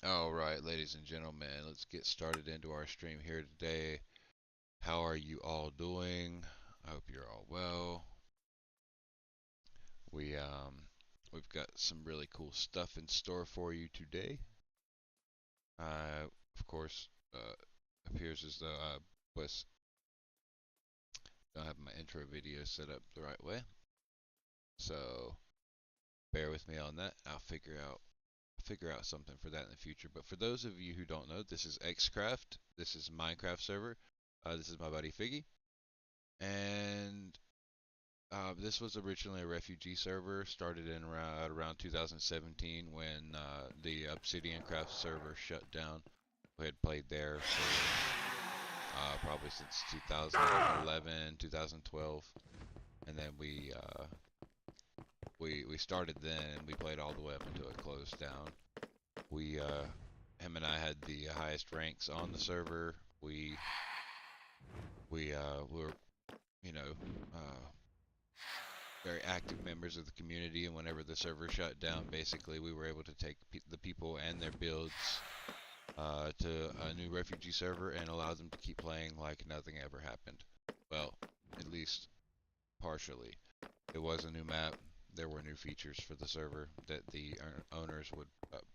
All right, ladies and gentlemen, let's get started into our stream here today. How are you all doing? I hope you're all well. We we've got some really cool stuff in store for you today. Of course, appears as though I was don't have my intro video set up the right way, so bear with me on that. I'll figure out something for that in the future. But for those of you who don't know, this is Xcraft. This is Minecraft server. This is my buddy Figgy, and this was originally a refugee server. Started in around 2017 when the Obsidian Craft server shut down. We had played there for probably since 2011, 2012, and then we started then, and we played all the way up until it closed down. Him and I had the highest ranks on the server. We were, you know, very active members of the community, and whenever the server shut down, basically we were able to take the people and their builds to a new refugee server and allow them to keep playing like nothing ever happened. Well, at least partially. It was a new map. There were new features for the server that the owners would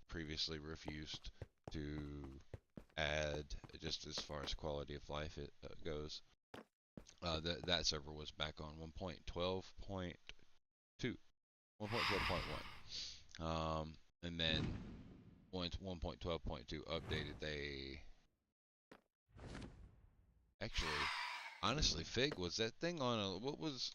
previously refused to add, just as far as quality of life it goes. That server was back on 1.12.2, 1.12.1, and then once 1.12.2 updated, they actually, honestly, Fig, was that thing on a what was?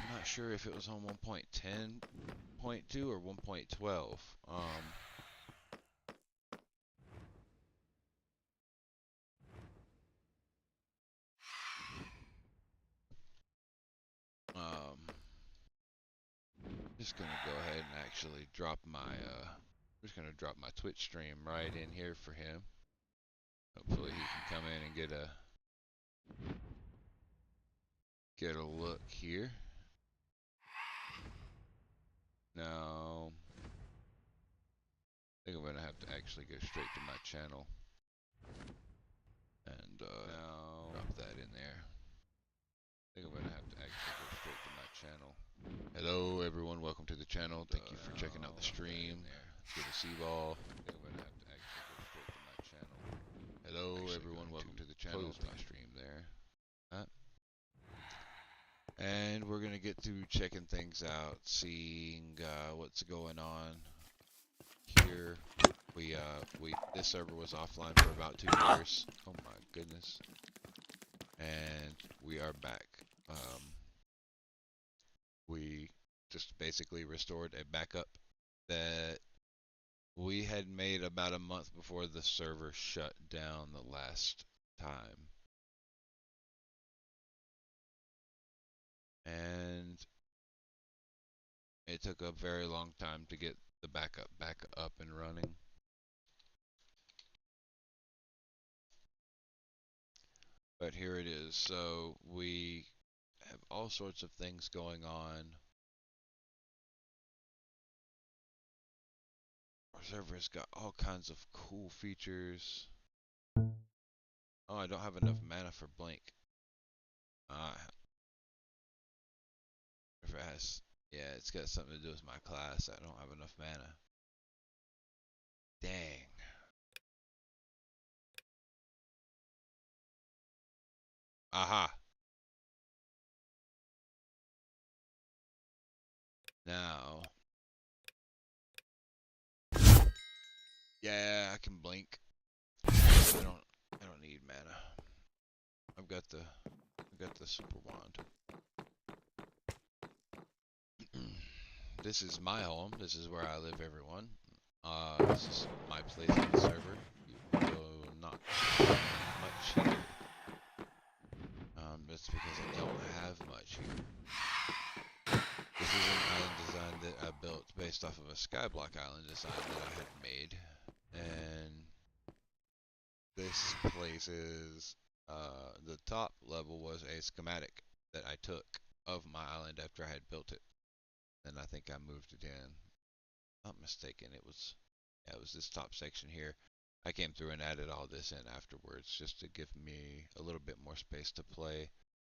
I'm not sure if it was on 1.10.2 or 1.12. just gonna go ahead and actually drop my I'm just gonna drop my Twitch stream right in here for him. Hopefully he can come in and get a look here. Now I think I'm gonna have to actually go straight to my channel and now drop that in there. I think I'm gonna have to actually go straight to my channel. Hello everyone, welcome to the channel. Thank you for checking out the stream. Get a C-ball. I think I'm gonna have to actually go straight to my channel. Hello everyone, welcome to the channel. Close my stream there. And we're gonna get through checking things out, seeing what's going on here. This server was offline for about 2 years. Oh my goodness. And we are back. We just basically restored a backup that we had made about a month before the server shut down the last time. And it took a very long time to get the backup back up and running. But here it is. So we have all sorts of things going on. Our server's got all kinds of cool features. Oh, I don't have enough mana for Blink. If it has, yeah, it's got something to do with my class. I don't have enough mana. Dang. Aha. Now. Yeah, I can blink. I don't need mana. I've got the super wand. This is my home. This is where I live, everyone. This is my place on the server. You will not see much here. That's because I don't have much here. This is an island design that I built based off of a skyblock island design that I had made. And this place is, the top level was a schematic that I took of my island after I had built it. And I think I moved it in. Not mistaken, it was this top section here. I came through and added all this in afterwards just to give me a little bit more space to play.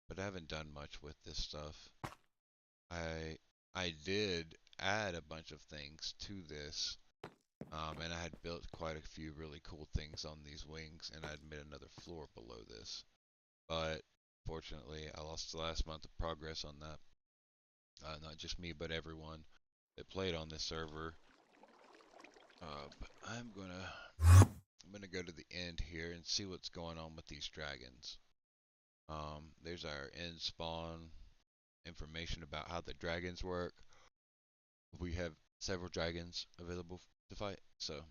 But I haven't done much with this stuff. I did add a bunch of things to this. And I had built quite a few really cool things on these wings, and I'd made another floor below this. But fortunately, I lost the last month of progress on that. Not just me, but everyone that played on this server. But I'm gonna go to the end here and see what's going on with these dragons. There's our end spawn information about how the dragons work. We have several dragons available to fight, so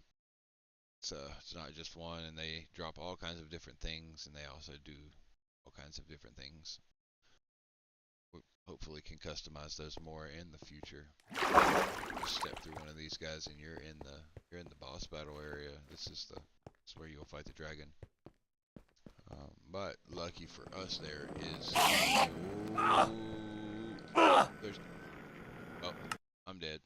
it's not just one, and they drop all kinds of different things, and they also do all kinds of different things. We hopefully can customize those more in the future. Just step through one of these guys, and you're in the boss battle area. This is where you'll fight the dragon. But lucky for us, there is. Oh, I'm dead.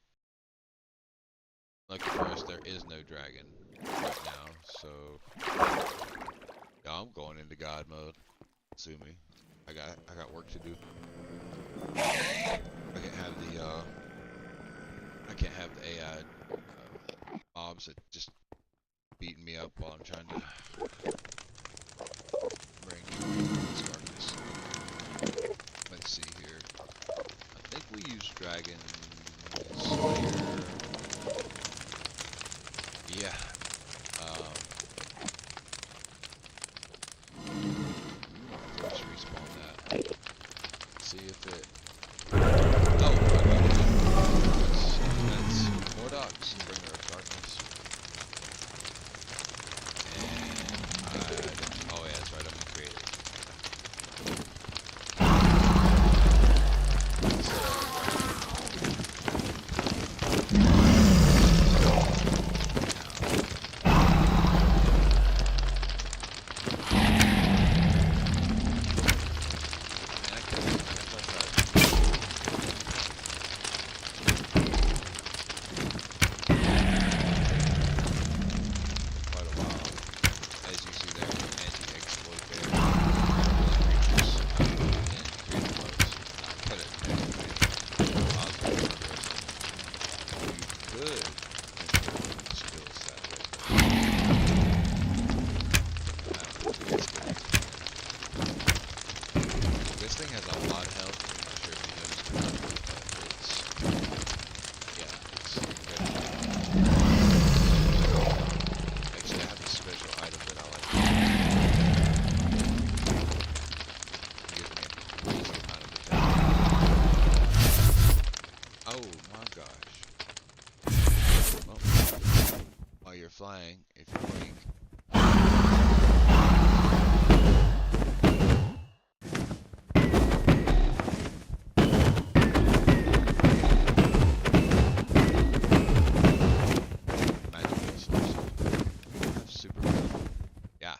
Lucky for us, there is no dragon right now, so yeah, I'm going into God mode. Sue me. I got work to do. I can't have the AI mobs that just beating me up while I'm trying to bring this darkness. Let's see here. I think we use Dragon Slayer. Yeah. Let's respawn that. See if it. Oh, that's more docks. Bring her darkness. And oh yeah, that's right. I'm gonna create it. playing, if you're playing. Magic missiles. That's super cool. Yeah.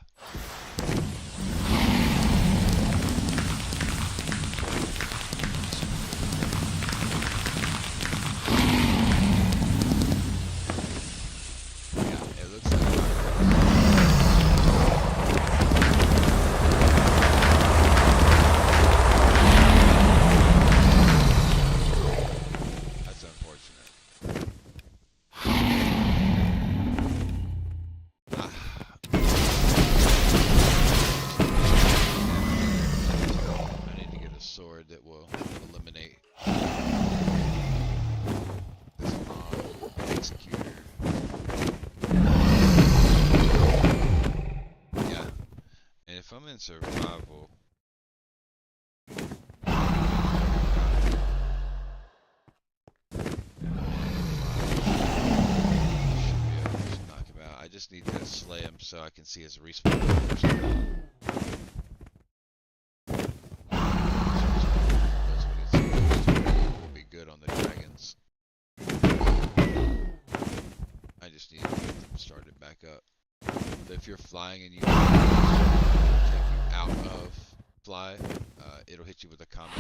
Sword that will eliminate this mob executor. Yeah, and if I'm in survival, should be able to knock him out. I just need to slay him so I can see his respawn. Good on the dragons. I just need to get them started back up. So if you're flying and you take you out of fly, it'll hit you with a combat.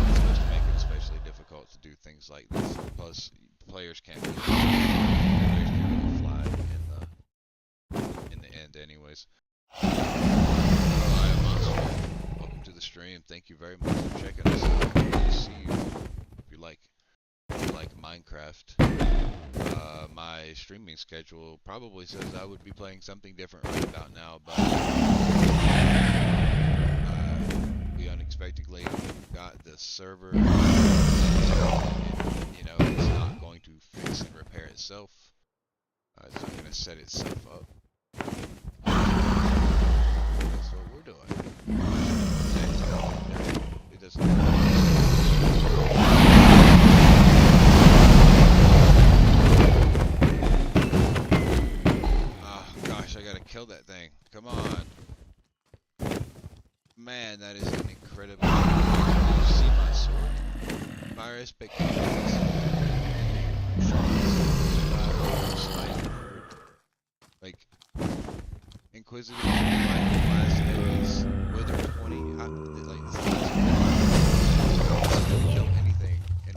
It's supposed to make it especially difficult to do things like this. Plus, players can't really fly in the end, anyways. Alright, Monster. Welcome to the stream. Thank you very much for checking us out. Good to see you. If you like Minecraft, my streaming schedule probably says I would be playing something different right about now, but we unexpectedly got the server. You know, it's not going to fix and repair itself. It's not going to set itself up. That's what we're doing. It doesn't. Oh gosh, I gotta kill that thing. Come on. Man, that is an incredible. You see my sword? Fire expectations. Like Inquisitive blast enemies with 20 like this kill anything and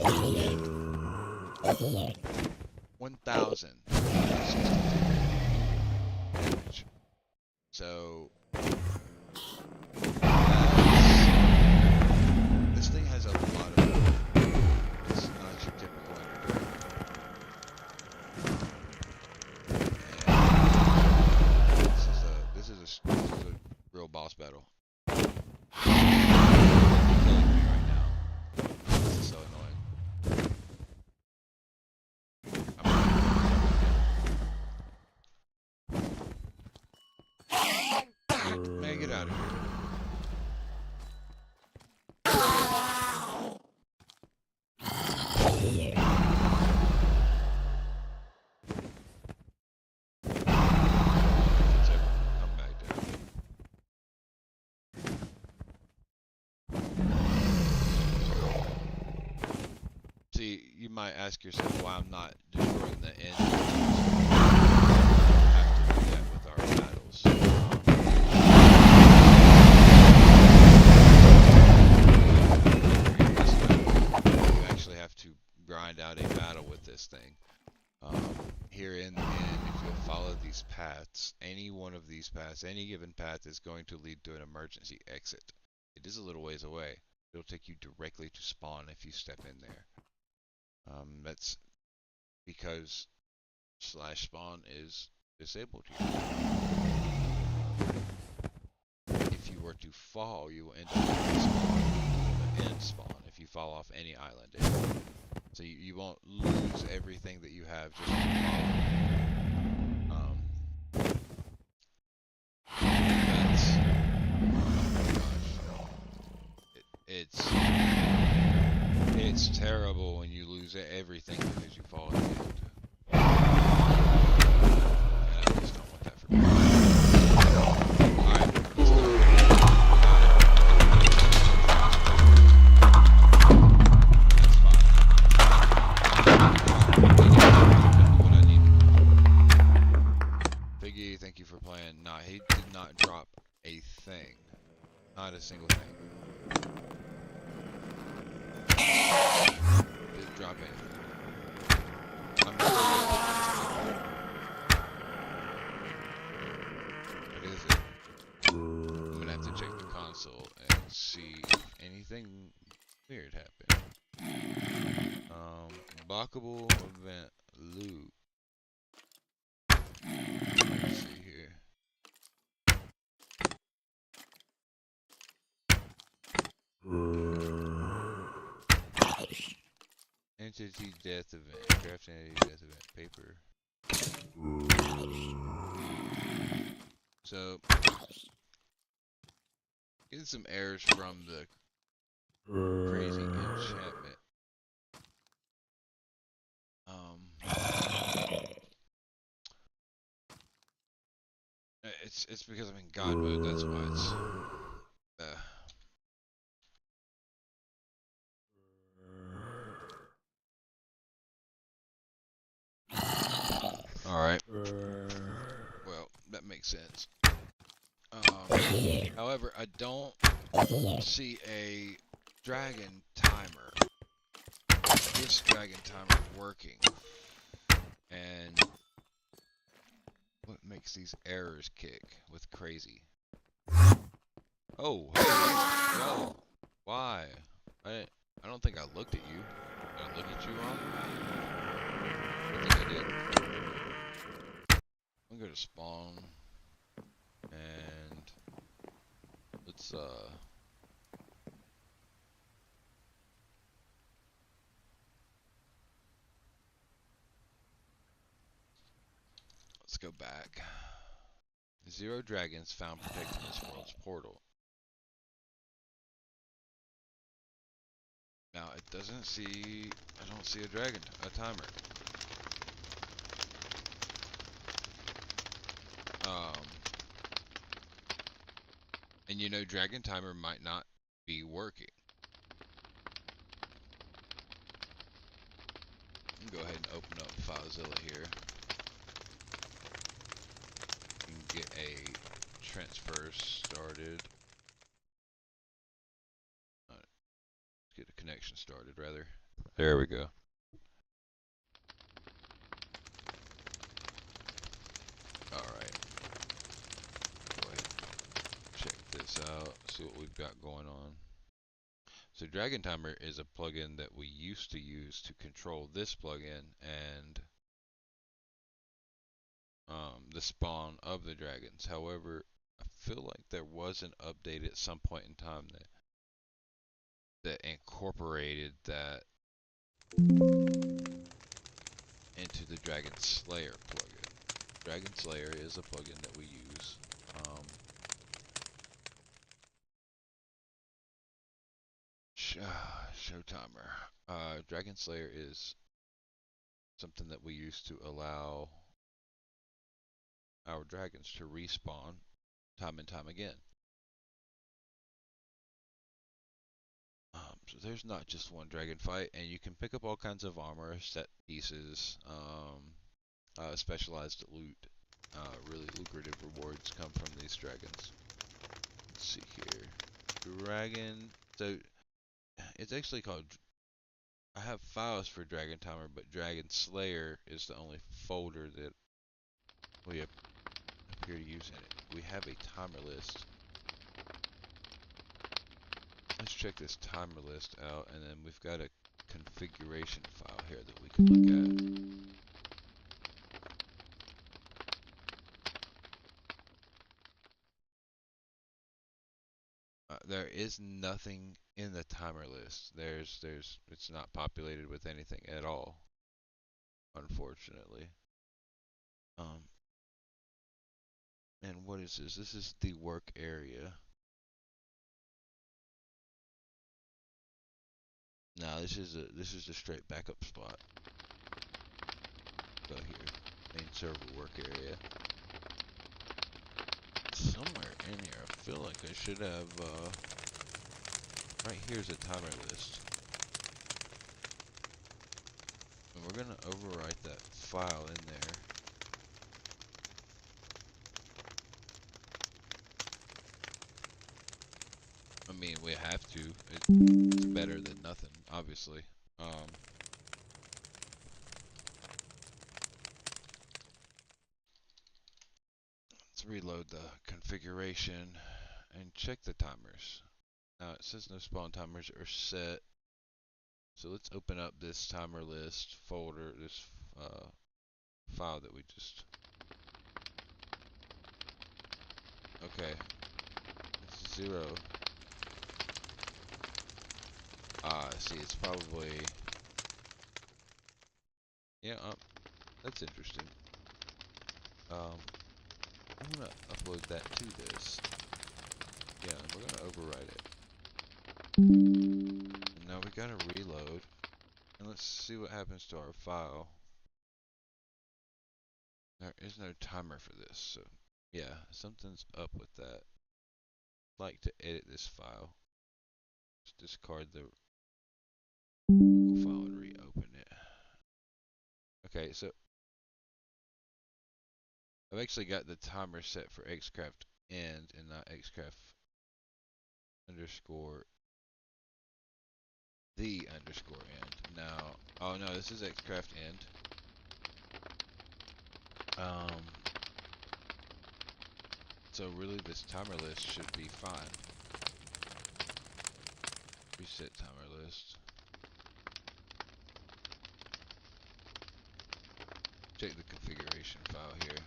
1,000 damage. So this thing has a lot of it's not your typical energy. This is a real boss battle. You're killing me right now. This is so annoying. Man, get out of here. Come back down. See, you might ask yourself why I'm not destroying the end. We have to do that with our battles. You actually have to grind out a battle with this thing. Here in the end, if you'll follow these paths, any one of these paths, any given path is going to lead to an emergency exit. It is a little ways away. It'll take you directly to spawn if you step in there. That's because /spawn is disabled here. If you were to fall, you will end up in end spawn if you fall off any island. So you won't lose everything that you have just from falling. That's, oh my gosh. It's terrible when you lose everything because you fall in the end. And nah, he did not drop a thing. Not a single thing. Didn't drop anything. I'm gonna what is it? I'm gonna have to check the console and see if anything weird happened. Blockable event loop. Let's see here. Entity death event. Craft entity death event. Paper. So, getting some errors from the crazy enchantment. It's because I'm in God mode. That's why it's. All right. Well, that makes sense. However, I don't see a dragon timer. This dragon timer working. And what makes these errors kick with crazy? Oh, hey, no. Why? I don't think I looked at you. Did I look at you wrong? I think I did. I'm gonna go to spawn. And let's go back. 0 dragons found protecting this world's portal. Now it doesn't see. I don't see a timer. And you know, dragon timer might not be working. Go ahead and open up FileZilla here. You can get a transfer started. Let's get a connection started, rather. There we go. Alright. Go ahead and check this out, see what we've got going on. So Dragon Timer is a plugin that we used to use to control this plugin and the spawn of the dragons. However, I feel like there was an update at some point in time that incorporated that into the Dragon Slayer plugin. Dragon Slayer is a plugin that we use. Show timer. Dragon Slayer is something that we use to allow our dragons to respawn time and time again. So there's not just one dragon fight, and you can pick up all kinds of armor, set pieces, specialized loot. Really lucrative rewards come from these dragons. Let's see here. Dragon. So it's actually called. I have files for Dragon Timer, but Dragon Slayer is the only folder that we appear to use in it. We have a timer list. Let's check this timer list out, and then we've got a configuration file here that we can look at. There is nothing in the timer list. It's not populated with anything at all, unfortunately. And what is this? This is the work area. Now this is the straight backup spot. Go here, main server work area. Somewhere in here, I feel like I should have. Right here's a timer list, and we're gonna overwrite that file in there. mean, we have to. It's better than nothing, obviously. Let's reload the configuration and check the timers. Now it says no spawn timers are set. So let's open up this timer list folder, this file that we just. Okay, it's 0. See, it's probably. Yeah, that's interesting. I'm gonna upload that to this. Yeah, we're gonna overwrite it. And now we gotta reload. And let's see what happens to our file. There is no timer for this, so yeah, something's up with that. I'd like to edit this file. Just discard the local file and reopen it. Okay, so I've actually got the timer set for Xcraft end and not Xcraft underscore the underscore end. Now, oh no, this is Xcraft end. So really this timer list should be fine. Reset timer list. Check the configuration file here.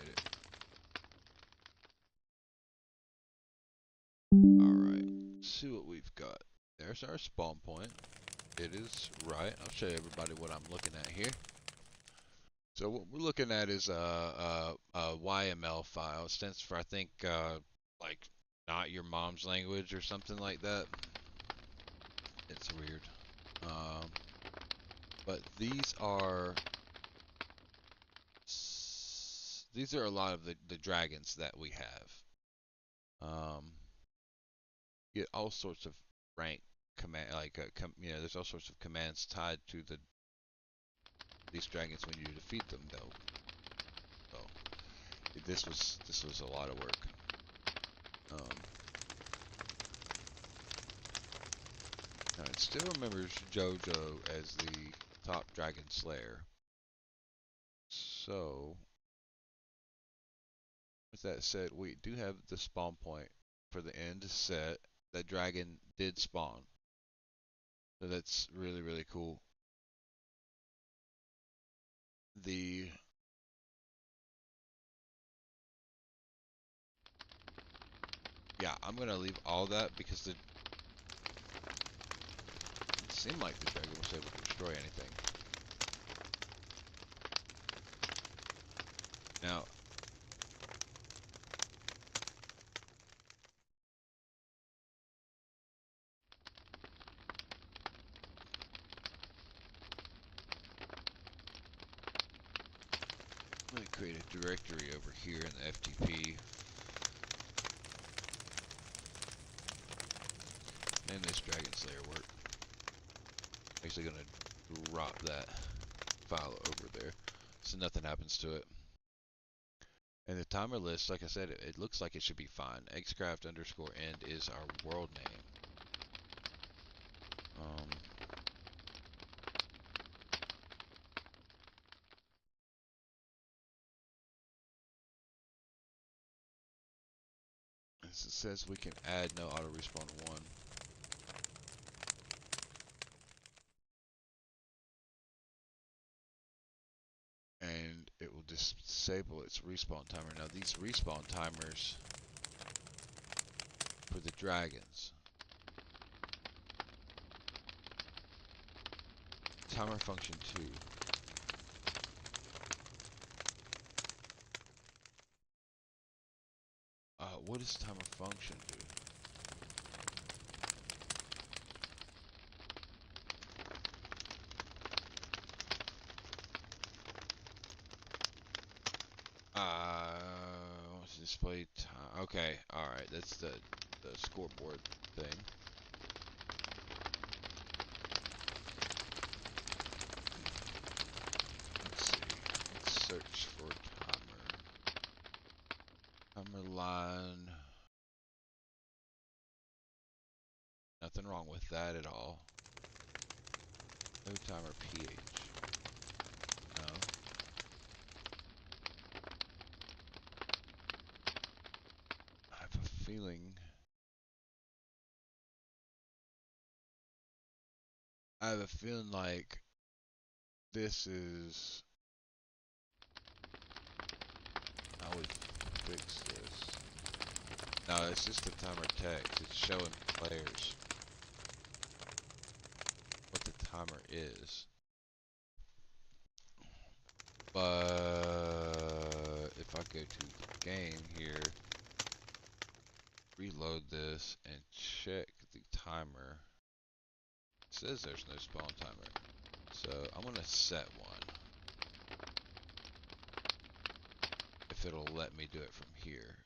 Edit. Alright, let's see what we've got. There's our spawn point. It is right. I'll show everybody what I'm looking at here. So what we're looking at is a YML file. It stands for, I think, like not your mom's language or something like that. It's weird. But these are a lot of the dragons that we have. Get all sorts of rank command, like you know, there's all sorts of commands tied to these dragons when you defeat them, though. So this was a lot of work. Now it still remembers JoJo as the top dragon slayer. So with that said, we do have the spawn point for the end set. That dragon did spawn. So that's really, really cool. Yeah, I'm gonna leave all that because it seemed like the dragon was able to destroy anything. Now, I'm gonna create a directory over here in the FTP. And this Dragon Slayer work. Actually gonna drop that file over there so nothing happens to it. And the timer list, like I said, it looks like it should be fine. Xcraft underscore end is our world name. It says we can add no auto respawn 1. And it will disable its respawn timer. Now these respawn timers for the dragons. Timer function 2. What does timer function do? What's display time? Okay, alright, that's the scoreboard thing. Let's see. Let's search for wrong with that at all. No timer pH. No. I have a feeling. I have a feeling like this is how we fix this. No, it's just the timer text. It's showing players what the timer is. But if I go to the game here, reload this and check the timer, it says there's no spawn timer. So I'm gonna set one. If it'll let me do it from here.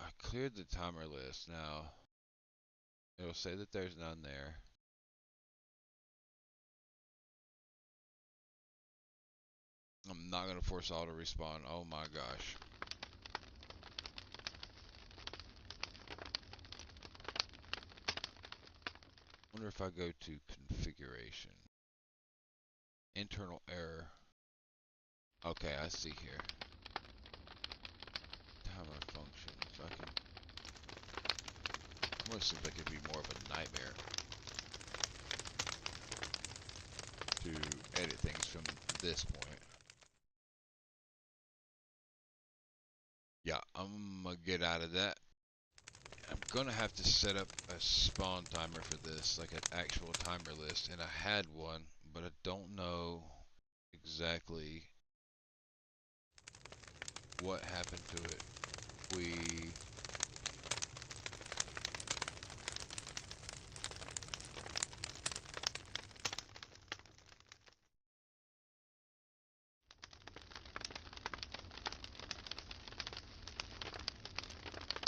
I cleared the timer list. Now, it'll say that there's none there. I'm not going to force auto respawn. Oh my gosh. Wonder if I go to configuration. Internal error. Okay, I see here. Timer functions. I can. Almost seems like it'd be more of a nightmare to edit things from this point. Yeah, I'm gonna get out of that. I'm gonna have to set up a spawn timer for this, like an actual timer list, and I had one, but I don't know exactly what happened to it.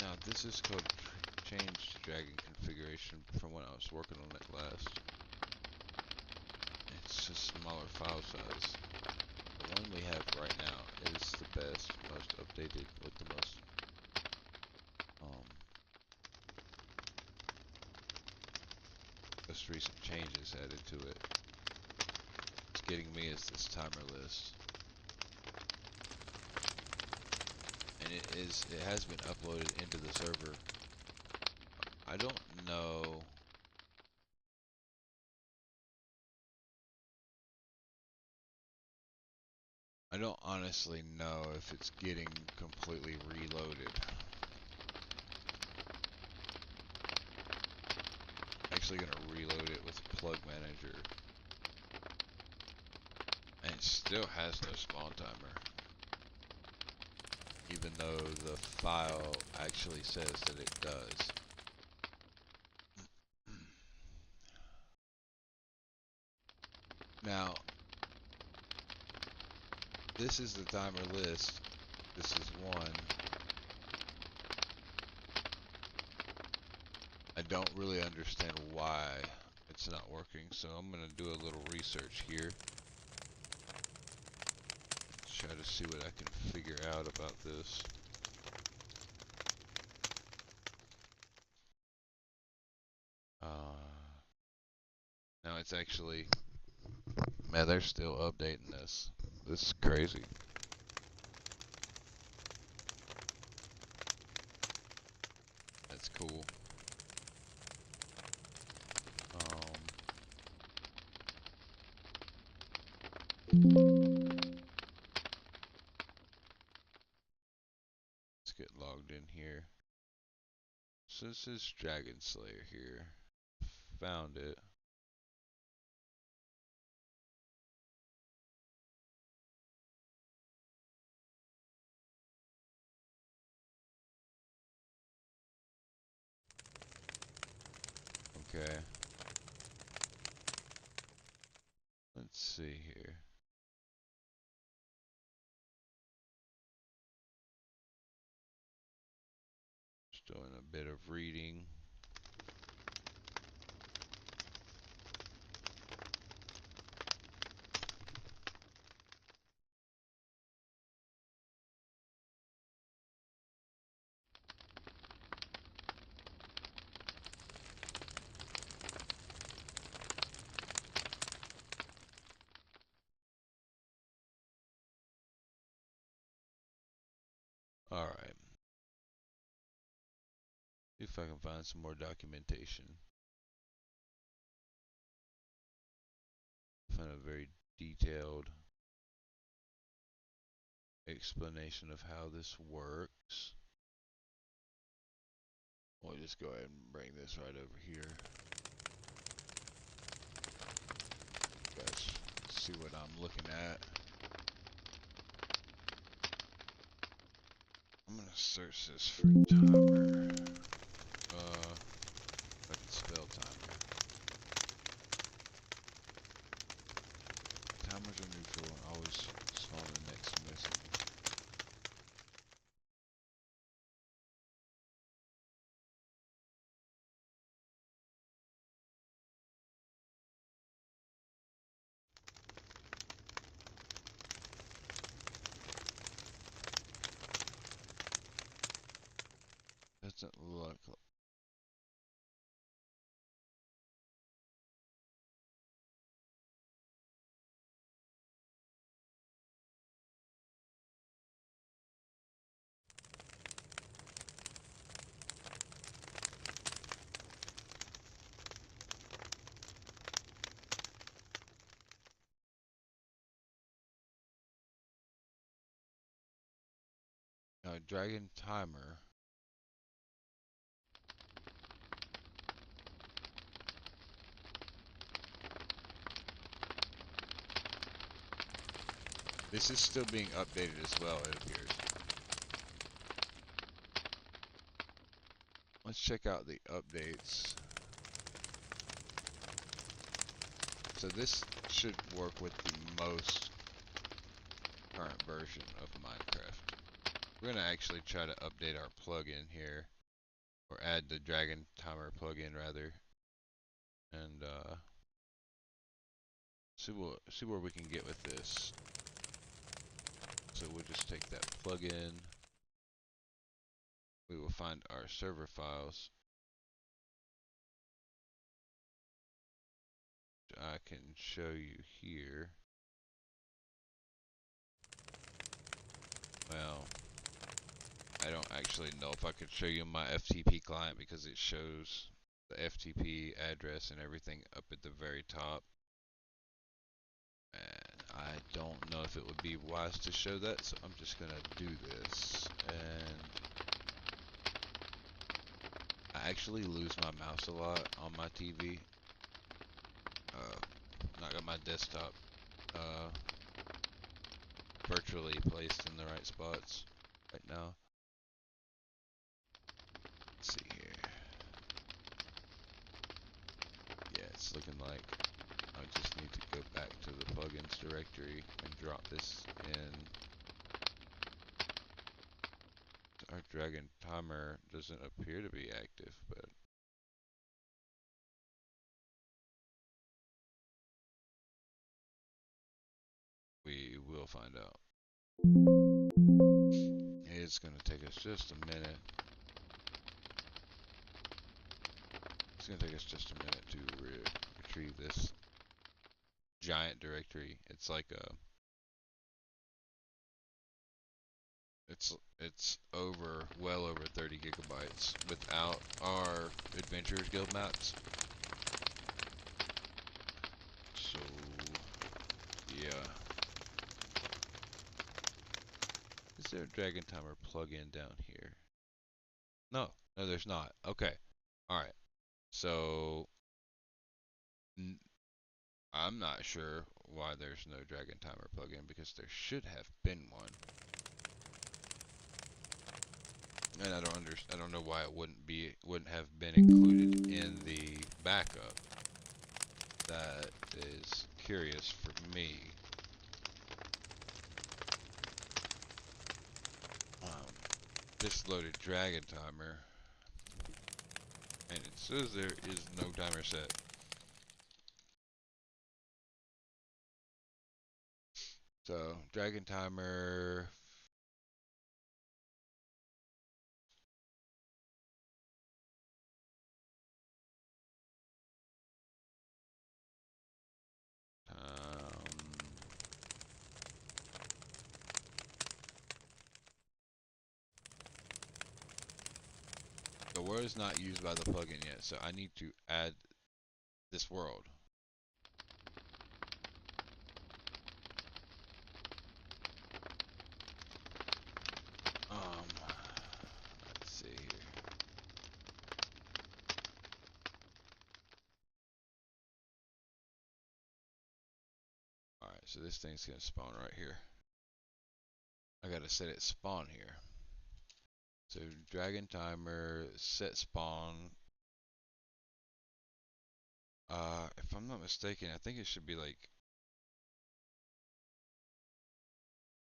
Now this is called change dragon configuration from when I was working on it last. It's a smaller file size. The one we have right now is the best, most updated, with the most recent changes added to it. What's getting me is this timer list. And it has been uploaded into the server. I don't know. I don't honestly know if it's getting completely reloaded. I'm actually gonna reload it with Plug Manager. And it still has no spawn timer. Even though the file actually says that it does. Now, this is the timer list. This is one. I don't really understand why it's not working, so I'm going to do a little research here. Try to see what I can figure out about this. Now it's actually, man, they're still updating this. This is crazy. That's cool. Let's get logged in here. So this is Dragon Slayer here. Found it. Okay. Let's see here. Just doing a bit of reading. Alright. See if I can find some more documentation. Find a very detailed explanation of how this works. We'll just go ahead and bring this right over here. You guys see what I'm looking at. I'm gonna search this for timer. I can spell timer. Timers are neutral and always spawn the next message. Doesn't look like. Dragon timer. This is still being updated as well, it appears. Let's check out the updates. So this should work with the most current version of Minecraft. We're gonna actually try to update our plugin here, or add the Dragon Timer plugin rather, and see where we can get with this. So we'll just take that plugin. We will find our server files. I can show you here. Well, I don't actually know if I could show you my FTP client because it shows the FTP address and everything up at the very top. And I don't know if it would be wise to show that, so I'm just gonna do this. And I actually lose my mouse a lot on my TV. Not got my desktop virtually placed in the right spots right now. Let's see here. Yeah, it's looking like I just need to go back to the plugins directory and drop this in. Our Dragon Timer doesn't appear to be active, but we will find out. It's going to take us just a minute. It's going to take us just a minute to retrieve this giant directory. It's like a... It's well over 30 gigabytes without our Adventurers Guild maps. So, yeah. Is there a Dragon Timer plugin down here? No, there's not. Okay. Alright. So, I'm not sure why there's no Dragon Timer plugin because there should have been one. And I don't know why it wouldn't have been included in the backup. That is curious for me. Just loaded Dragon Timer, and it says there is no timer set. So Dragon Timer. The world is not used by the plugin yet, so I need to add this world. Let's see here. Alright, so this thing's gonna spawn right here. I gotta set it spawn here. So dragon timer, set spawn. If I'm not mistaken, I think it should be like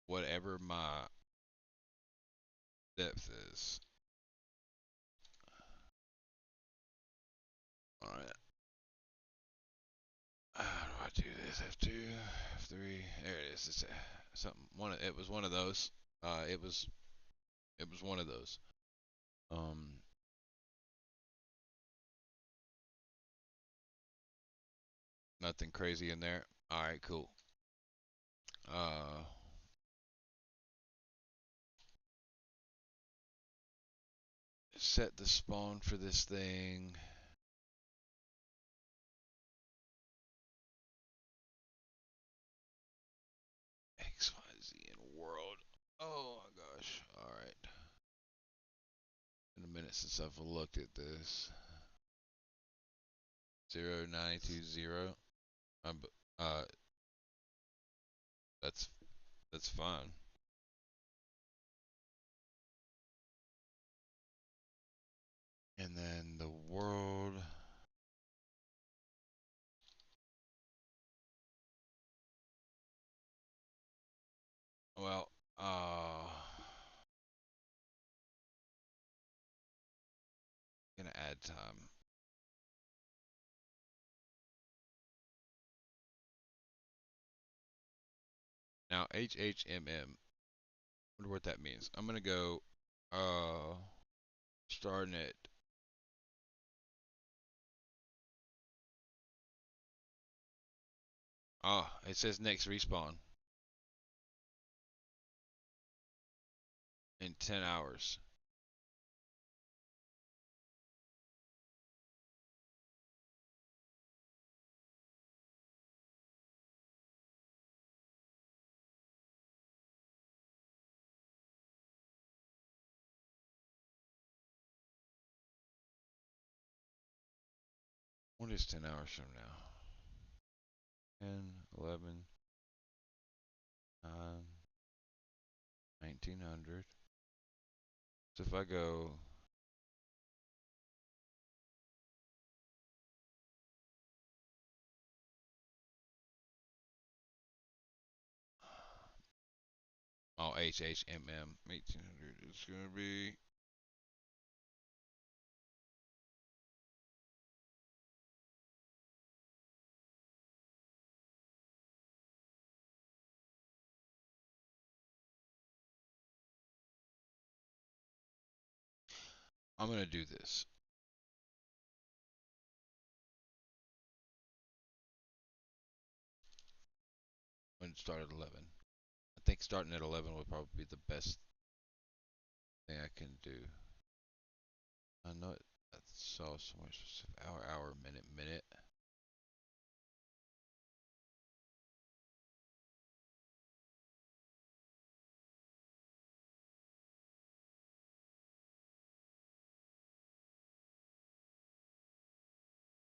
whatever my depth is. Alright. How do I do this? F2, F3. There it is. It's something. It was one of those. It was one of those. Nothing crazy in there. All right, cool. Set the spawn for this thing. XYZ in world. Oh my gosh. All right. Been a minute since I've looked at this. 0920. Uh, that's fine. And then the world. Well, gonna add time. Now HHMM. Wonder what that means. I'm gonna go starting at it says next respawn in 10 hours. What is 10 hours from now? 10, 11, 9, 1900. So if I go HHMM 1800, it's gonna be I'm gonna do this. I'm gonna start at 11. I think starting at 11 would probably be the best thing I can do. I know it. I saw so much hour, minute.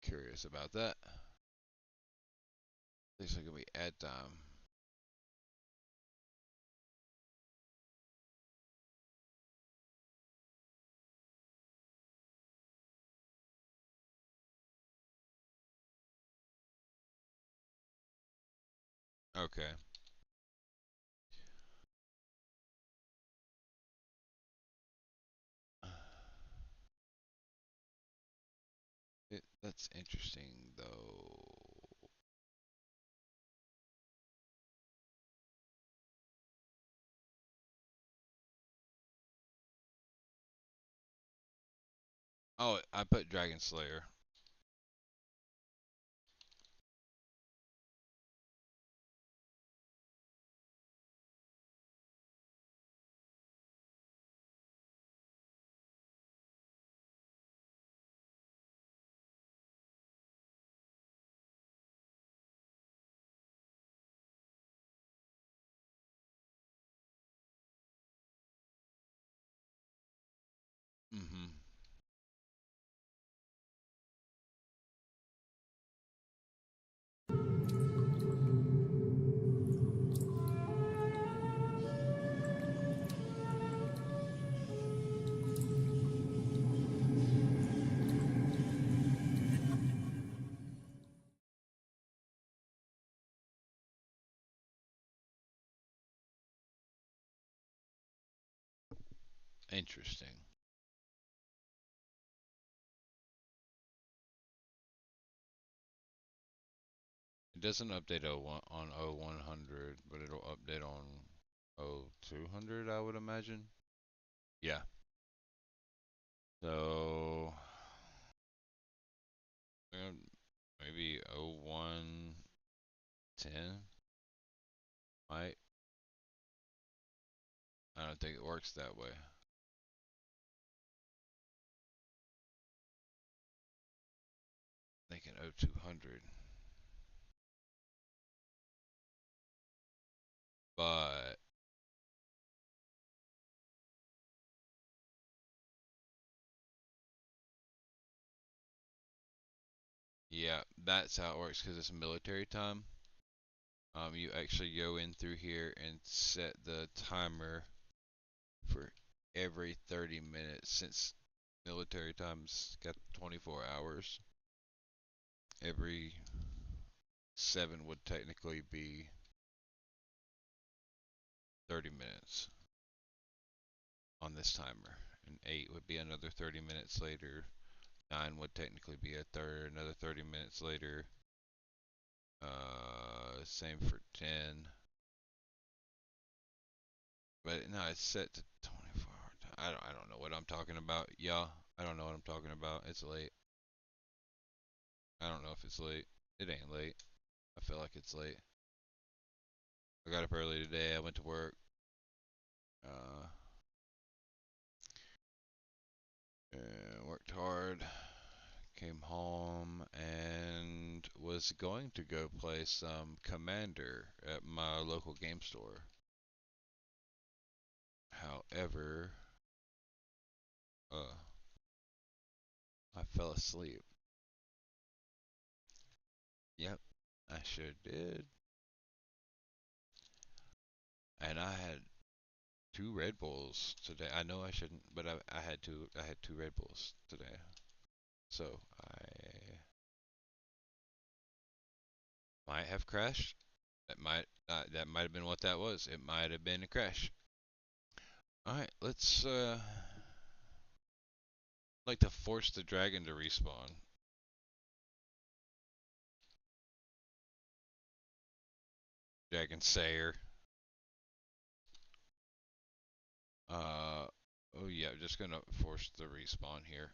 Curious about that. Looks like it'll be add time. Okay. That's interesting though. Oh, I put Dragon Slayer. Mm-hmm. Interesting. It doesn't update on 0100, but it'll update on 0200, I would imagine. Yeah. So maybe 0110 might. I don't think it works that way. Thinking 0200. But yeah, that's how it works because it's military time. You actually go in through here and set the timer for every 30 minutes since military time's got 24 hours. Every 7 would technically be 30 minutes on this timer, and 8 would be another 30 minutes later. 9 would technically be another 30 minutes later. Same for 10. But no, it's set to 24 hour time. I don't know what I'm talking about. Yeah, I don't know what I'm talking about. It's late. I don't know if it's late. It ain't late. I feel like it's late. I got up early today. I went to work. Uh, and worked hard. Came home and was going to go play some Commander at my local game store. However, uh, I fell asleep. Yep, I sure did. And I had 2 Red Bulls today. I know I shouldn't, but I had two. I had 2 Red Bulls today. So I might have crashed. That might have been what that was. It might have been a crash. All right, let's like to force the dragon to respawn. Dragon Sayer. Oh yeah, just gonna force the respawn here.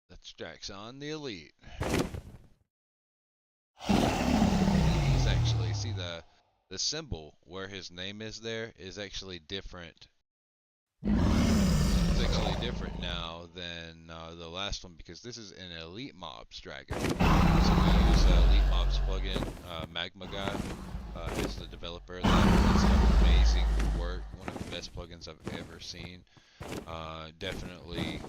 That's Jackson the Elite. He's actually, see the symbol where his name is there is actually different. It's actually different now than the last one because this is an Elite Mobs dragon. So we use Elite Mobs plugin. Magma Guy is the developer of that. It's amazing work. One of the best plugins I've ever seen. Definitely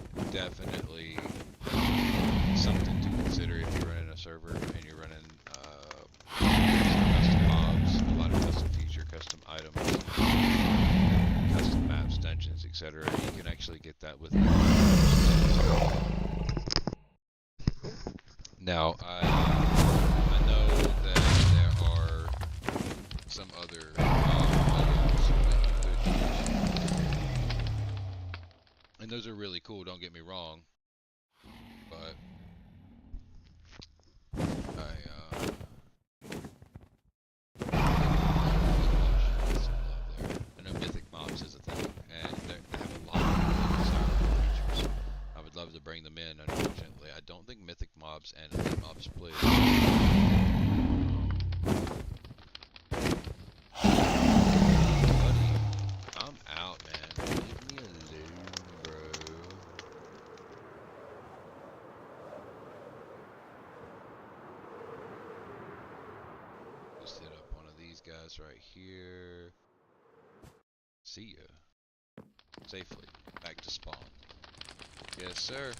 something to consider if you're running a server and you're running custom mobs, a lot of custom feature, custom items, custom maps, dungeons, etc. You can actually get that with. Now, I know that there are some other plugins that you could use, and those are really cool. Don't get me wrong, but I I know Mythic Mobs is a thing, and they have a lot of features. I would love to bring them in. Unfortunately, I don't think Mythic Mobs and Elite Mobs play. Buddy, I'm out, man. Leave me alone, bro. Just hit up guys right here. See ya. Safely. Back to spawn. Yes, sir.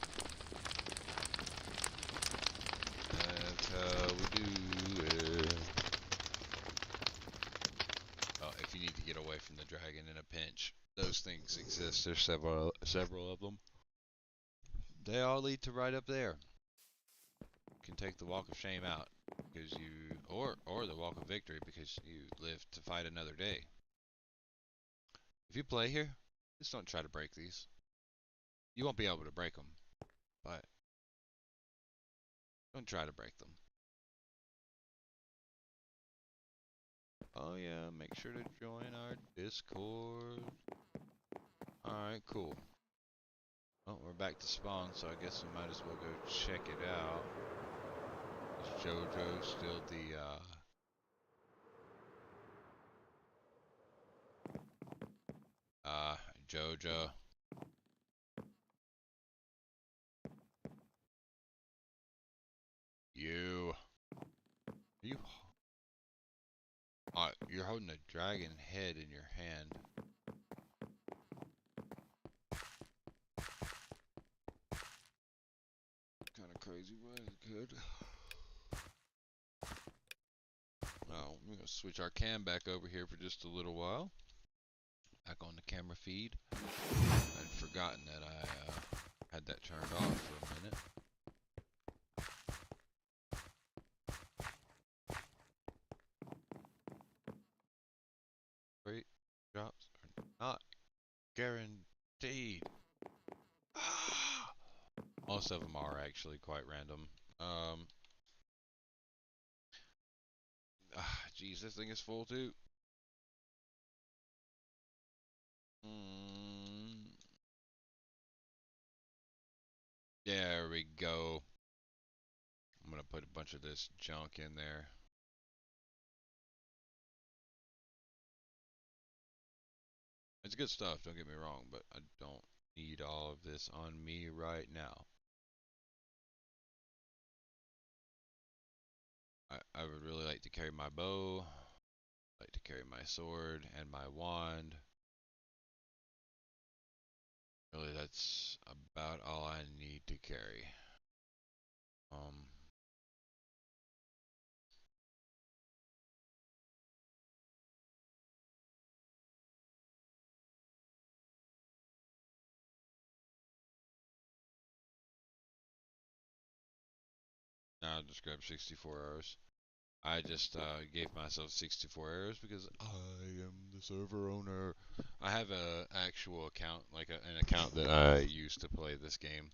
That's how we do it. Oh, if you need to get away from the dragon in a pinch, those things exist. There's several of them. They all lead to right up there. You can take the walk of shame out because you, or the walk of victory because you live to fight another day. If you play here, just don't try to break these. You won't be able to break them, but don't try to break them. Oh yeah, make sure to join our Discord. Alright, cool. Well, we're back to spawn, so I guess we might as well go check it out. Is JoJo still the, JoJo? You, you're holding a dragon head in your hand. Kind of crazy, but it's good. Oh, I'm gonna switch our cam back over here for just a little while. Back on the camera feed. I'd forgotten that I had that turned off for a minute. Great drops are not guaranteed. Most of them are actually quite random. Geez, this thing is full too. There we go. I'm gonna put a bunch of this junk in there. It's good stuff, don't get me wrong, but I don't need all of this on me right now. I would really like to carry my bow, like to carry my sword and my wand. Really, that's about all I need to carry. Now I'll just grab 64 arrows. I just gave myself 64 arrows because I am the server owner. I have a actual account, like an account that I use to play this game.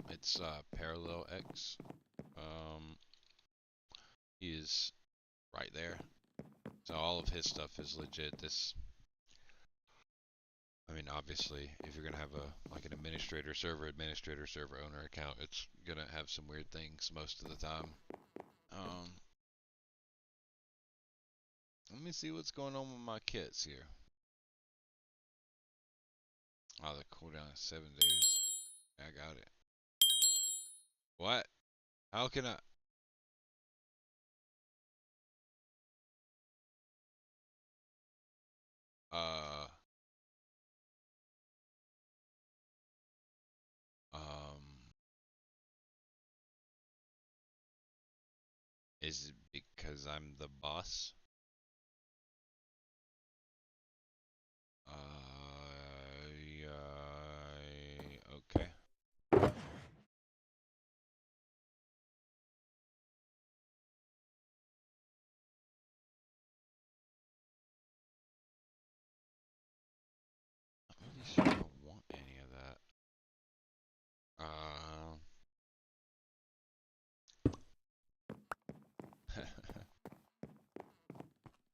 It's Parallel X. He is right there. So all of his stuff is legit. I mean, obviously, if you're gonna have like an administrator, server owner account, it's gonna have some weird things most of the time. Let me see what's going on with my kits here. Oh, the cooldown is 7 days. I got it. What? How can I? Uh. Um. Is it because I'm the boss? Okay. I'm really sure I don't want any of that.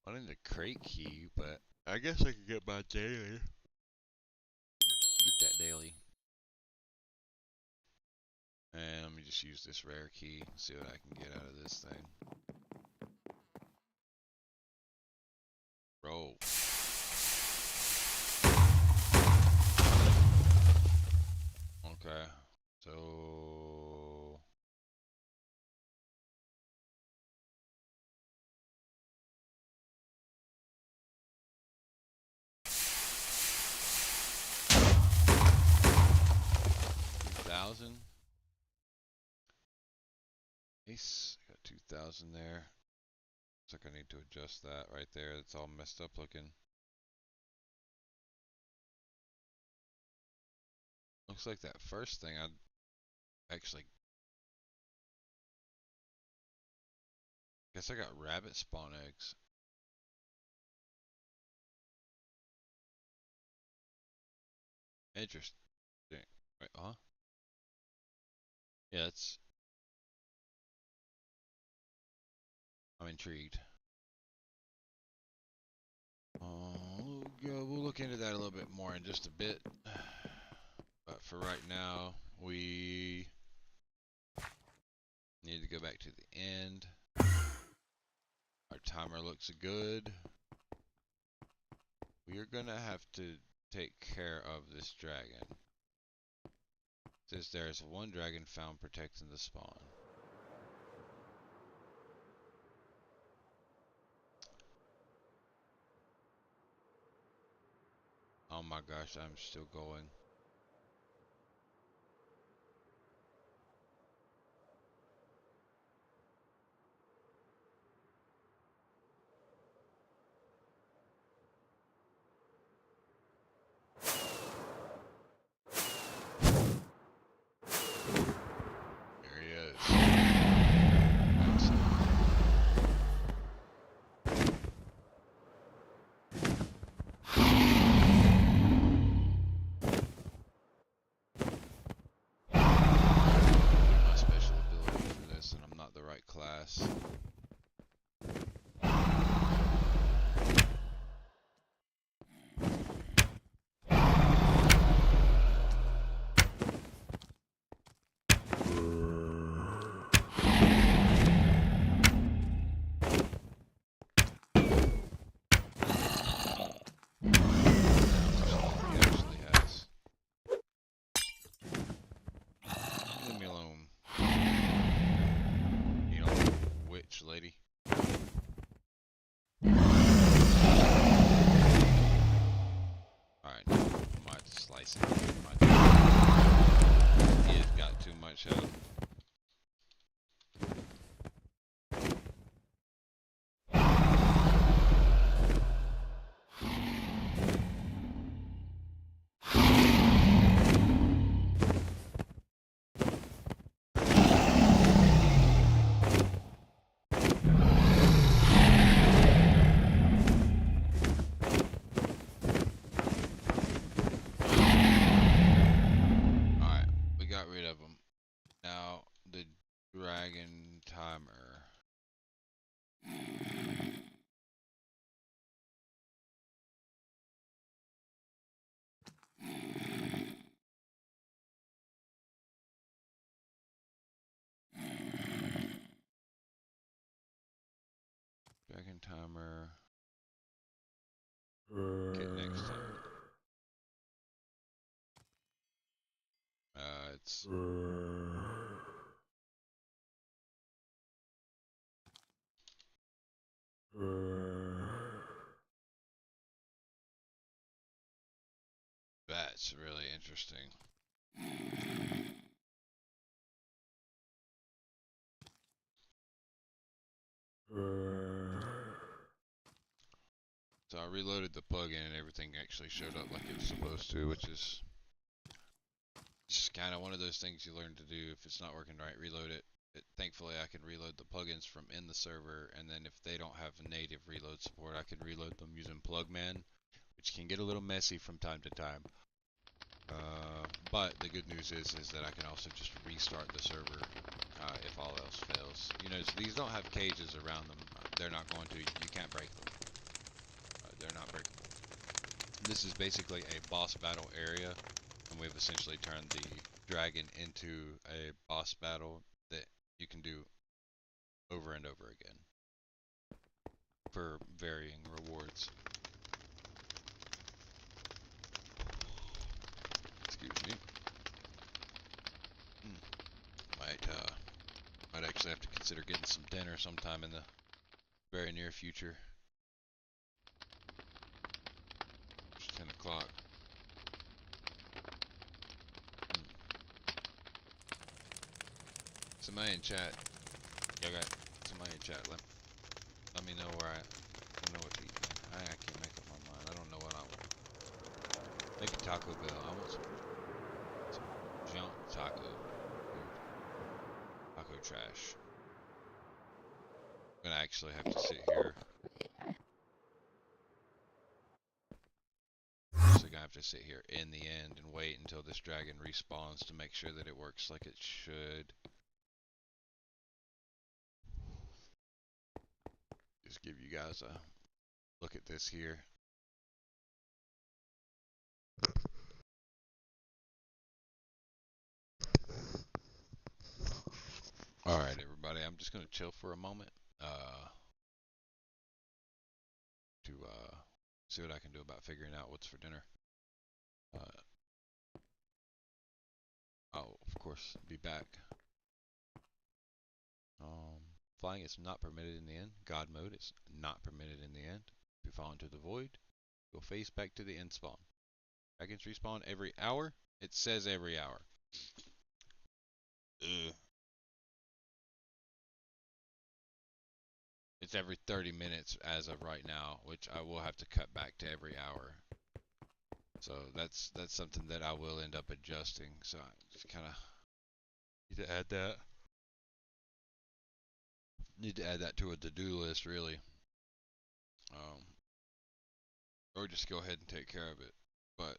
Wanting the crate key, but I guess I could get my daily. Get that daily. And let me just use this rare key, see what I can get out of this thing. Roll. Okay, so Nice. Got 2,000 there. Looks like I need to adjust that right there. It's all messed up looking. Looks like that first thing I'd actually... Guess I got rabbit spawn eggs. Interesting. Wait, huh? Yeah, I'm intrigued. We'll look into that a little bit more in just a bit. But for right now, we need to go back to the end. Our timer looks good. We are gonna have to take care of this dragon. It says there is one dragon found protecting the spawn. Oh my gosh, I'm still going. There he is. My special ability for this, and I'm not the right class. Lady. Alright, I might have to slice it. He has got too much health. Dragon timer. Dragon timer. Get next time. It's that's really interesting. So I reloaded the plugin and everything actually showed up like it was supposed to, which is just kind of one of those things you learn to do. If it's not working right, reload it. Thankfully, I can reload the plugins from in the server, and then if they don't have native reload support, I can reload them using Plugman, which can get a little messy from time to time. But the good news is that I can also just restart the server if all else fails. You know, so these don't have cages around them. They're not going to. You can't break them. They're not breakable. This is basically a boss battle area, and we've essentially turned the dragon into a boss battle that you can do over and over again for varying rewards. Excuse me. Might actually have to consider getting some dinner sometime in the very near future. It's 10 o'clock. Somebody in chat Y'all got somebody in chat. Let me know where I don't know what to eat. Man. I can't make up my mind. I don't know what I want. Maybe Taco Bell. I want some junk taco food. Taco trash. I'm gonna actually have to sit here. Actually gonna have to sit here in the end and wait until this dragon respawns to make sure that it works like it should. Just give you guys a look at this here. Alright everybody, I'm just gonna chill for a moment. To see what I can do about figuring out what's for dinner. I'll of course be back. Flying is not permitted in the end. God mode is not permitted in the end. If you fall into the void, you'll face back to the end spawn. Dragons respawn every hour. It says every hour. Ugh. It's every 30 minutes as of right now, which I will have to cut back to every hour. So that's something that I will end up adjusting. So I just kind of need to add that. Need to add that to a to-do list, really. Or just go ahead and take care of it. But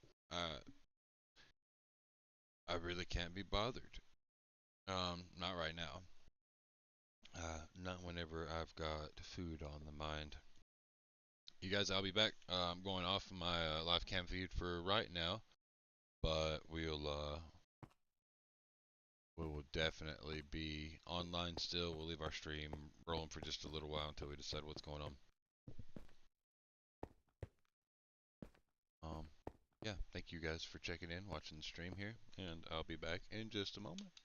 I really can't be bothered. Not right now. Not whenever I've got food on the mind. You guys, I'll be back. I'm going off my live cam feed for right now, but we will definitely be online still. We'll leave our stream rolling for just a little while until we decide what's going on. Yeah, thank you guys for checking in, watching the stream here, and I'll be back in just a moment.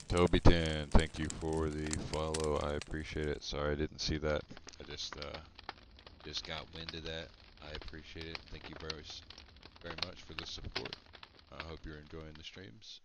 Toby10, thank you for the follow. I appreciate it. Sorry I didn't see that. I just got wind of that. I appreciate it. Thank you very much for the support. I hope you're enjoying the streams.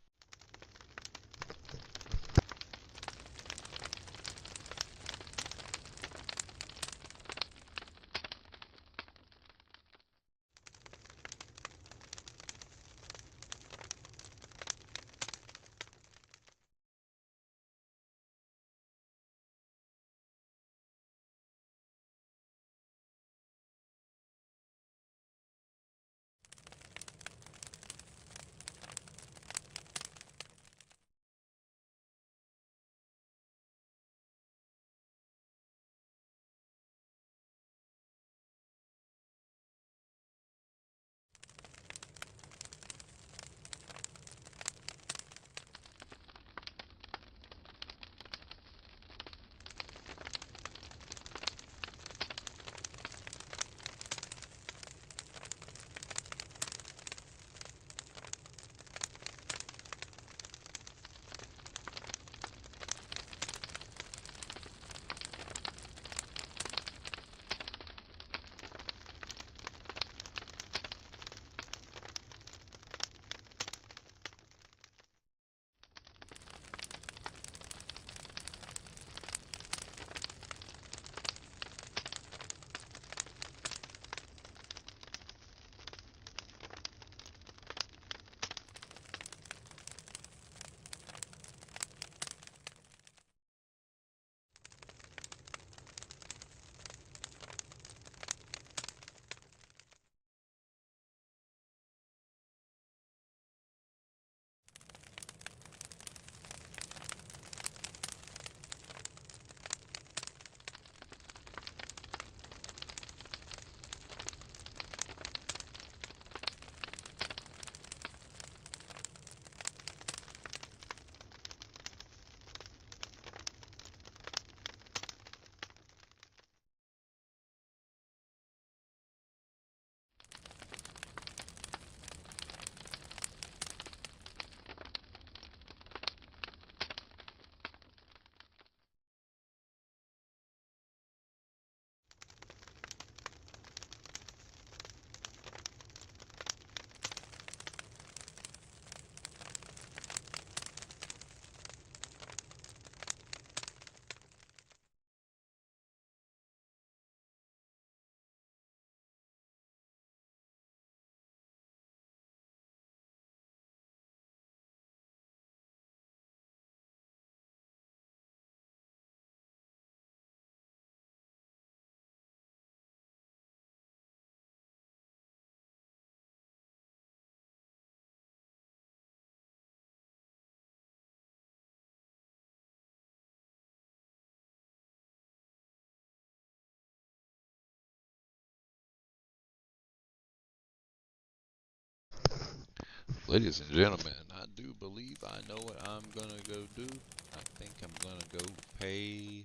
Ladies and gentlemen, I do believe I know what I'm gonna go do. I think I'm gonna go pay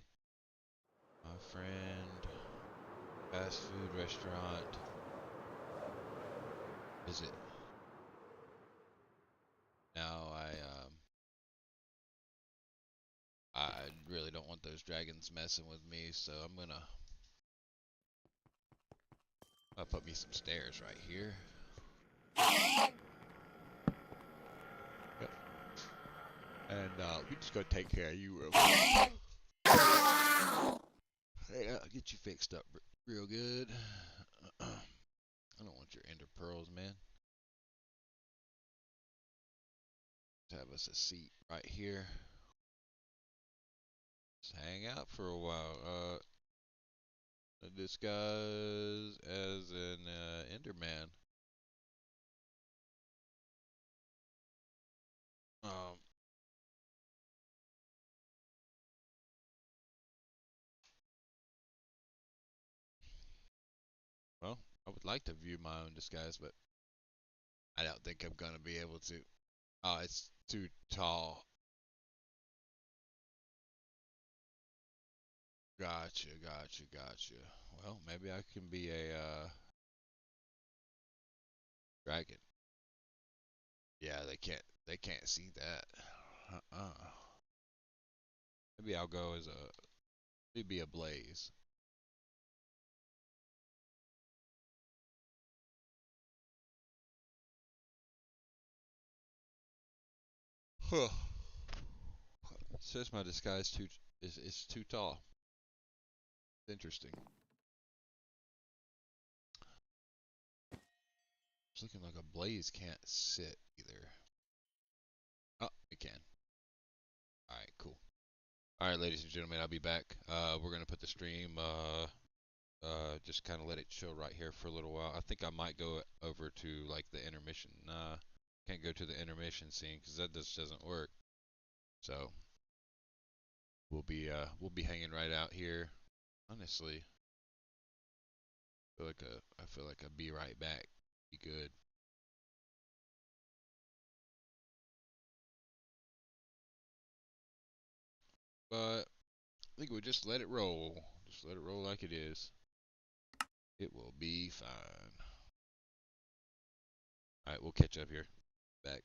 my friend fast food restaurant visit. Now I really don't want those dragons messing with me, so I'll put me some stairs right here. Yep. And we just gonna take care of you real quick. Hey, I'll get you fixed up real good. I don't want your ender pearls, man. Let's have us a seat right here. Just hang out for a while. Disguise as an Enderman. Um, well, I would like to view my own disguise, but I don't think I'm gonna be able to. Oh, it's too tall. Gotcha. Well, maybe I can be a dragon. Yeah, they can't see that. Uh-uh. Maybe I'll go as maybe a blaze. Huh. It says my disguise is too tall. It's interesting. It's looking like a blaze can't sit either. Oh, it can. All right, cool. All right, ladies and gentlemen, I'll be back. We're gonna put the stream, just kind of let it chill right here for a little while. I think I might go over to like the intermission. Nah, can't go to the intermission scene because that just doesn't work. So we'll be hanging right out here. Honestly, I feel like I'll be right back. Be good. But I think we'll just let it roll. Just let it roll like it is. It will be fine. All right, we'll catch up here. Back.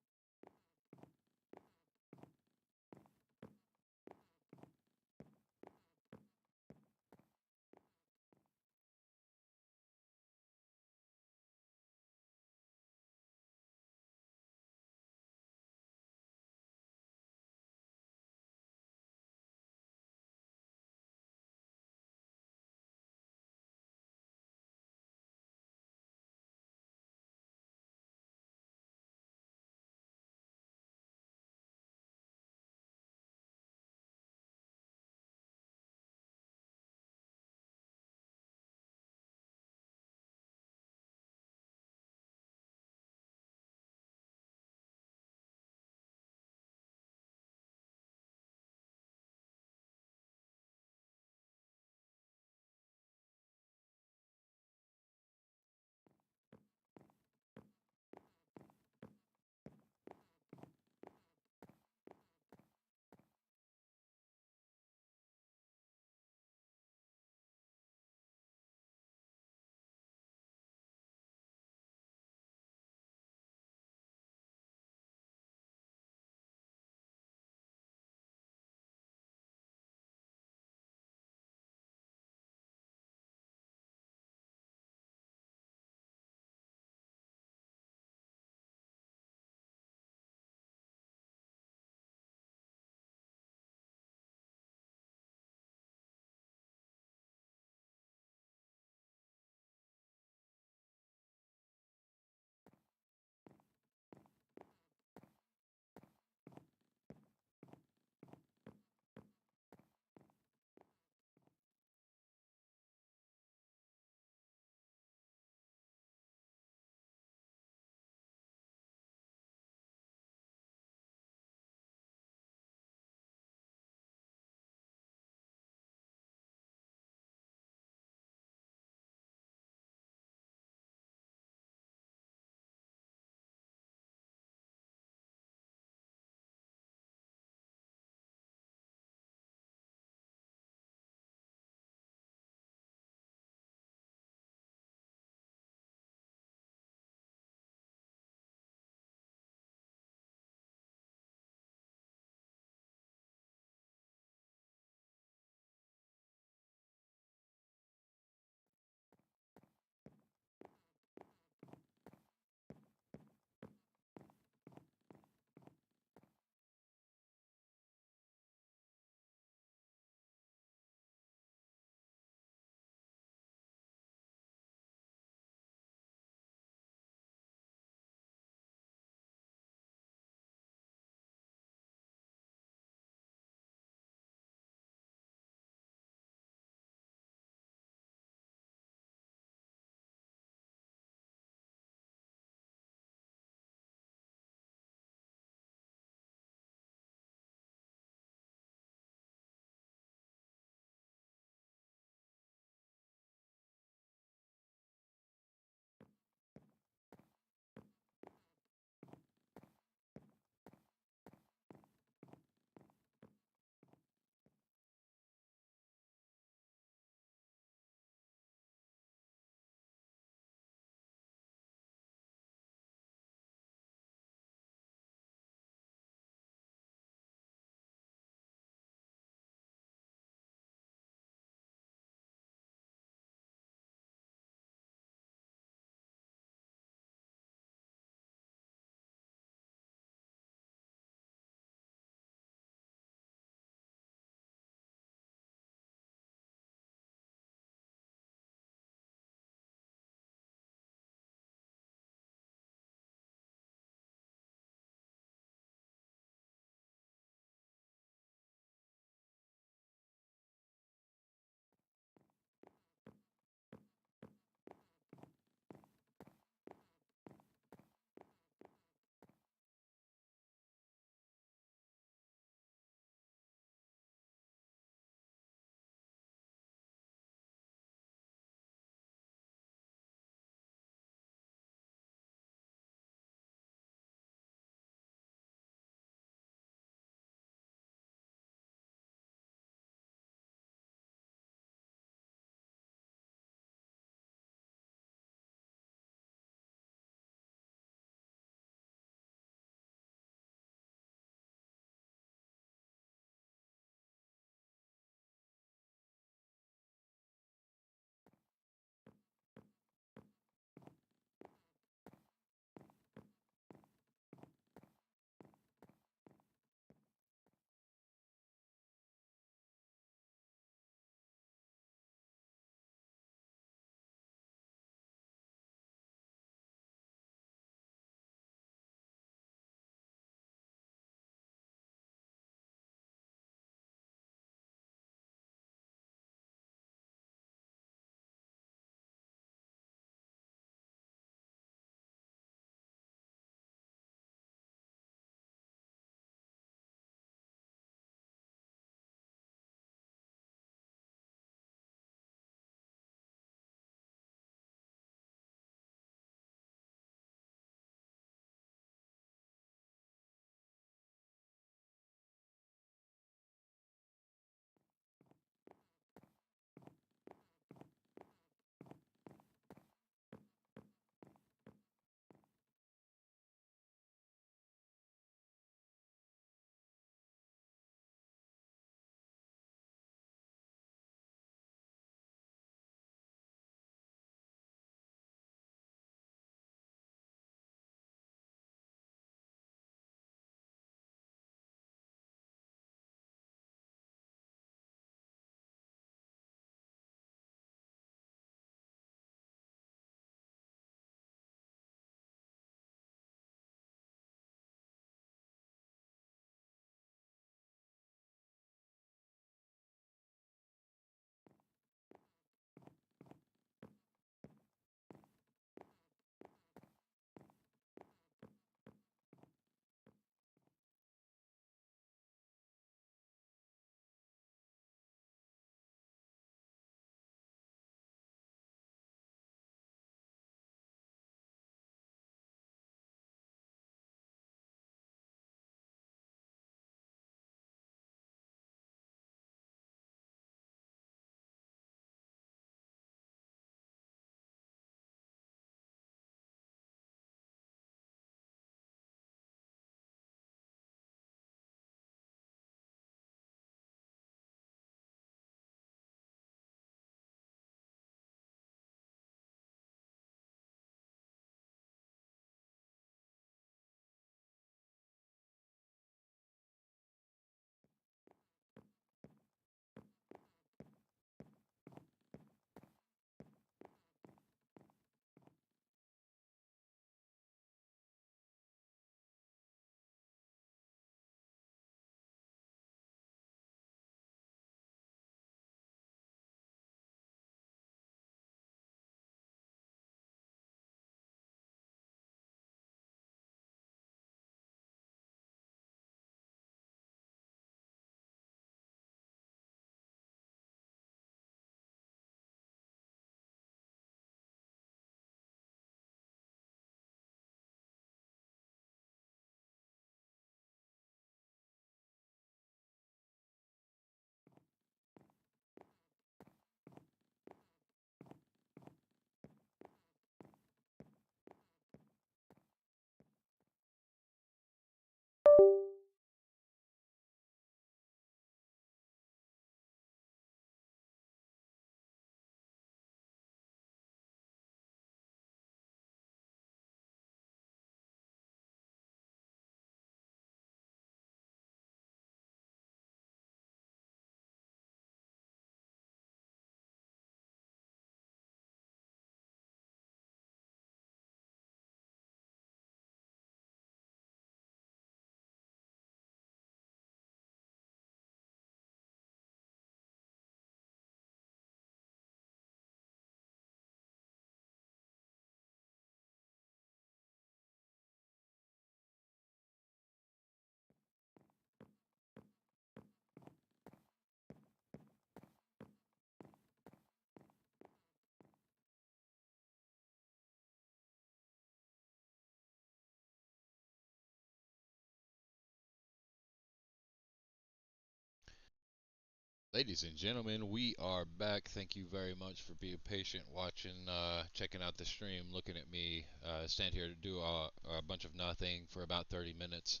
Ladies and gentlemen, we are back. Thank you very much for being patient, watching, checking out the stream, looking at me stand here to do a bunch of nothing for about 30 minutes.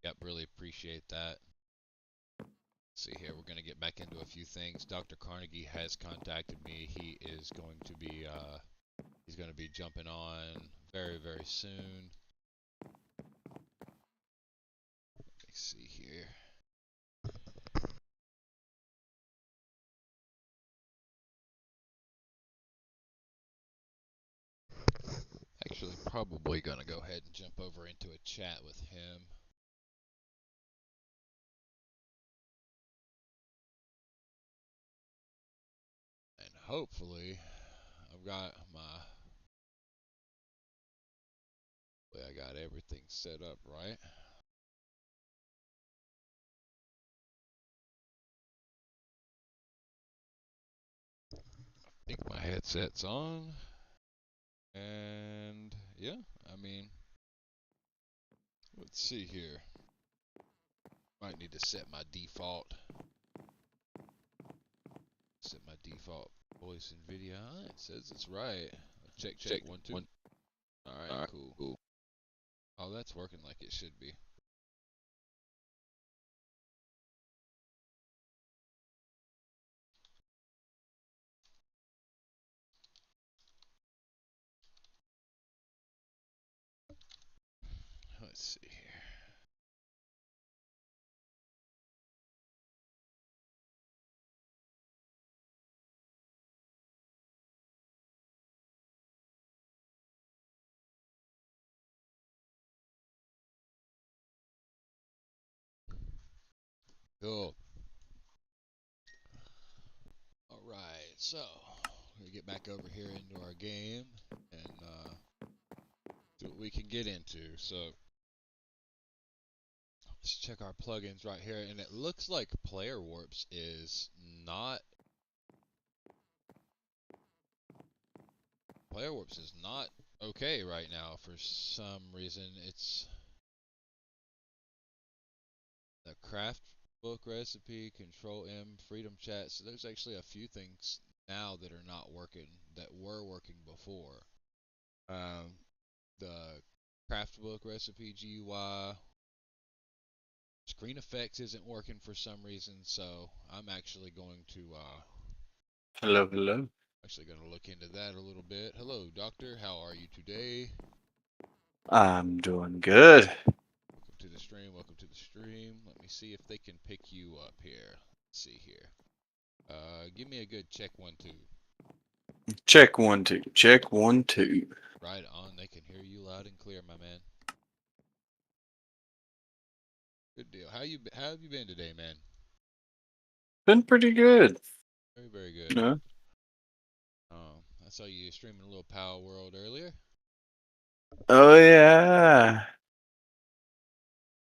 Yep, really appreciate that. Let's see here, we're going to get back into a few things. Dr. Carnegie has contacted me. He is going to be he's going to be jumping on very, very soon. Let me see here. Actually, probably going to go ahead and jump over into a chat with him. And hopefully, I've got I got everything set up right. I think my headset's on. And yeah, I mean, let's see here. Might need to set my default voice and video. It says it's right. Check 1 2. Alright, cool. Oh, that's working like it should be. Let's see here. Cool. Alright, so we're gonna get back over here into our game and see what we can get into. So let's check our plugins right here, and it looks like Player Warps is not okay right now for some reason. It's the craft book recipe, Control M, Freedom Chat. So there's actually a few things now that are not working that were working before. The craft book recipe GUI, screen effects isn't working for some reason. So I'm actually going to Hello. actually going to look into that a little bit. Hello, Doctor. How are you today? I'm doing good. Welcome to the stream. Welcome to the stream. Let me see if they can pick you up here. Let's see here. Give me a good check 1 2. Check 1 2. Check 1 2. Right on. They can hear you loud and clear, my man. Good deal. How have you been today, man? Been pretty good. Very, very good. Yeah. I saw you streaming a little Power World earlier. Oh yeah.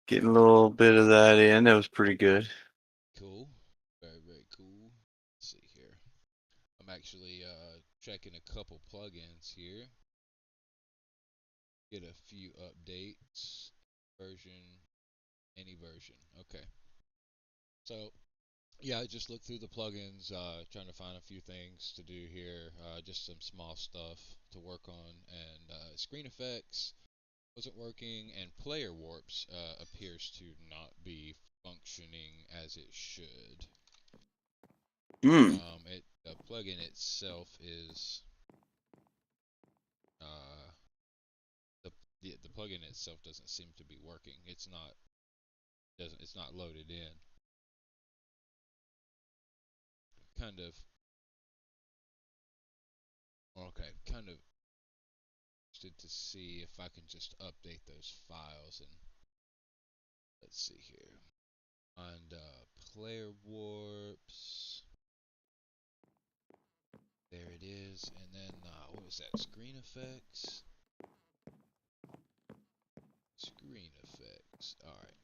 Getting a little bit of that in. That was pretty good. Cool. Very, very cool. Let's see here. I'm actually checking a couple plugins here. Get a few updates. Any version. Okay. So yeah, I just looked through the plugins, trying to find a few things to do here, just some small stuff to work on, and screen effects wasn't working, and player warps appears to not be functioning as it should. Hmm. The plugin itself is the the plugin itself doesn't seem to be working. It's not loaded in. Kind of kind of interested to see if I can just update those files, and let's see here. And player warps. There it is. And then what was that? Screen effects. Screen effects. All right,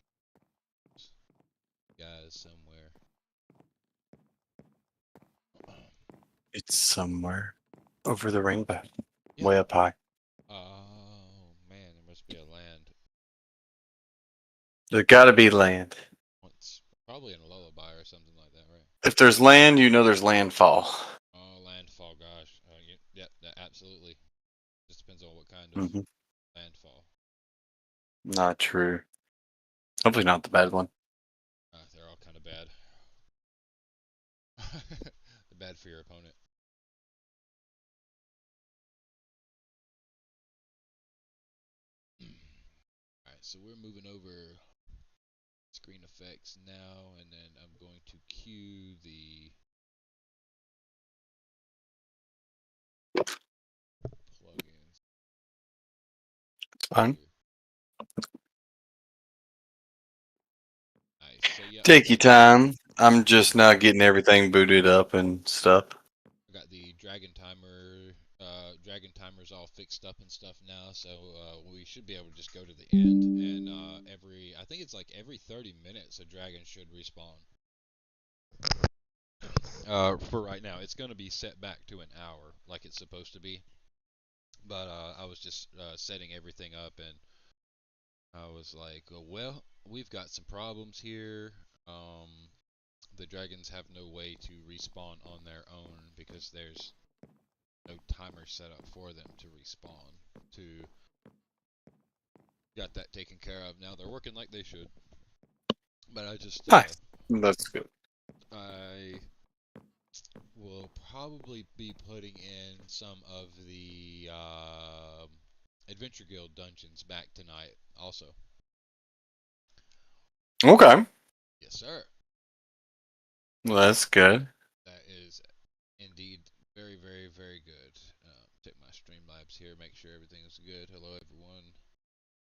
guys, somewhere. It's somewhere over the rainbow. Yeah. Way up high. Oh man, there must be a land. There gotta be land. Probably in a lullaby or something like that, right? If there's land, you know there's landfall. Oh, landfall, gosh. Yeah, absolutely. Just depends on what kind of Hmm. landfall. Not true. Hopefully not the bad one. They're all kind of bad. Bad for your opponent. Alright, so we're moving over screen effects now, and then I'm going to cue the plugins It's fine. here. Nice. So yeah, Take your time. I'm just now getting everything booted up and stuff. I got the dragon timers all fixed up and stuff now. So we should be able to just go to the end, and I think it's like every 30 minutes a dragon should respawn. For right now, it's going to be set back to an hour, like it's supposed to be. But I was just setting everything up, and I was like, well, we've got some problems here. Um, the dragons have no way to respawn on their own because there's no timer set up for them to respawn. To got that taken care of. Now they're working like they should. But Nice. That's good. I will probably be putting in some of the Adventure Guild dungeons back tonight. Also, Okay. yes, sir. Well, that's good. That is indeed very, very, very good. Check my Streamlabs here, make sure everything is good. Hello, everyone.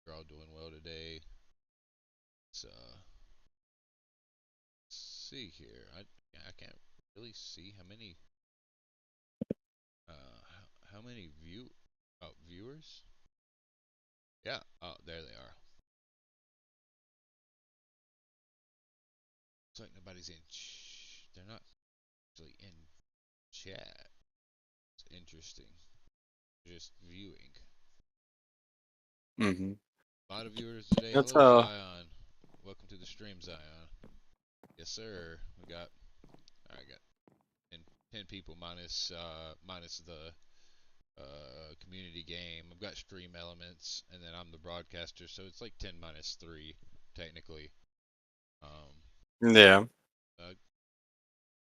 You're all doing well today. So, let's see here. I can't really see how many how many viewers. Yeah. Oh, there they are. It's like nobody's in. They're not actually in chat. It's interesting. They're just viewing. Hmm. A lot of viewers today. That's Hello, Zion. Welcome to the stream, Zion. Yes, sir. I got 10 people minus the community game. I've got stream elements, and then I'm the broadcaster, so it's like 10 minus 3 technically. Um, yeah. uh,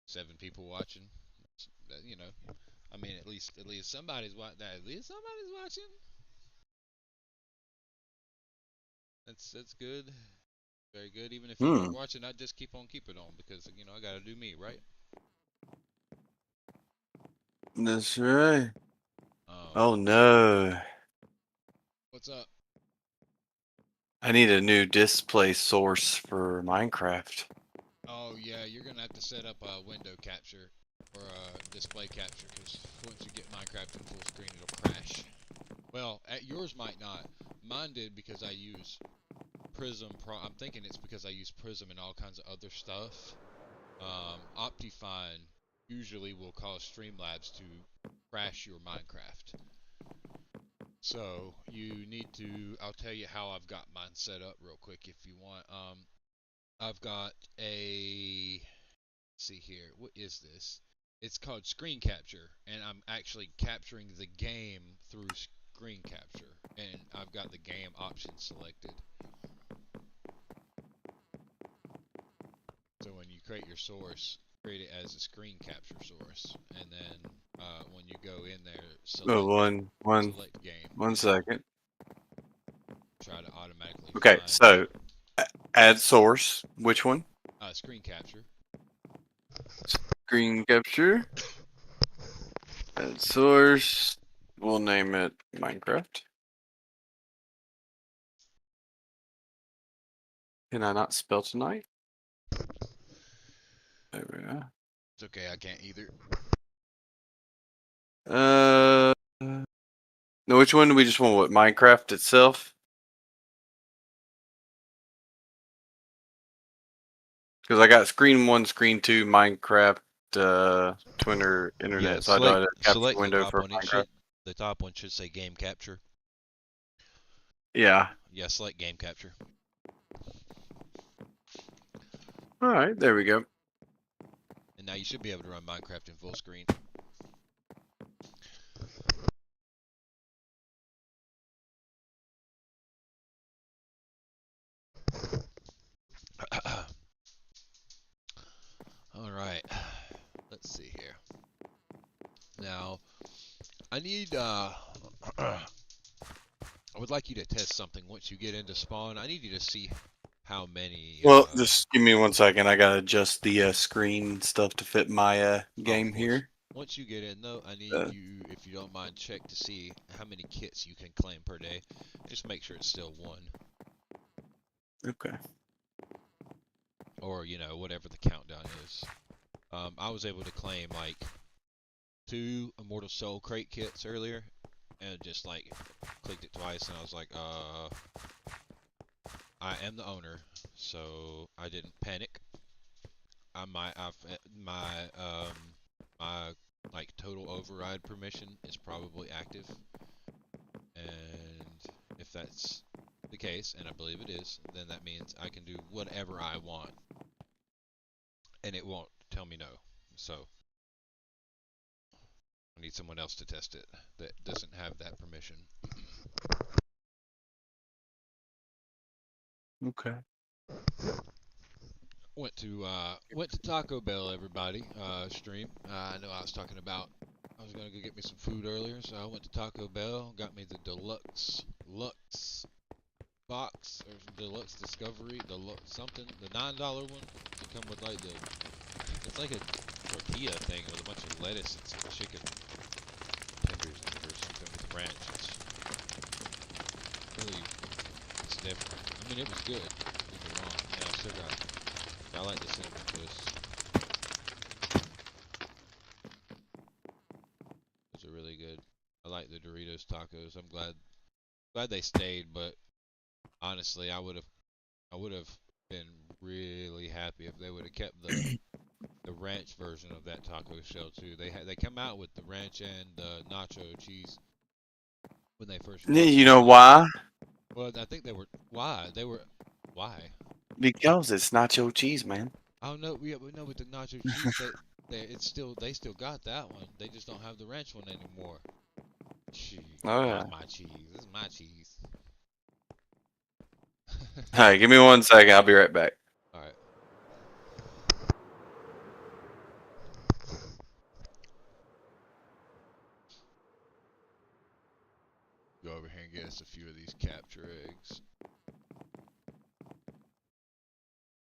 7 people watching. You know, I mean, at least somebody's watching. At least somebody's watching. That's good. Very good. Even if you Hmm. weren't watching, I'd just keep on keeping on because I gotta do me, right? That's right. Um, Oh no. what's up? I need a new display source for Minecraft. Oh yeah, you're gonna have to set up a window capture or a display capture because once you get Minecraft in full screen, it'll crash. Well, yours might not. Mine did because I use Prism Pro. I'm thinking it's because I use Prism and all kinds of other stuff. Optifine usually will cause Streamlabs to crash your Minecraft. So you need to. I'll tell you how I've got mine set up real quick if you want. I've got a. See here. What is this? It's called screen capture, and I'm actually capturing the game through screen capture, and I've got the game option selected. So when you create your source, create it as a screen capture source, and then when you go in there, Oh, select game, one and it'll second. try to automatically Okay, find so add source. Which one? screen capture. Screen capture. Add source. We'll name it Minecraft. Can I not spell tonight? There we go. It's okay, I can't either. No, which one do we just want? What, Minecraft itself? Because I got screen one, screen two, Minecraft, Twitter, Yeah, internet. So I select don't have a capture select the window top for one. Minecraft. The top one should say game capture. Yeah. Yeah, select game capture. All right, there we go. And now you should be able to run Minecraft in full screen. All right, let's see here. Now, I need, I would like you to test something once you get into spawn. I need you to see how many, Well, just give me 1 second. I gotta adjust the screen stuff to fit my oh, of game course. here. Once you get in, though, I need Uh, you, if you don't mind, check to see how many kits you can claim per day. Just make sure it's still one. okay. Or, you know, whatever the countdown is. I was able to claim, like, 2 Immortal Soul Crate kits earlier, and just, like, clicked it twice, and I was like, I am the owner, so I didn't panic. My like total override permission is probably active, and if that's the case, and I believe it is, then that means I can do whatever I want, and it won't tell me no. So I need someone else to test it that doesn't have that permission. Okay. Went to Taco Bell, everybody. Stream. I know I was talking about I was gonna go get me some food earlier, so I went to Taco Bell, got me the deluxe Lux box or deluxe Discovery, something, the $9 one. To come with like it's like a tortilla thing with a bunch of lettuce and some chicken tenders in it or something with ranch. It's different. I mean, it was good. Don't get me wrong. Yeah, I still got. I like the cinnamon twist. Those are really good. I like the Doritos tacos. I'm glad they stayed, but honestly, I would have been really happy if they would have kept the ranch version of that taco shell too. They come out with the ranch and the nacho cheese when they first Yeah, launched you it. know why? Well, I think why? Because it's nacho cheese, man. I don't know. We know with the nacho cheese they still got that one. They just don't have the ranch one anymore. Gee, Oh that was yeah. my cheese. This is my cheese. All right, give me 1 second. I'll be right back. All right. Go over here and get us a few of these capture eggs.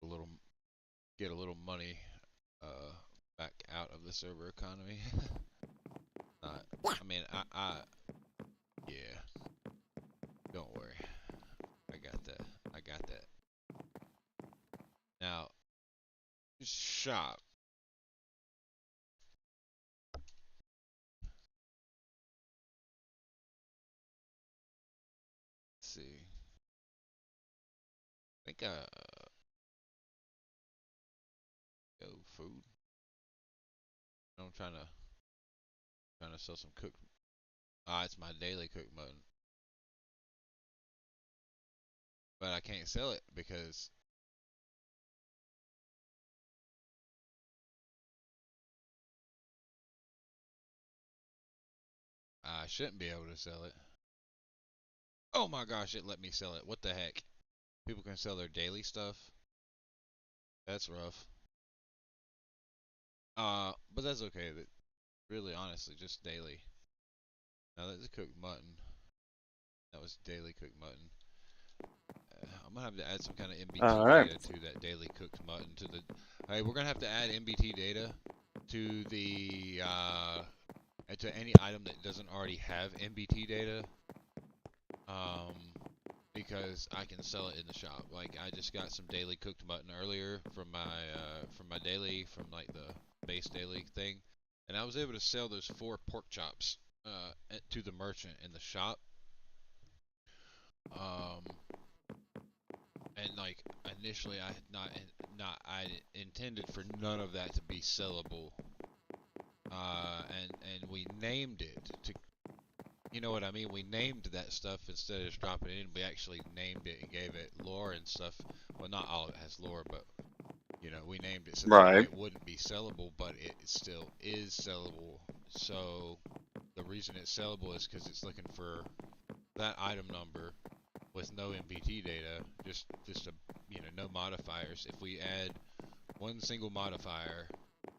A little, get a little money, back out of the server economy. I mean, yeah. Don't worry. I got that. I got that. Now, shop. Let's see. I think go food. I'm trying to sell some cooked. Ah, it's my daily cooked mutton, but I can't sell it because I shouldn't be able to sell it. Oh my gosh, it let me sell it. What the heck? People can sell their daily stuff. That's rough. But that's okay. That really, honestly, just daily. Now that's cooked mutton. That was daily cooked mutton. I'm gonna have to add some kind of All MBT right. data to that daily cooked mutton to the. Hey, we're gonna have to add MBT data to the to any item that doesn't already have MBT data. Um, because I can sell it in the shop. Like I just got some daily cooked mutton earlier from my daily from like the base daily thing, and I was able to sell those 4 pork chops to the merchant in the shop. Um, and like initially I had not I intended for none of that to be sellable. And we named it to, you know what I mean? We named that stuff instead of just dropping it in. We actually named it and gave it lore and stuff. Well, not all of it has lore, but We named it so that way Right. it wouldn't be sellable, but it still is sellable. So the reason it's sellable is because it's looking for that item number with no MBT data, just a no modifiers. If we add one single modifier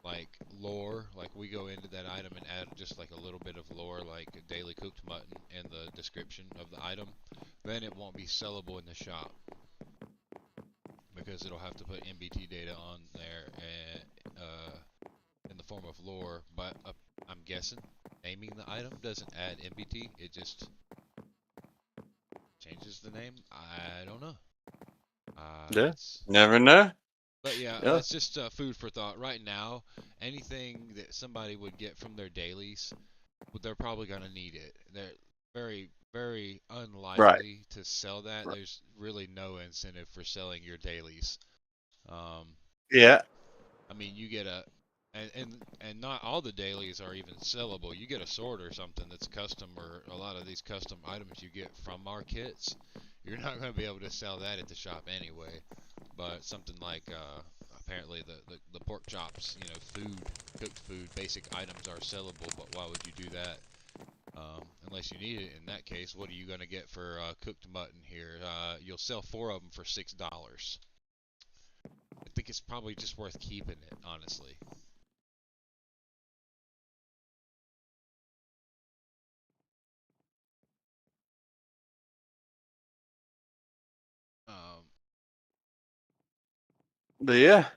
like lore, like we go into that item and add just like a little bit of lore, like daily cooked mutton in the description of the item, then it won't be sellable in the shop because it'll have to put MBT data on there and in the form of lore. But I'm guessing naming the item doesn't add MBT; it just changes the name. I don't know. Yeah. That's Never know. But yeah, Yeah. that's just food for thought. Right now, anything that somebody would get from their dailies, they're probably gonna need it. They're very, very Right. unlikely to sell that. There's really no incentive for selling your dailies. Um, Yeah. I mean, you get and not all the dailies are even sellable. You get a sword or something that's custom, or a lot of these custom items you get from our kits. You're not going to be able to sell that at the shop anyway. But something like apparently the pork chops, food, cooked food, basic items are sellable. But why would you do that? Unless you need it. In that case, what are you going to get for cooked mutton here? You'll sell 4 of them for $6. I think it's probably just worth keeping it, honestly. Um, But yeah.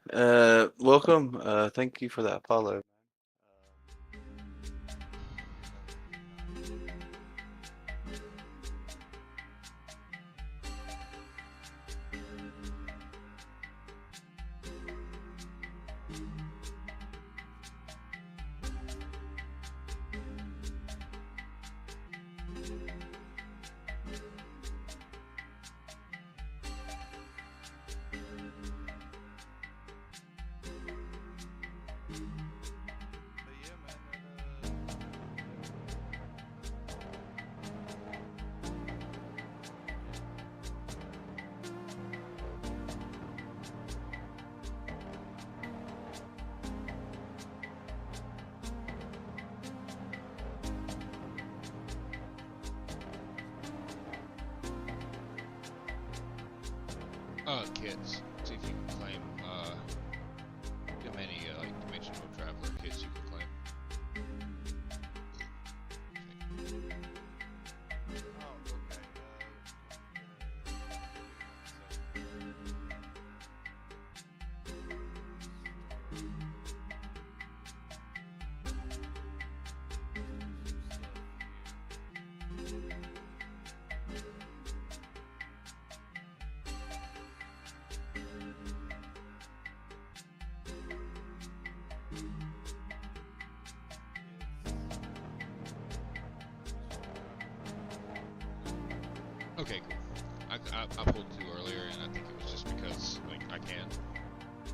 Welcome. Thank you for that follow. Kits. See if you can claim how many like dimensional traveler kits you can claim. Okay, cool. I pulled 2 earlier, and I think it was just because like I can.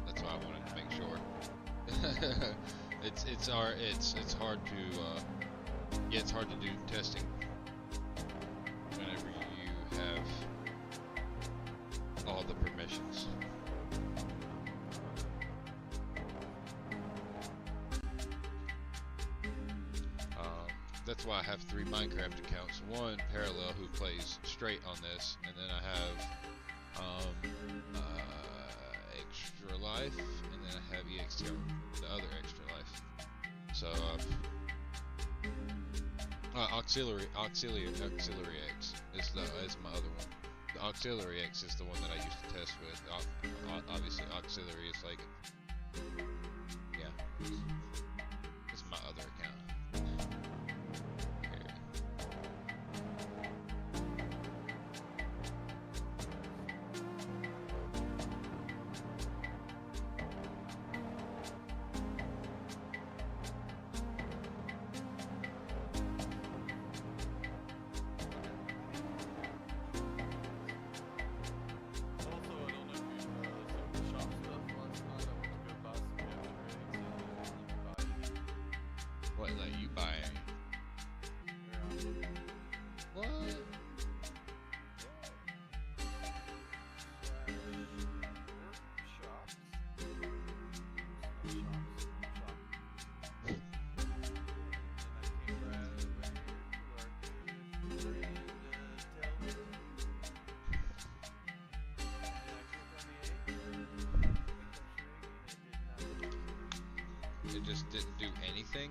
That's why I wanted to make sure. it's hard to it's hard to do testing whenever you have all the permissions. That's why I have 3 Minecraft accounts. One parallel who plays straight on this, and then I have Extra Life, and then I have EXTR, the other Extra Life. So Auxiliary X is my other one. The Auxiliary X is the one that I used to test with. Obviously, Auxiliary is like, yeah, it's my other account. What, let you buy any? What? It just didn't do anything.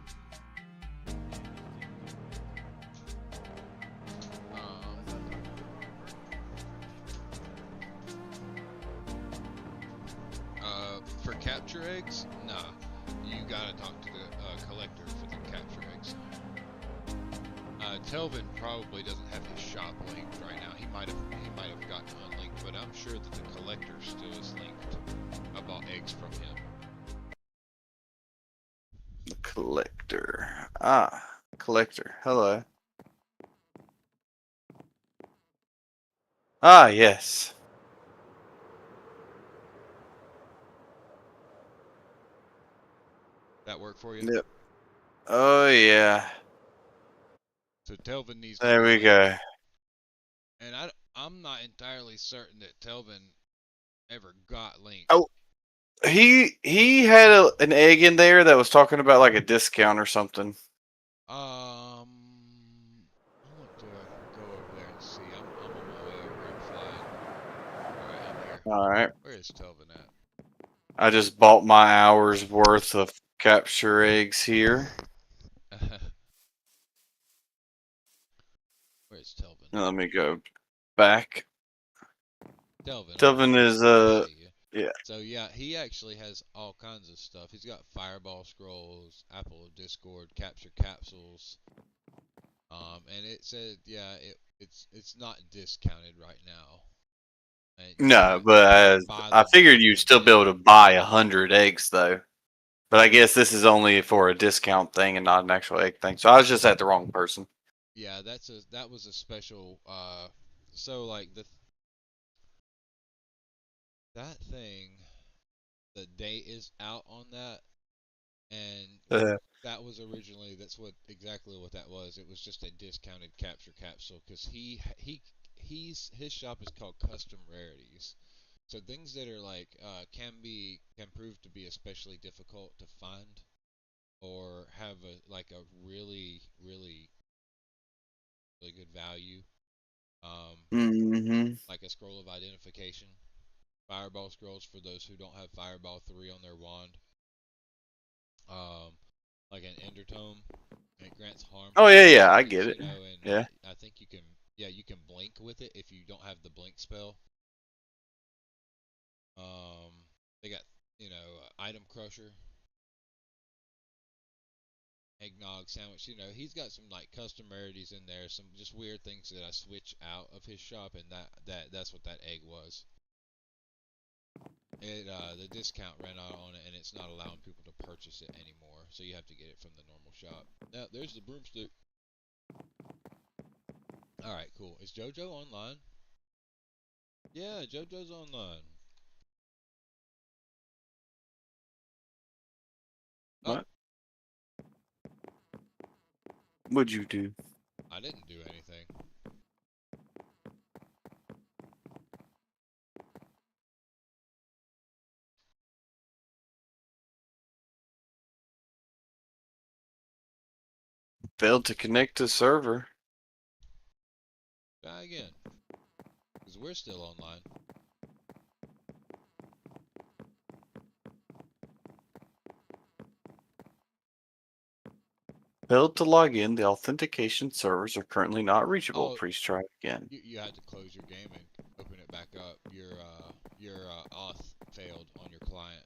For capture eggs, nah. You gotta talk to the collector for the capture eggs. Telvin probably doesn't have his shop linked right now. He might have gotten unlinked, but I'm sure that the collector still is linked. I bought eggs from him. The collector. Ah, collector. Hello. Ah, yes. That work for you? Yep. Oh, yeah. So Telvin needs to There be we linked. go. And I'm not entirely certain that Telvin ever got linked. Oh, he had an egg in there that was talking about like a discount or something. I want to go over there and see. I'm on my way over. I'm flying. All right, I'm here. All right. Where is Telvin I just bought my hour's worth of capture eggs here. at? Where's Telvin? Now let me go back. Telvin, I'm Telvin here. is I see you. yeah. So yeah, he actually has all kinds of stuff. He's got Fireball scrolls, Apple of Discord, Capture capsules. And it said it's not discounted right now. And No, you but can't buy I them figured from you'd him still be yet. able to buy 100 eggs though. But I guess this is only for a discount thing and not an actual egg thing. So I was just at the wrong person. Yeah, that was a special. So like that thing, the date is out on that, and Uh, that was originally that's what exactly what that was. It was just a discounted capture capsule because his shop is called Custom Rarities. So things that are like can prove to be especially difficult to find or have a really good value. Um, mm-hmm. like a scroll of identification, fireball scrolls for those who don't have Fireball 3 on their wand. Um, like an Ender Tome. It grants harm Oh for yeah, 30 yeah, I seconds, get it. and Yeah. I think you can blink with it if you don't have the blink spell. Um, they got, Item Crusher, Eggnog Sandwich. He's got some like custom rarities in there, some just weird things that I switch out of his shop, and that's what that egg was. The discount ran out on it, and it's not allowing people to purchase it anymore. So you have to get it from the normal shop. Now there's the broomstick. All right, cool. Is JoJo online? Yeah, JoJo's online. Oh, What? What'd you do? I didn't do anything. Failed to connect to server. Try again, because we're still online. Failed to log in. The authentication servers are currently not reachable. Oh, Please try again. you had to close your game and open it back up. Your auth failed on your client.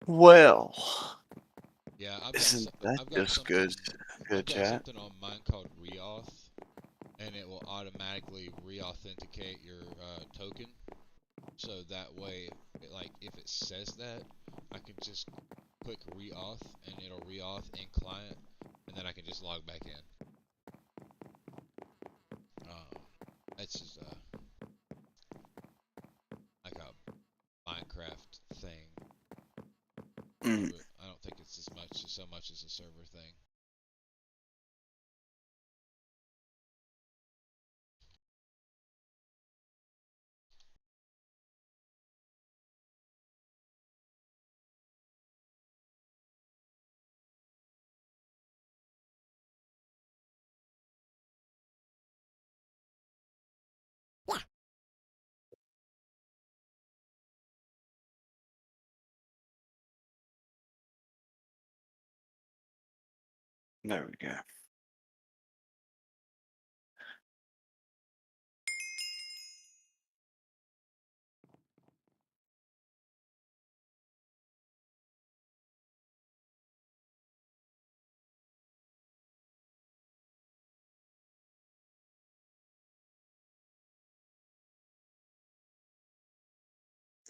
Well, Yeah, isn't that I've got just something good chat? on mine called reauth, and it will automatically reauthenticate your token. So that way, if it says that, I can just click reauth and it'll reauth in client, and then I can just log back in. It's just like a Minecraft thing. Mm. I don't think it's so much as a server thing. There we go.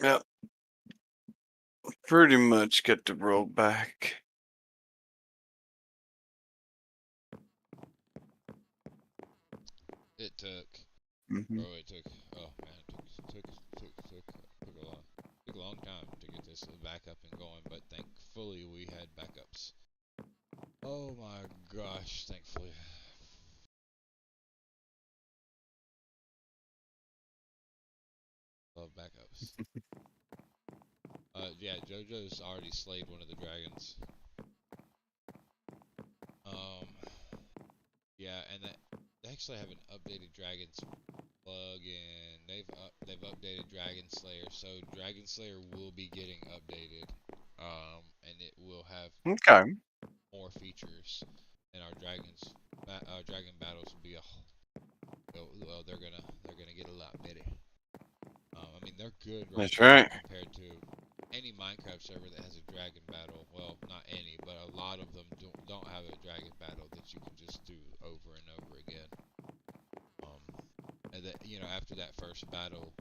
Yep. Pretty much got to roll back. It took, Mm-hmm. bro. It took. Oh man, took a long time to get this back up and going. But thankfully we had backups. Oh my gosh, thankfully. Love backups. Yeah, JoJo's already slayed one of the dragons. Um, yeah, and they actually have an updated Dragons plugin. They've updated Dragon Slayer, so Dragon Slayer will be getting updated. And it will have Okay. more features, and our dragon battles will be well, they're gonna get a lot better. I mean, they're good right That's now right. compared to any Minecraft server that has a dragon battle. Well, not any, but a lot of them don't have a dragon battle that you can just do over and over again. And that, after that first battle,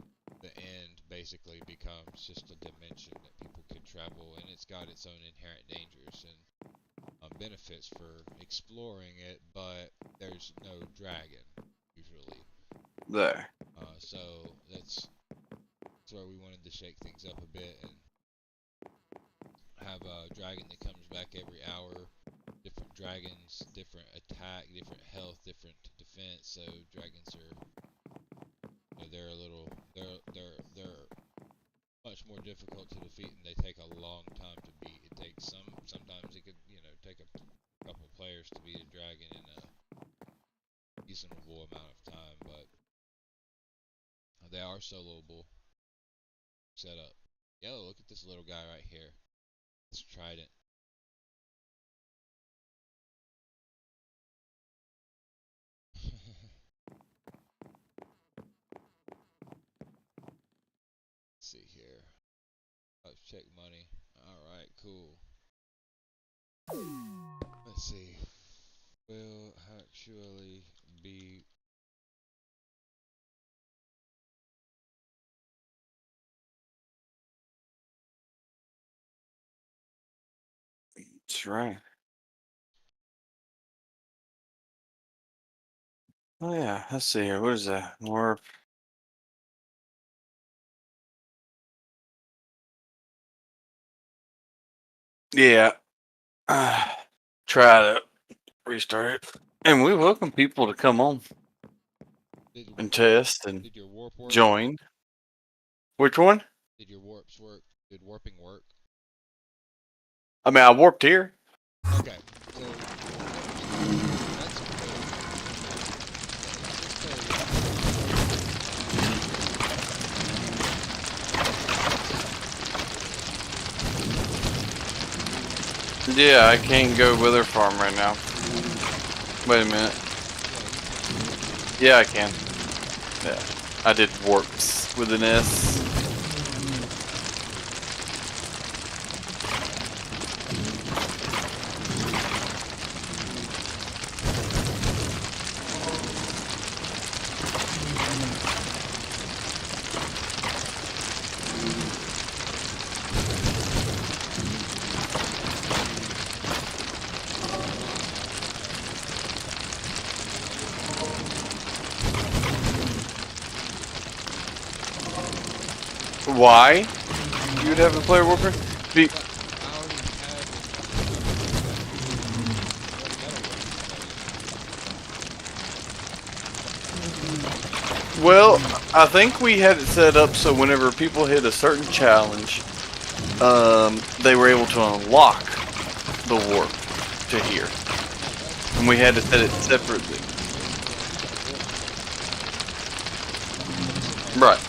the end basically becomes just a dimension that people can travel, and it's got its own inherent dangers and benefits for exploring it, but there's no dragon usually. There. So that's where we wanted to shake things up a bit and have a dragon that comes back every hour. Different dragons, different attack, different health, different defense. So dragons are, they're a little, they're much more difficult to defeat, and they take a long time to beat. It takes sometimes it could, take a couple players to beat a dragon in a reasonable amount of time, but they are soloable. Set up. Yo, look at this little guy right here. This trident. Let's see here. Let's check money. Alright, cool. Let's see. Will actually be. That's right. Oh yeah. Let's see here. What is that? More. Yeah. Try to restart it, and we welcome people to come on Did, and test and did your warp work? join. Which one? Did your warps work? Did warping work? I mean, I warped here. Okay, so that's Yeah, I can't go Wither Farm right now. Wait a minute. Yeah, I can. Yeah, I did warps with an S. Why? You would have a player warper? Be Well, I think we had it set up so whenever people hit a certain challenge, they were able to unlock the warp to here. And we had to set it separately. Right.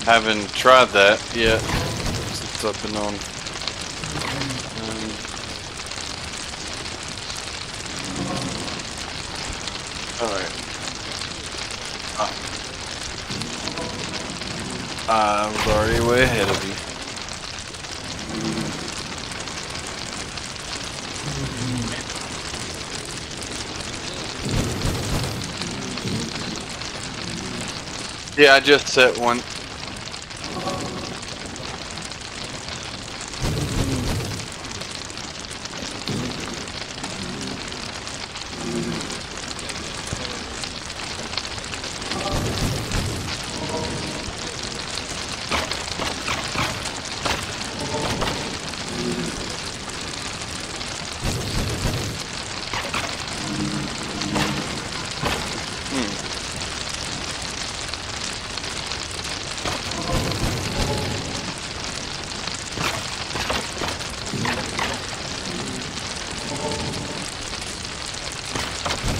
Haven't tried that yet. It's up and on. Alright. I was already way ahead of you. Yeah, I just set one.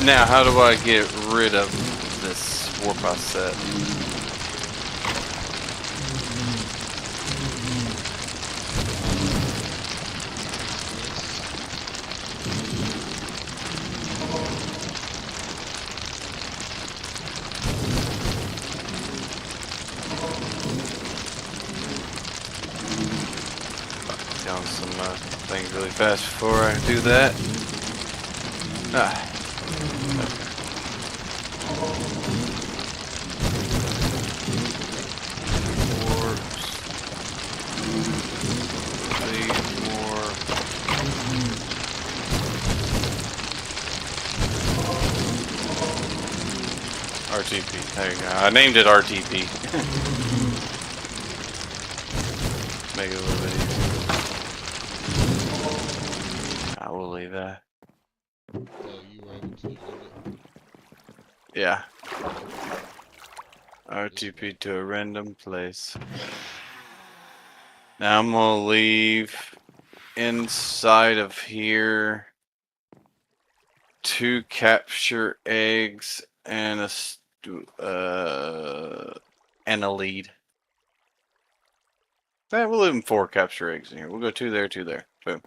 Now, how do I get rid of this warp I set? Down some things really fast before I do that. RTP. There you go. I named it RTP. Make it a little bit easier. I will leave that. So you were able to load it? Yeah. RTP to a random place. Now I'm gonna leave inside of here 2 capture eggs and a lead. We'll leave them 4 capture eggs in here. We'll go 2 there, 2 there. Boom.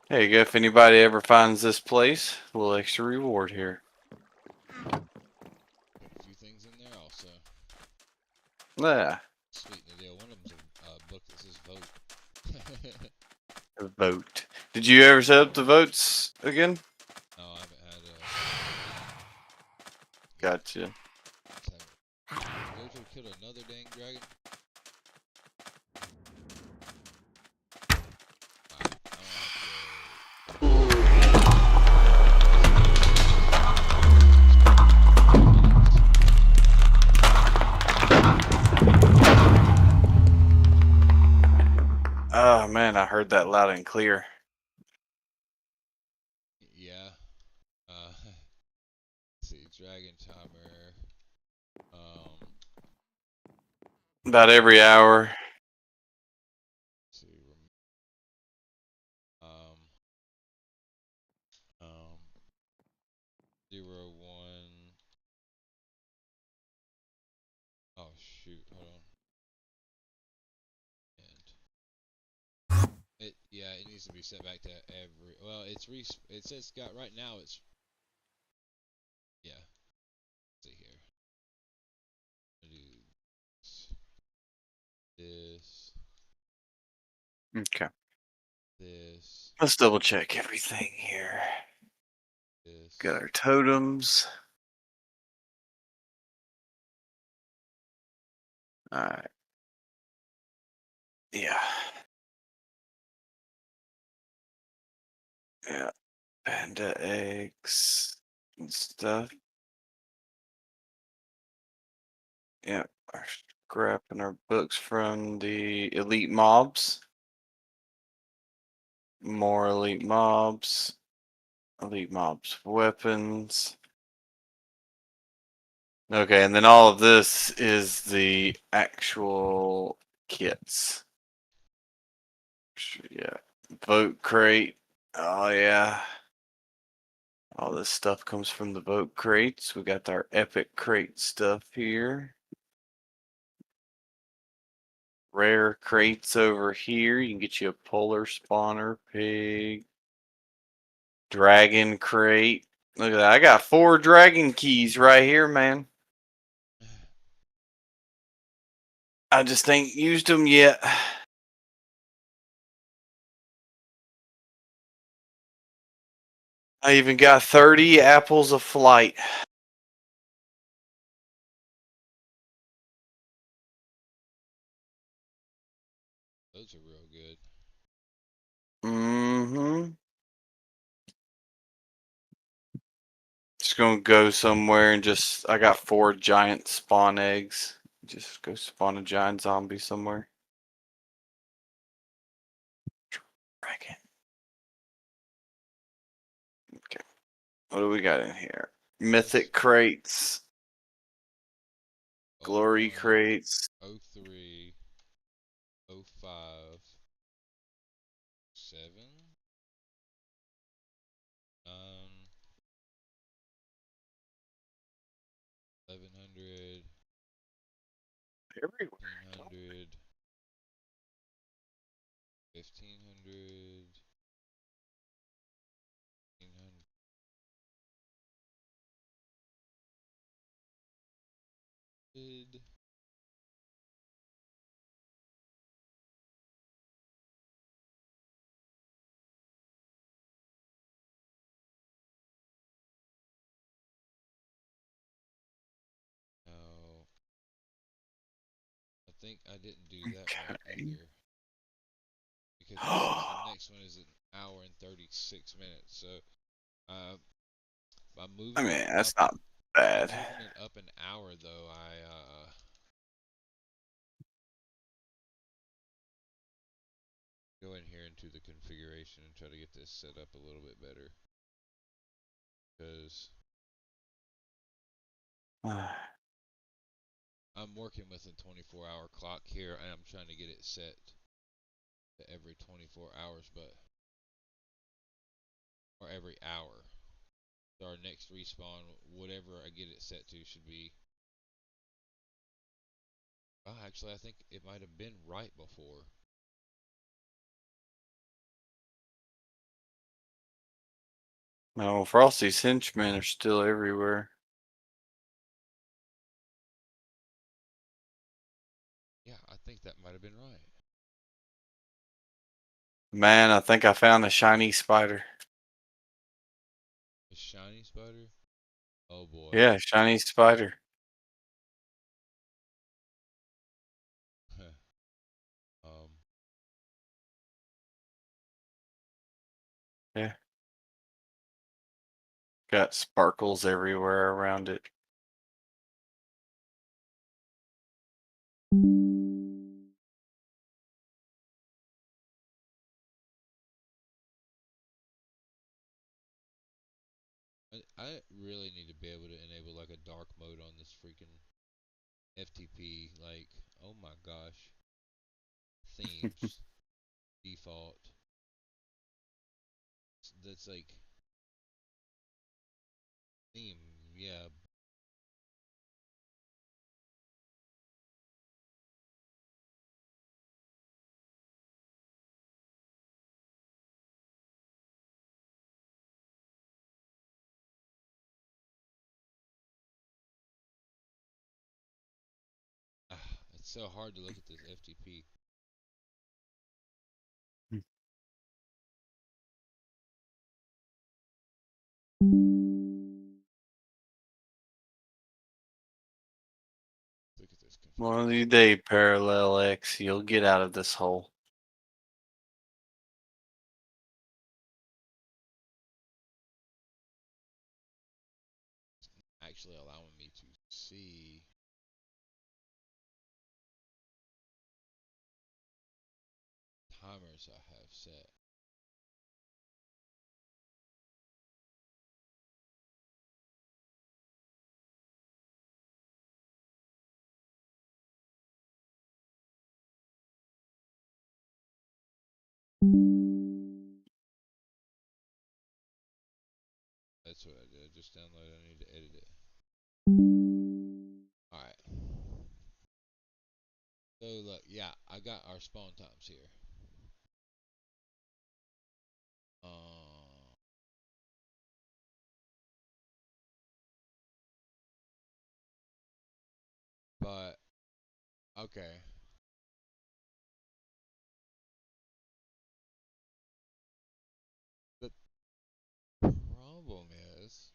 There you go. If anybody ever finds this place, a little extra reward here. Put a few things in there also. Yeah. Sweet the deal. One of them's a book that says vote. A vote. Did you ever set up the votes again? No, I haven't had Gotcha. Gojo killed another dang dragon. Oh man, I heard that loud and clear. Yeah. Let's see, dragon timer. About every hour. Let's see. Um. 0, 1. Oh shoot! Hold on. And it needs to be set back to every. Well, it says got right now. It's yeah. Let's see here. Do this. Okay. This. Let's double check everything here. This. Got our totems. Alright. Yeah. Yeah. Panda eggs and stuff. Yeah. Our scrap and our books from the elite mobs. More elite mobs. Elite mobs weapons. Okay, and then all of this is the actual kits. Yeah. Vote crate. Oh yeah. All this stuff comes from the vote crates. We got our epic crate stuff here. Rare crates over here. You can get you a polar spawner pig. Dragon crate. Look at that. I got 4 dragon keys right here, man. I just ain't used them yet. I even got 30 apples of flight. Those are real good. Mm-hmm. Just gonna go somewhere and just I got 4 giant spawn eggs. Just go spawn a giant zombie somewhere. Dragon. Okay. What do we got in here? Mythic crates. Glory 01, crates. 03, 05, 7, 9, 1100, Everywhere. 1500, 1500, 1500. Now, I think I didn't do that right Okay. either because the next one is an hour and 36 minutes. So, by I moving mean, it that's up, not by bad. moving it up an hour though, I go in here into the configuration and try to get this set up a little bit better because I'm working with a 24-hour clock here and I'm trying to get it set to every 24 hours, but or every hour. So our next respawn, whatever I get it set to, should be. Oh, actually, I think it might have been right before. No, Frosty's henchmen are still everywhere. Yeah, I think that might have been right. Man, I think I found a shiny spider. A shiny spider? Oh boy. Yeah, shiny spider. um, Yeah. Got sparkles everywhere around it. I really need to be able to enable like a dark mode on this freaking FTP. Like, oh my gosh. Themes, default. That's like theme, yeah. It's so hard to look at this FTP. Look at this One of these configuration. days, Parallel X, you'll get out of this hole. Actually allowing me to see timers I have set. That's what I did. I just downloaded. I need to edit it. Alright. So look, yeah, I got our spawn times here. Um, but okay. The problem is,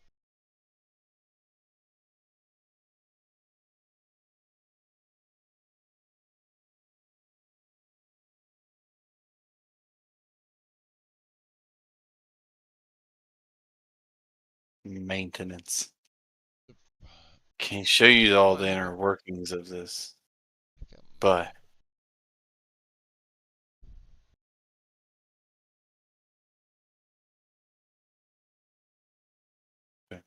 Maintenance. the, Can't show you all well, the inner workings of this, come but okay,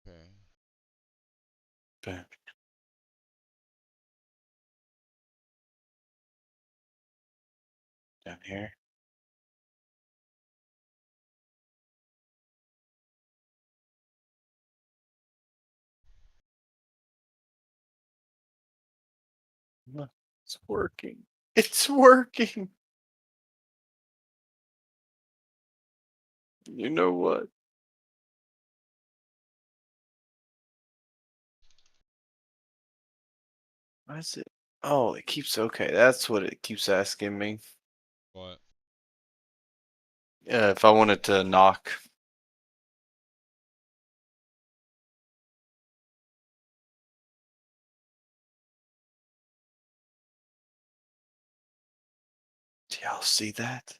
okay. okay, down here. Look, it's working. It's working. You know what? Why is it? Oh, it keeps okay. That's what it keeps asking me. What? If I wanted to knock. Do y'all see that?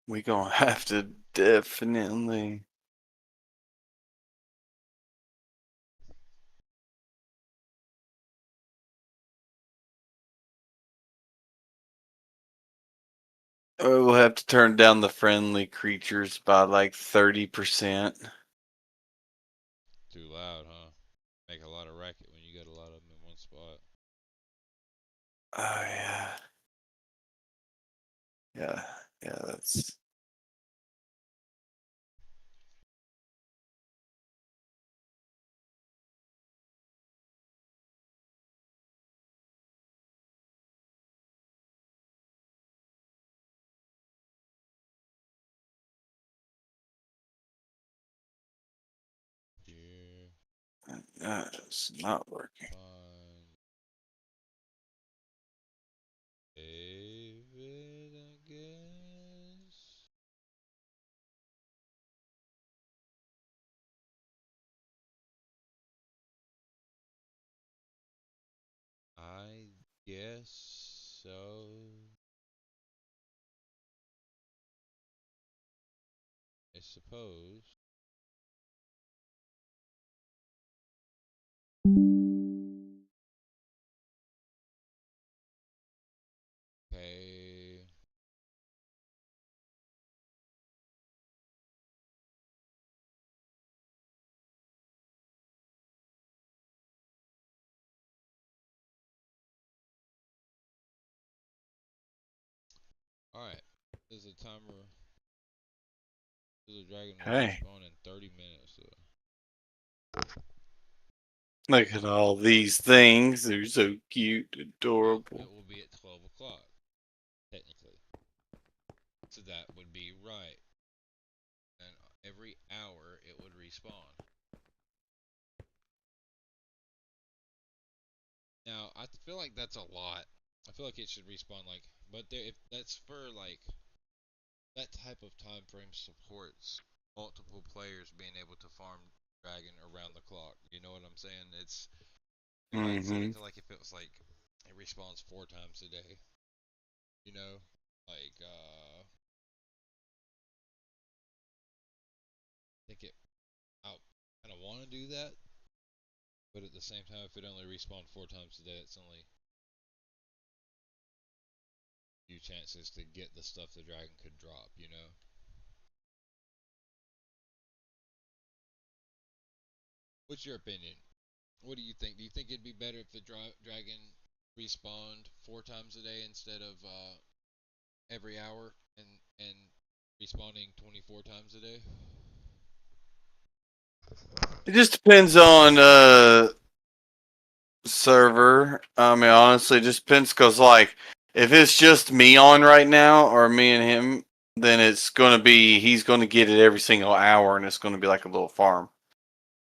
We gonna have to definitely. We'll have to turn down the friendly creatures by like 30%. Too loud, huh? Make a lot of racket when you got a lot of them in one spot. Oh yeah, yeah, yeah. That's Here, it's not working. find David, I guess. I guess so. I suppose. Okay. Alright. There's a timer. The dragon will Hey, respawn in 30 minutes. So. look at all these things. They're so cute, Well, adorable. it will be at 12 o'clock, technically. So that would be right. And every hour it would respawn. Now, I feel like that's a lot. I feel like it should respawn like, but there, if that's for like that type of time frame supports multiple players being able to farm dragon around the clock. You know what I'm saying? It's if I'd set Mm-hmm. it to like if it was like it respawns 4 times a day. You know, like I think it. I kind of want to do that, but at the same time, if it only respawned 4 times a day, it's only few chances to get the stuff the dragon could drop. You know. What's your opinion? What do you think? Do you think it'd be better if the dragon respawned 4 times a day instead of every hour, and respawning 24 times a day? It just depends on server. I mean, honestly, it just depends because like if it's just me on right now or me and him, then it's gonna be he's gonna get it every single hour, and it's gonna be like a little farm.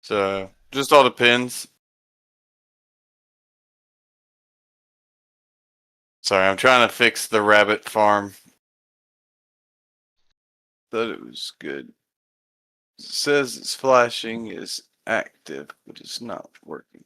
So just all depends. Sorry, I'm trying to fix the rabbit farm. Thought it was good. It says it's flashing is active, but it's not working.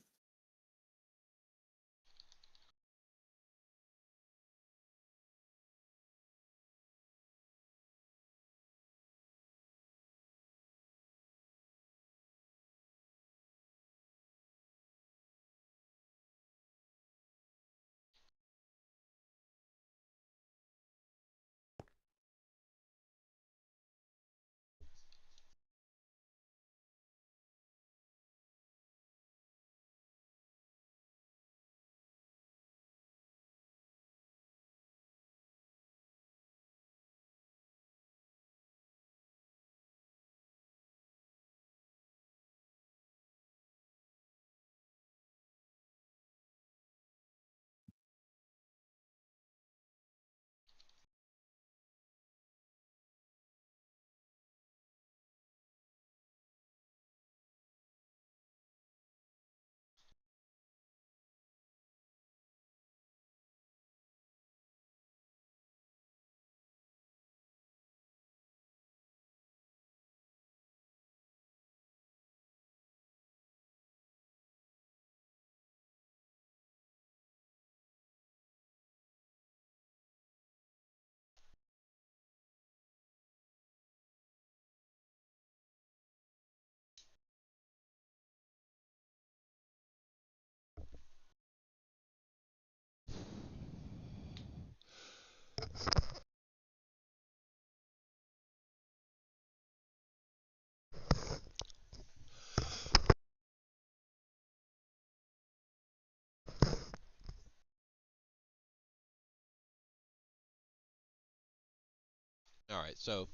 All right, so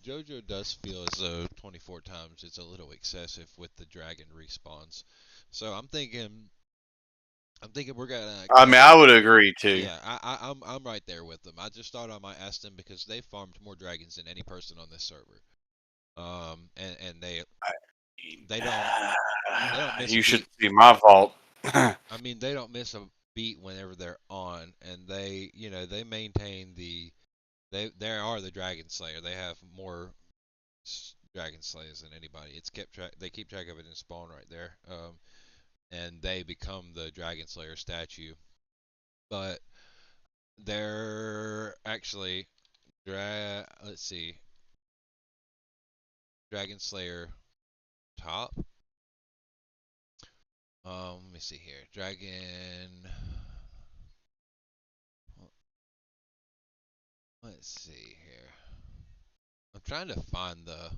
JoJo does feel as though 24 times it's a little excessive with the dragon respawns. So I'm thinking we're gonna I cut. mean, I would agree too. Yeah, I'm right there with them. I just thought I might ask them because they farmed more dragons than any person on this server. And they don't they don't miss a You should beat. see my vault. I mean, they don't miss a beat whenever they're on, and they maintain they are the Dragon Slayer. They have more Dragon Slayers than anybody. It's kept track. They keep track of it in spawn right there. And they become the Dragon Slayer statue. But they're actually let's see, Dragon Slayer top. Let me see here. Dragon. Let's see here. I'm trying to find the.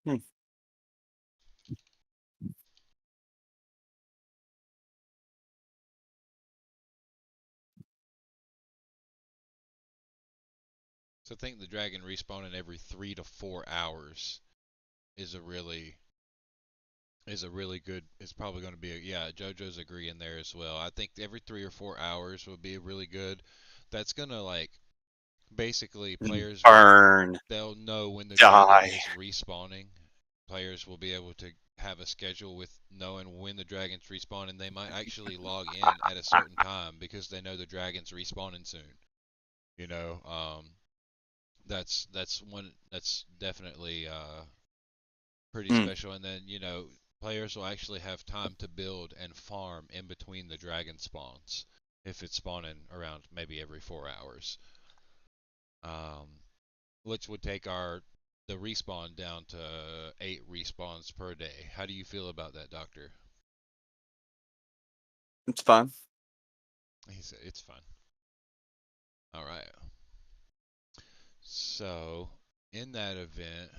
Hmm. So I think the dragon respawning every 3 to 4 hours is a really is a really good. It's probably going to be a, yeah. JoJo's agreeing there as well. I think every 3 or 4 hours would be really good. That's gonna like basically players will Burn. they'll know when the dragon Die. is respawning. Players will be able to have a schedule with knowing when the dragons respawn, and they might actually log in at a certain time because they know the dragon's respawning soon. You know, that's definitely pretty Mm. special. And then players will actually have time to build and farm in between the dragon spawns if it's spawning around maybe every 4 hours. Um, which would take the respawn down to 8 respawns per day. How do you feel about that, Doctor? It's fun. He said it's fun. All right. So in that event,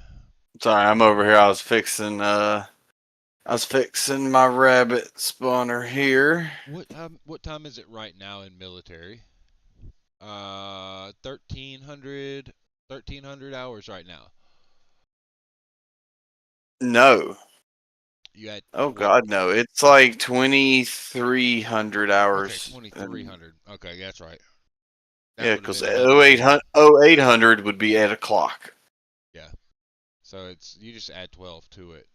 Sorry, I'm over here. I was fixing my rabbit spawner here. what time is it right now in military? 1300 hours right now. No. You had Oh what? God, no. It's like 2,300 Okay, hours. And 2300. Okay, that's right. That yeah, would have because been about 9 a.m. 0800 would be 8 o'clock. Yeah. So it's you just add 12 to it.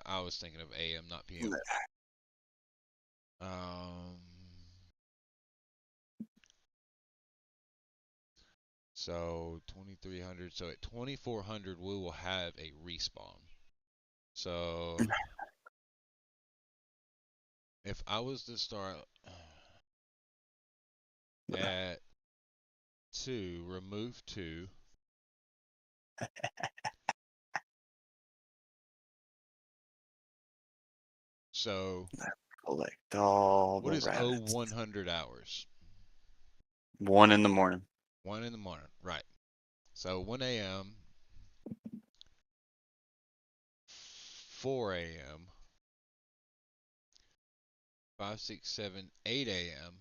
I was thinking of AM, not PM. Um, so 2300. So at 2400 we will have a respawn. So if I was to start at 2, remove 2. So Collect all what the is O rabbits. 100 hours? 1 in the morning. 1 in the morning, right. So 1 a.m., 4 a.m., 5, 6, 7, 8 a.m.,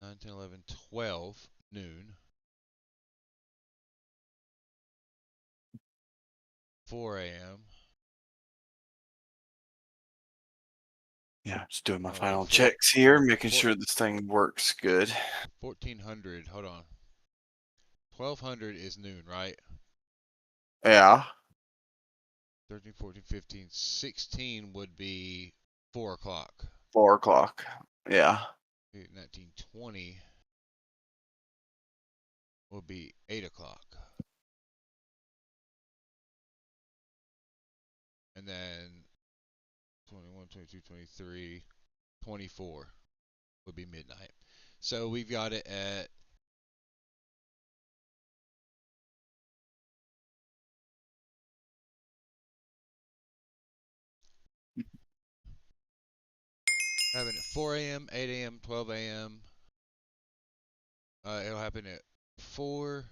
9, 10, 11, 12 noon, 4 a.m., Yeah, just doing my uh, final 4, checks here, making 4, sure this thing works good. 1400, hold on. 1200 is noon, right? Yeah, 13, 14, 15, 16 would be 4 o'clock. 4 o'clock. Yeah. 19, 20 will be 8 o'clock. And then 21, 22, 23, 24 would be midnight. So we've got it at having it 4 a.m., 8 a.m., 12 a.m. It'll happen at 4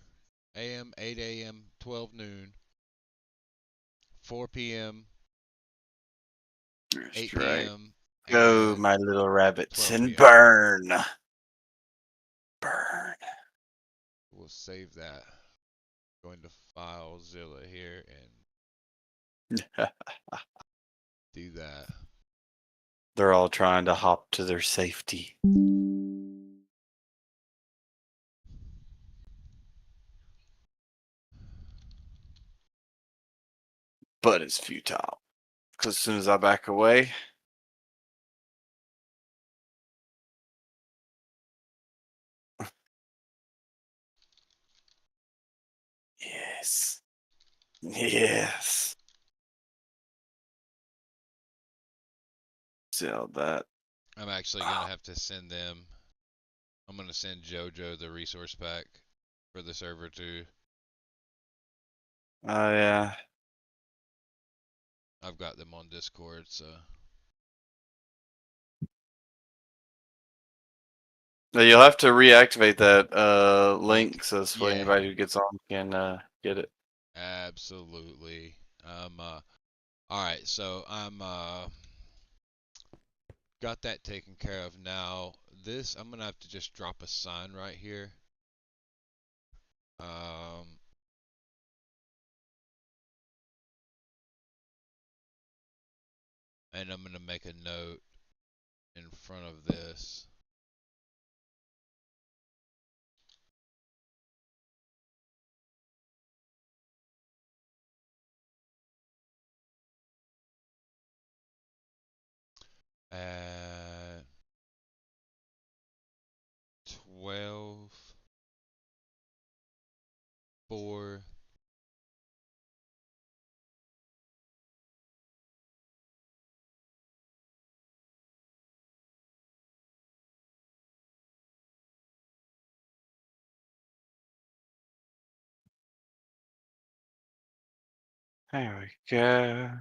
a.m., 8 a.m., 12 noon, 4 p.m., That's 8 right. p.m., Go, and my little rabbits, 12 and p.m. burn. Burn. We'll save that. Go into FileZilla here and do that. They're all trying to hop to their safety, but it's futile. Because as soon as I back away, yes, yes. Sell that. I'm actually going to have to send them. I'm going to send JoJo the resource pack for the server too. Oh yeah. I've got them on Discord, so Now you'll have to reactivate that link. link so this way Yeah, anybody who gets on can get it. absolutely. All right, so I'm got that taken care of now. This I'm gonna have to just drop a sign right here. And I'm gonna make a note in front of this. At 12:04. There we go.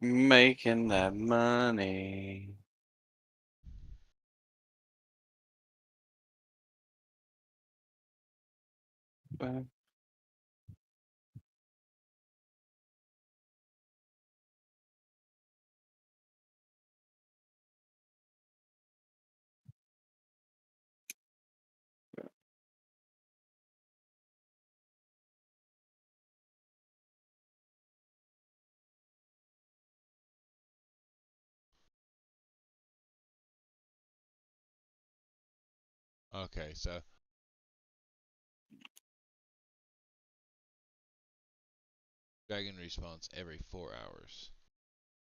Making that money. But Okay, so dragon respawns every 4 hours.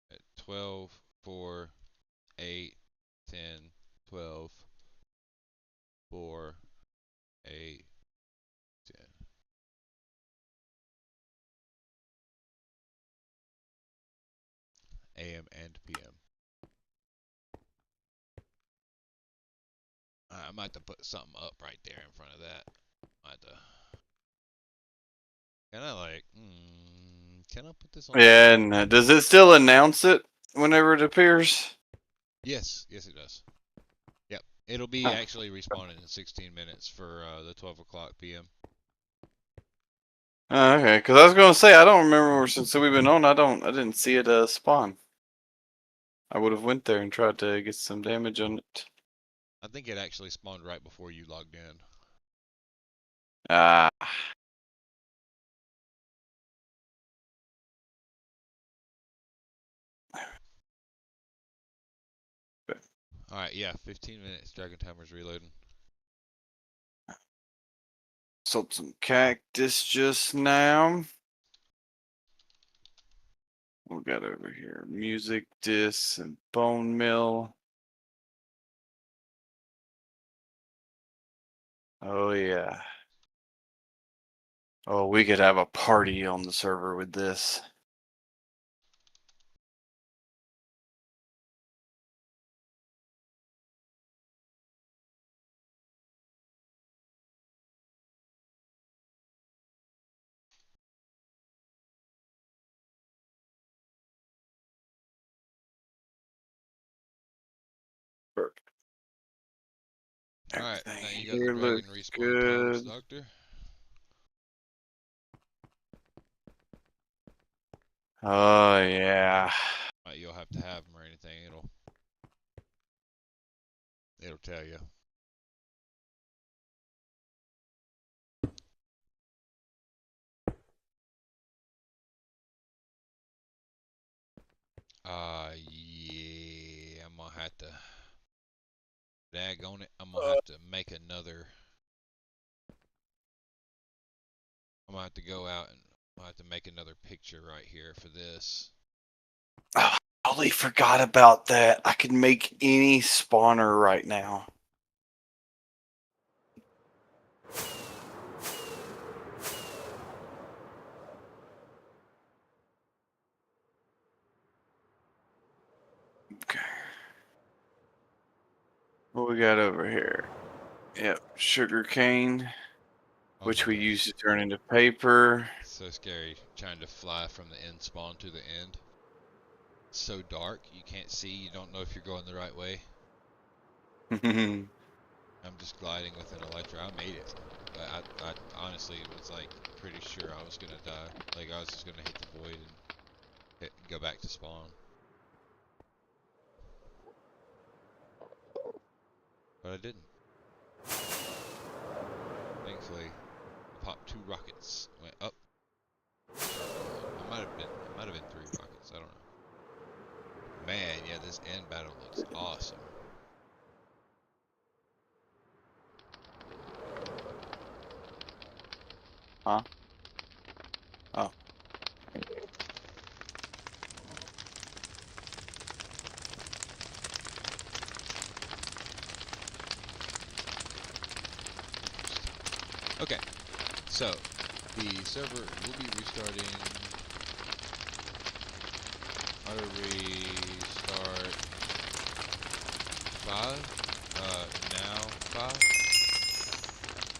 At 12, 4, 8, 10, 12, 4, 8, 10. AM and PM. I might have to put something up right there in front of that. I might have to. Can I like? Can I put this on the yeah, screen? and does it still announce it whenever it appears? Yes, yes it does. Yep, it'll be Huh. actually respawning in 16 minutes for the 12 o'clock PM. Okay, because I was gonna say I don't remember since we've been on. I didn't see it spawn. I would have went there and tried to get some damage on it. I think it actually spawned right before you logged in. Ah, All right, yeah, 15 minutes. Dragon timer's reloading. sold some cactus just now. We got over here music disc and bone mill. Oh yeah. Oh, we could have a party on the server with this. Perfect. All right, now Everything you got the here dragon looks respawn times, good. Doctor. Oh yeah. You'll have to have them or anything. It'll tell you. Yeah, I'm gonna have to. Dag on it. I'm gonna have to make another. I'm gonna have to go out and I'll have to make another picture right here for this. Oh, I totally forgot about that. I could make any spawner right now. Okay. What we got over here? Yep, sugar cane, Oh my which we gosh. use to turn into paper. It's so scary trying to fly from the end spawn to the end. It's so dark, you can't see, you don't know if you're going the right way. I'm just gliding with an elytra. I made it. But I honestly was like pretty sure I was gonna die. Like I was just gonna hit the void and go back to spawn. But I didn't. Thankfully, I popped 2 rockets. Went up. I might have been 3 rockets. I don't know. Huh? Oh. Okay, so the server will be restarting. Auto restart 5. Now 5.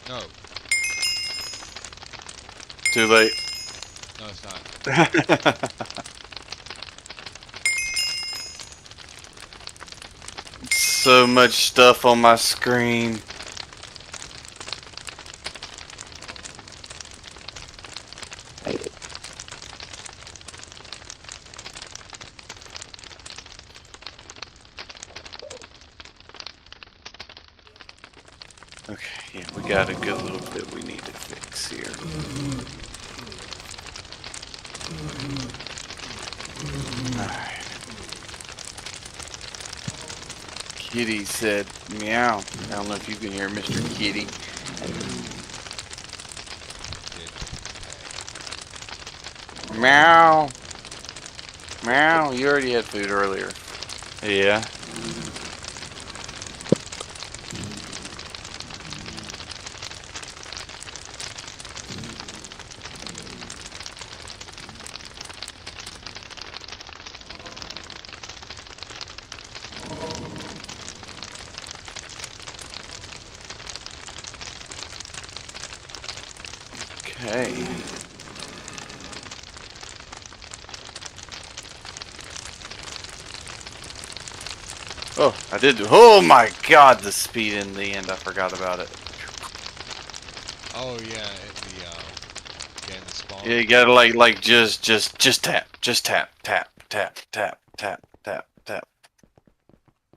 No, Too late. no, it's not. So much stuff on my screen. Okay, yeah, we got a good little bit we need to fix here. Alright. Kitty said meow. I don't know if you can hear Mr. Kitty. Meow. Meow. You already had food earlier. Yeah. Okay. Oh, I did. Oh my God, the speed in the end. I forgot about it. Oh yeah, in the spawn. Yeah, you gotta just tap, tap.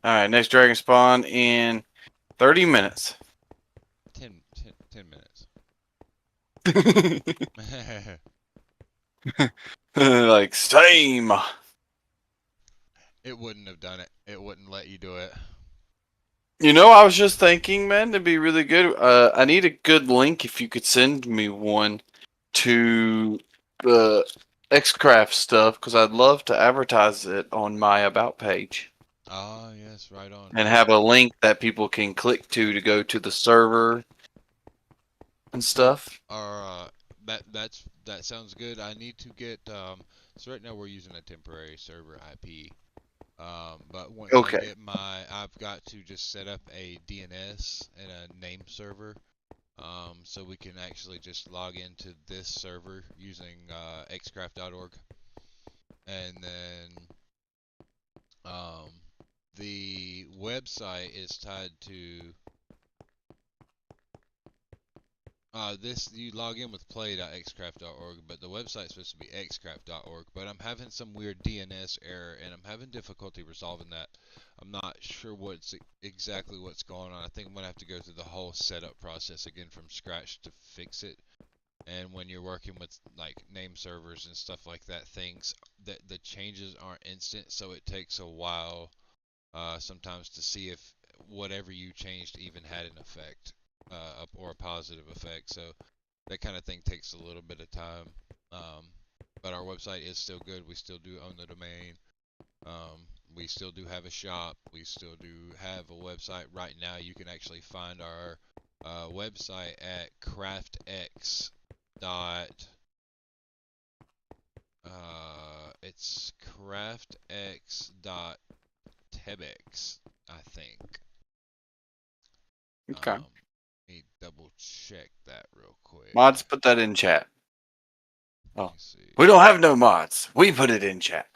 All right, next dragon spawn in 30 minutes. 10 minutes. Like same. It wouldn't have done it. It wouldn't let you do it. You know, I was just thinking, man, it'd be really good. I need a good link if you could send me one to the Xcraft stuff because I'd love to advertise it on my about page Ah, yes, right on. and have a link that people can click to go to the server and stuff. That sounds good. I need to get so right now we're using a temporary server IP. But once I Okay. get I've got to just set up a DNS and a name server. So we can actually just log into this server using xcraft.org, and then um, the website is tied to this. You log in with play.xcraft.org, but the website's supposed to be xcraft.org. But I'm having some weird DNS error, and I'm having difficulty resolving that. I'm not sure exactly what's going on. I think I'm gonna have to go through the whole setup process again from scratch to fix it. And when you're working with like name servers and stuff like that, the changes aren't instant, so it takes a while sometimes to see if whatever you changed even had an effect or a positive effect. So that kind of thing takes a little bit of time. Um, but our website is still good. We still do own the domain. We still do have a shop. We still do have a website. Right now, you can actually find our website at craftx dot it's craftx dot tebex, I think. Okay. Let me double check that real quick. Mods, put that in chat. Let Oh, me see. we don't have no mods. We put it in chat.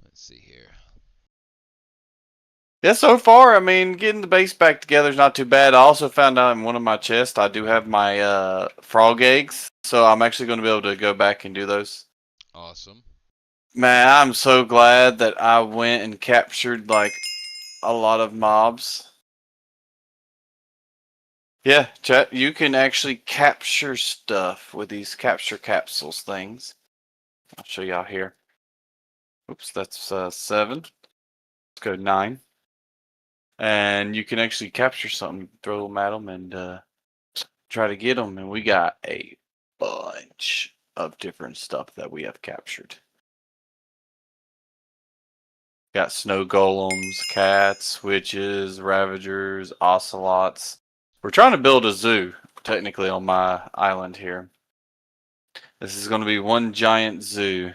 Let's see here. Yeah, so far, I mean, getting the base back together is not too bad. I also found out in one of my chests I do have my frog eggs, so I'm actually going to be able to go back and do those. Awesome. Man, I'm so glad that I went and captured like a lot of mobs. Yeah, chat, you can actually capture stuff with these capture capsules things. I'll show y'all here. Oops, that's 7. Let's go 9. And you can actually capture something, throw them at them, and try to get them, and we got a bunch of different stuff that we have captured. Got snow golems, cats, witches, ravagers, ocelots. We're trying to build a zoo, technically, on my island here. This is going to be one giant zoo.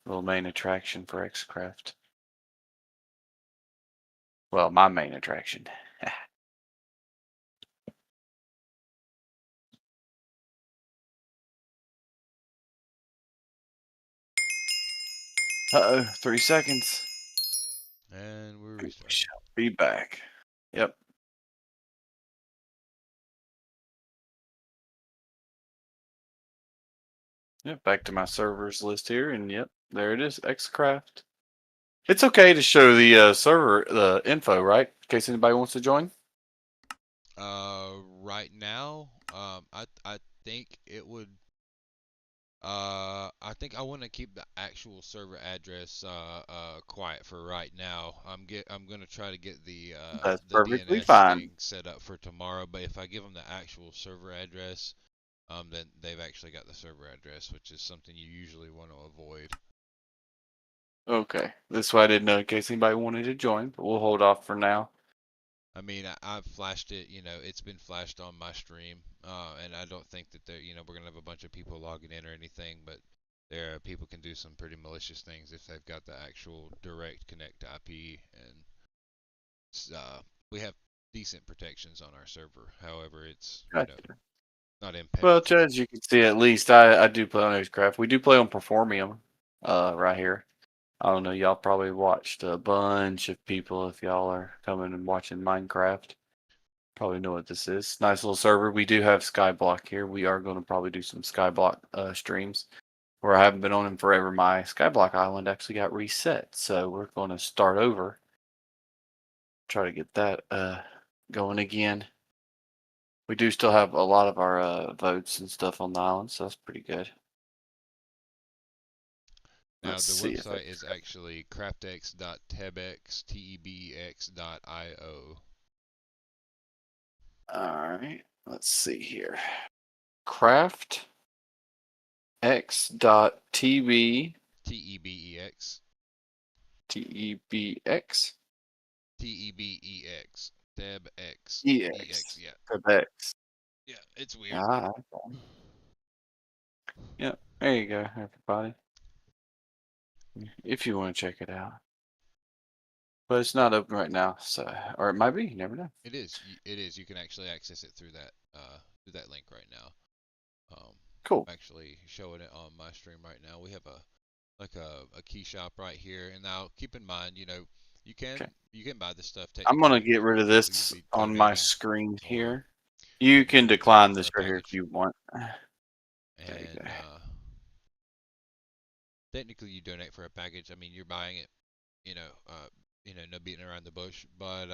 Little main attraction for Xcraft. Well, my main attraction. Uh-oh, 3 seconds. And we're We restarting. shall be back. Yep. Yep, back to my servers list here, and yep, there it is, Xcraft. It's okay to show the server the info, right? In case anybody wants to join. Right now, I think it would. I think I want to keep the actual server address quiet for right now. I'm gonna try to get That's the perfectly DNS fine. thing set up for tomorrow. But if I give them the actual server address, then they've actually got the server address, which is something you usually want to avoid. Okay, this way I didn't know in case anybody wanted to join, but we'll hold off for now. I mean, I've flashed it. It's been flashed on my stream, and I don't think that we're gonna have a bunch of people logging in or anything. But people can do some pretty malicious things if they've got the actual direct connect IP, and we have decent protections on our server. However, it's Gotcha. not Well, impenetrable. as you can see, at least I do play on Xcraft. We do play on Performium, right here. I don't know, y'all probably watched a bunch of people if y'all are coming and watching Minecraft. Probably know what this is. Nice little server. We do have Skyblock here. We are going to probably do some Skyblock streams. Where I haven't been on him forever. My Skyblock island actually got reset, so we're going to start over. Try to get that going again. We do still have a lot of our votes and stuff on the island, so that's pretty good. Now Let's the see if website it. is actually craftex.tebex.io. All right. Let's see here. Craft x.tv TEBEX. TEBX TEBEX. TebX. EX. EX Yeah. Quebex. Yeah. It's weird. Ah, yep. There you go, everybody. If you want to check it out, but it's not open right now, so or it might be. You never know. It is. It is. You can actually access it through that link right now. Cool. I'm actually showing it on my stream right now. We have a key shop right here. And now keep in mind, you can Okay. you can buy this stuff I'm gonna technically. get rid of You'll either this be on my donating screen or here. You you'll can be paying decline for this a right here if package. you want. There you And go. technically you donate for a package. I mean, you're buying it, you know, uh, no beating around the bush. But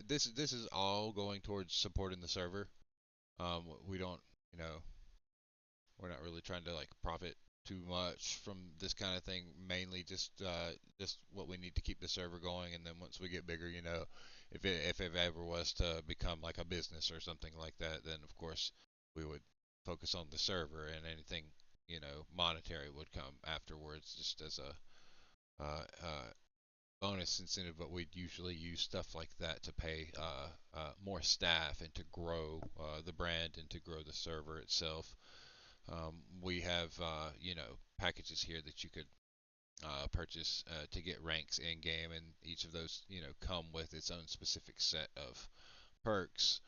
this is all going towards supporting the server. We don't, you know, we're not really trying to like profit too much from this kind of thing. Mainly just what we need to keep the server going, and then once we get bigger, if it ever was to become like a business or something like that, then of course we would focus on the server, and anything monetary would come afterwards, just as a bonus incentive. But we'd usually use stuff like that to pay more staff and to grow the brand and to grow the server itself. We have, packages here that you could purchase to get ranks in game, and each of those, come with its own specific set of perks,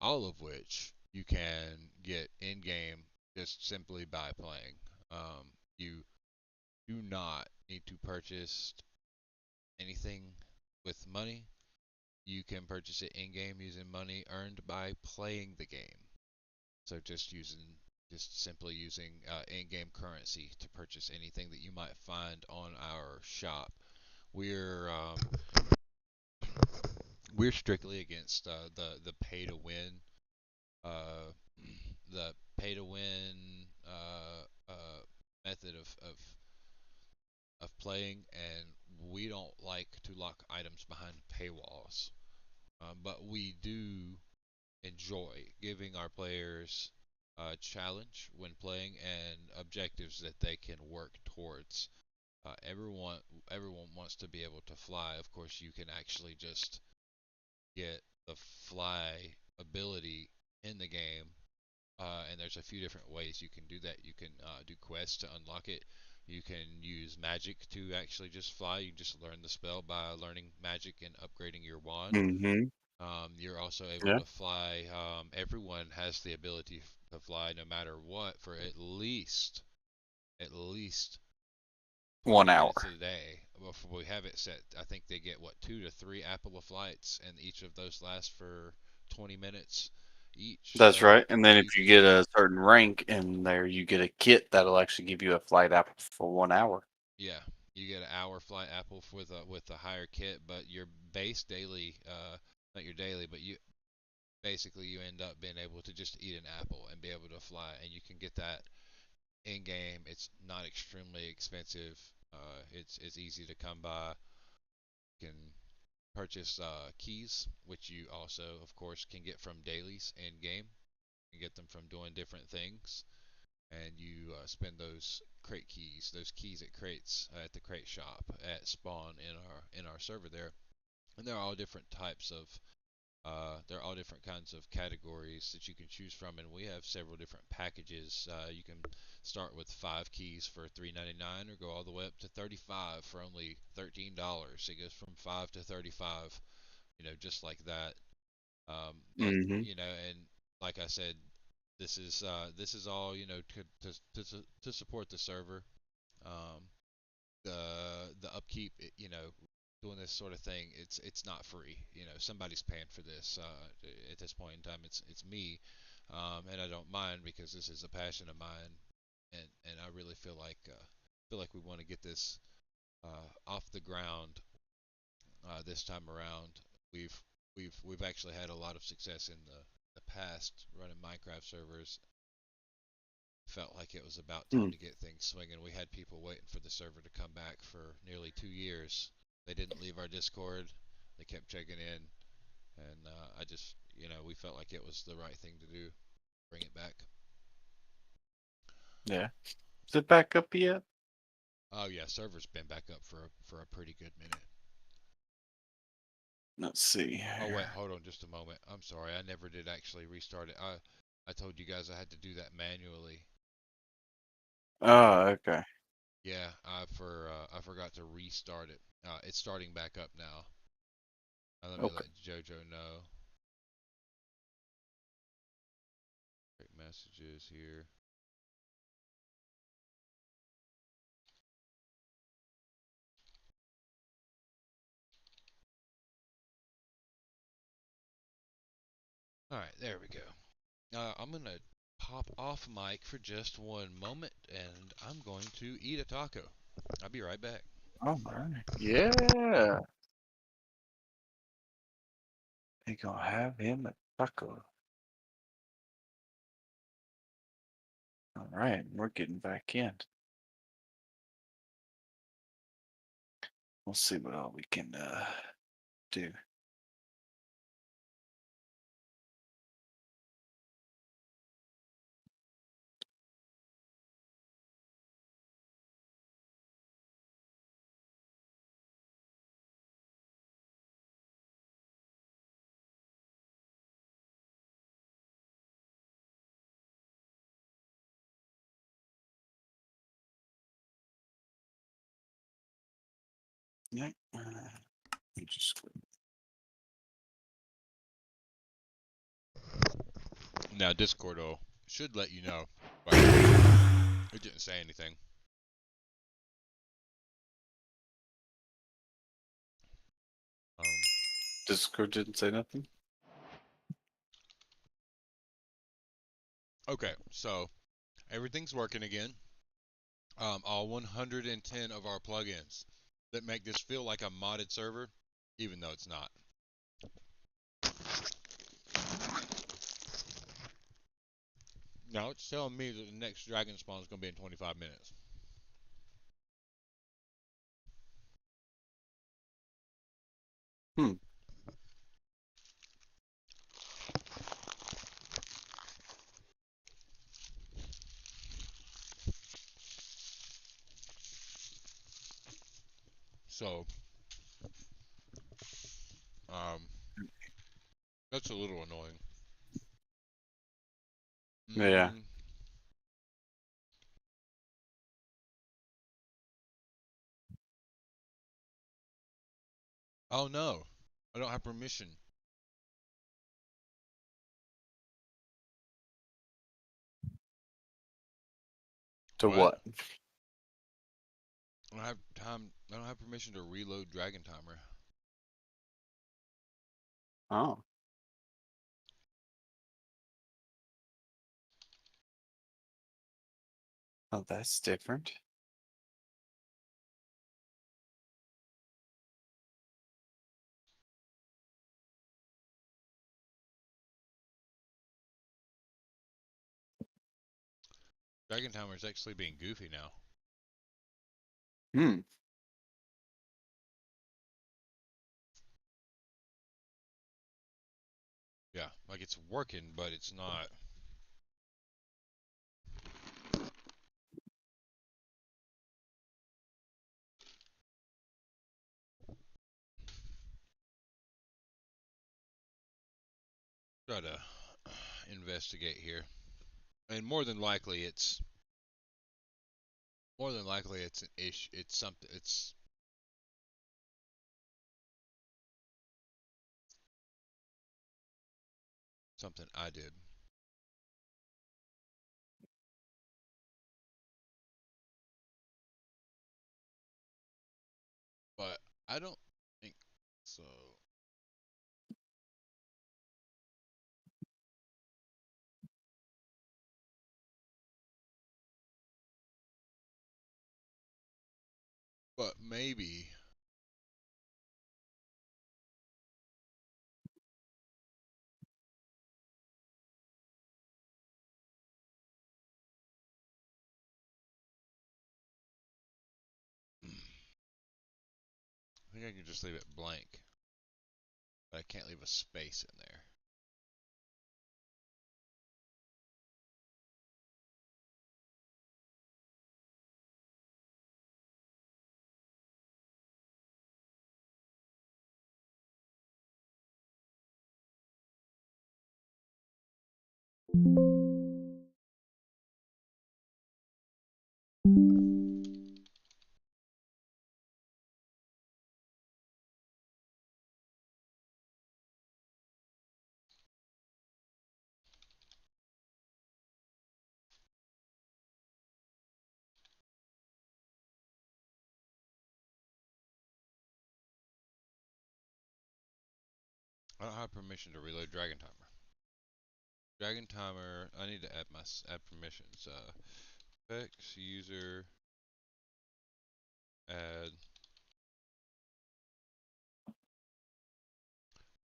all of which you can get in game just simply by playing. You do not need to purchase anything with money. You can purchase it in game using money earned by playing the game. So just simply using in-game currency to purchase anything that you might find on our shop. We're um, we're strictly against the pay to win, uh, the pay to win method of playing, and we don't like to lock items behind paywalls. But we do enjoy, giving our players a challenge when playing and objectives that they can work towards. Everyone wants to be able to fly. Of course, you can actually just get the fly ability in the game, and there's a few different ways you can do that. You can do quests to unlock it. You can use magic to actually just fly. You just learn the spell by learning magic and upgrading your wand. Mm-hmm. You're also able Yeah. to fly. Everyone has the ability to fly no matter what for at least 1 20 hour. minutes a day. Before we have it set, I think they get what 2 to 3 apple of flights, and each of those lasts for 20 minutes each. That's So right. And then you if you can get a certain rank in there, you get a kit that'll actually give you a flight apple for 1 hour. Yeah, you get an hour flight apple with a higher kit, but your base daily, not your daily, but you basically you end up being able to just eat an apple and be able to fly, and you can get that in game. It's not extremely expensive. It's easy to come by. You can purchase keys, which you also, of course, can get from dailies in game. You can get them from doing different things, and you spend those keys at crates at the crate shop at spawn in our server there, and there are all different types of there are all different kinds of categories that you can choose from, and we have several different packages. You can start with 5 keys for $3.99, or go all the way up to 35 for only $13. It goes from 5 to 35, just like that. But Mm-hmm. and like I said, this is all to support the server. Um, the upkeep, doing this sort of thing, it's not free. Somebody's paying for this. At this point in time, it's me, and I don't mind because this is a passion of mine, and I really feel like we want to get this off the ground this time around. We've we've actually had a lot of success in the past running Minecraft servers. Felt like it was about time Hmm. to get things swinging. We had people waiting for the server to come back for nearly 2 years. They didn't leave our Discord. They kept checking in, and we felt like it was the right thing to do. Bring it back. Yeah. Is it back up yet? Oh yeah, server's been back up for a pretty good minute. Let's see Oh wait, here. hold on just a moment. I'm sorry, I never did actually restart it. I told you guys I had to do that manually. Oh, okay. Yeah, I forgot to restart it. It's starting back up now. Let me Okay. let JoJo know. Great messages here. All right, there we go. I'm gonna pop off mic for just one moment, and I'm going to eat a taco. I'll be right back. All right. Yeah. They gonna have him a taco. All right. We're getting back in. We'll see what all we can do. Yeah. Just Now Discord should let you know, but it didn't say anything. Um, Discord didn't say nothing. okay, so everything's working again. All 110 of our plugins that make this feel like a modded server, even though it's not. Now it's telling me that the next dragon spawn is going to be in 25 minutes. Hmm. So, um, that's a little annoying. Yeah. Mm, oh no, I don't have permission. To What? what? I don't have time. I don't have permission to reload Dragon Timer. Oh. Oh, that's different. Dragon Timer is actually being goofy now. Hmm. Yeah, like it's working, but it's not. Try to investigate here, and more than likely it's an issue. It's something. It's something I did, but I don't think so. But maybe I think I can just leave it blank, but I can't leave a space in there. I don't have permission to reload Dragon Timer. Dragon Timer. I need to add permissions. Specs user add.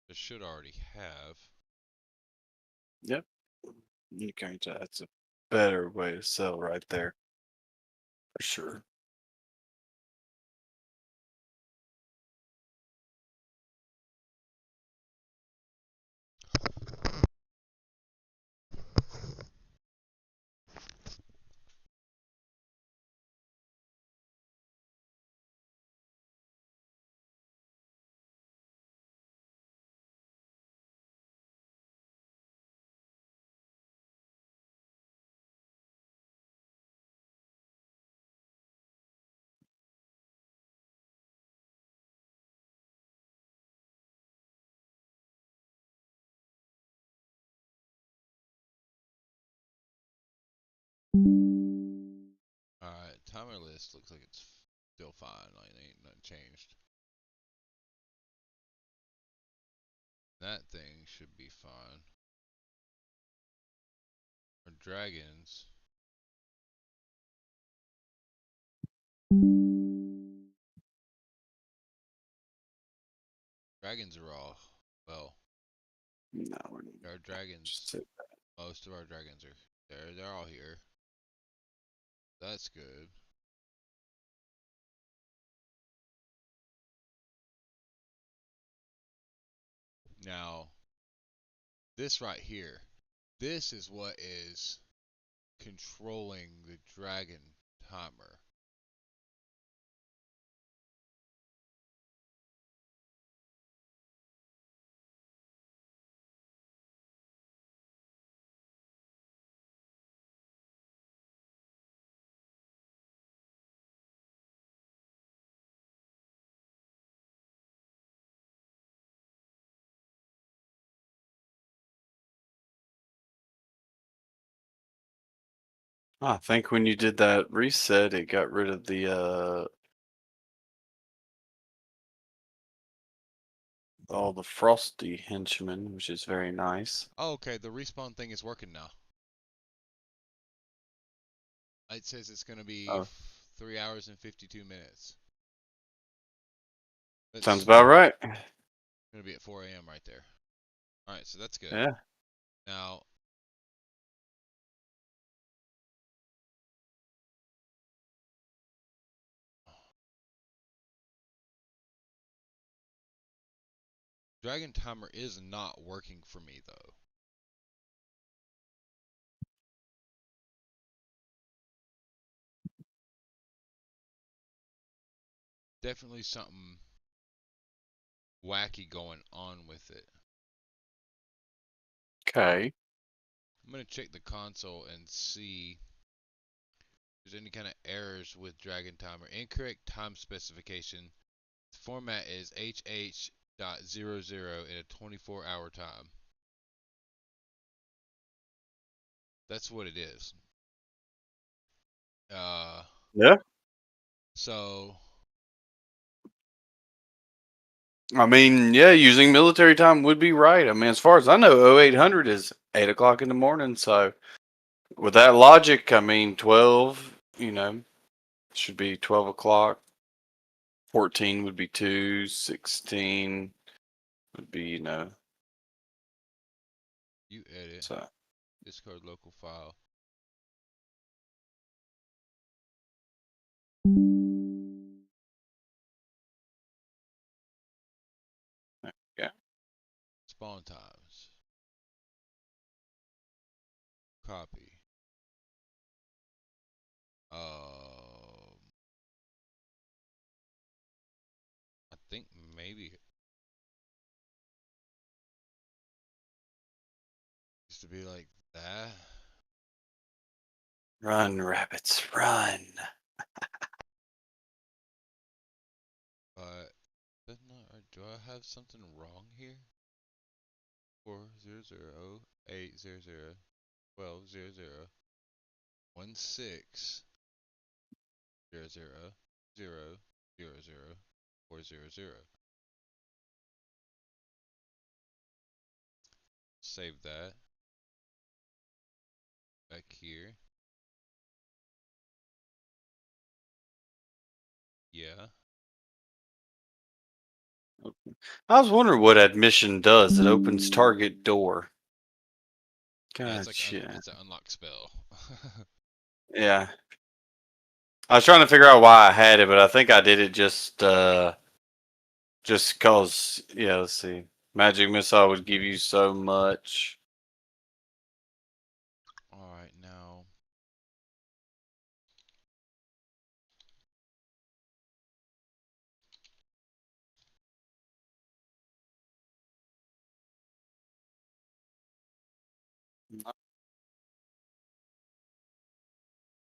It should already have. Yep. Okay, that's a better way to sell right there. For sure. Alright, timer list looks like it's still fine. Like ain't nothing changed. That thing should be fine. Our dragons. Dragons are all well. No, we're Our just dragons. Most of our dragons are there. They're all here. That's good. Now, this right here. This is what is controlling the dragon timer. I think when you did that reset, it got rid of the all the frosty henchmen, which is very nice. Oh, okay, the respawn thing is working now. It says it's gonna be Oh, 3 hours and 52 minutes. sounds It's about right. gonna be at 4 a.m. right there. All right, so that's good. Yeah. Now, Dragon Timer is not working for me though. Definitely something wacky going on with it. Okay. I'm gonna check the console and see if there's any kind of errors with Dragon Timer. Incorrect time specification. The format is HH.00 in a 24-hour time. That's what it is. Uh, Yeah. so I mean, yeah, using military time would be right. I mean, as far as I know, 0800 is 8 o'clock in the morning. So with that logic, I mean, 12, should be 12 o'clock. 14 would be 2. 16 would be, you edit so. Discard local file. Yeah. Spawn times. Copy. I think maybe it used to be like that, Run, rabbits, run. but that's not right. Do I have something wrong here? 400-800-1200-16-00-00-000-400. Save that. Back here. Yeah. I was wondering what admission does. It opens target door. Yeah, it's like Gotcha. it's an unlock spell. Yeah. I was trying to figure out why I had it, but I think I did it just cause, yeah, let's see. Magic missile would give you so much. All right, now.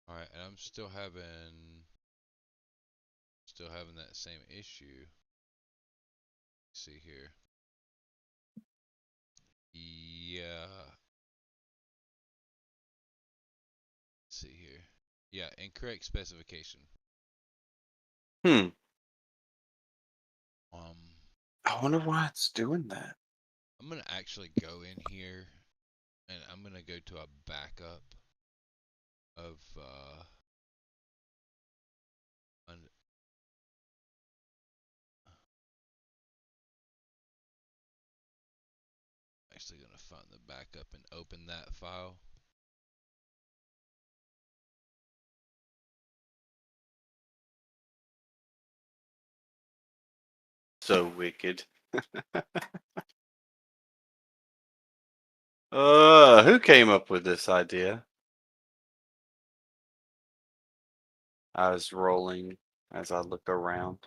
All right, and I'm still having that same issue. Let's see here. Yeah. Let's see here. Yeah, incorrect specification. Hmm. Um, I wonder why it's doing that. I'm gonna actually go in here and I'm gonna go to a backup of I'm actually gonna find the backup and open that file. So wicked. Who came up with this idea? I was rolling as I look around.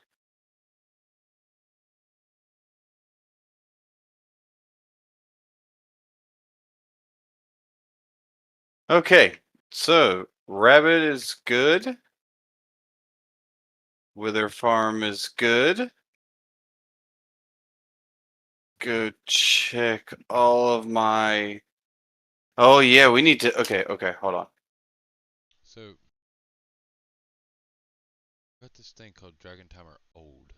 Okay, so rabbit is good. Wither farm is good. Go check all of my. Oh yeah, we need to. Okay, hold on. So, got this thing called Dragon Timer Old.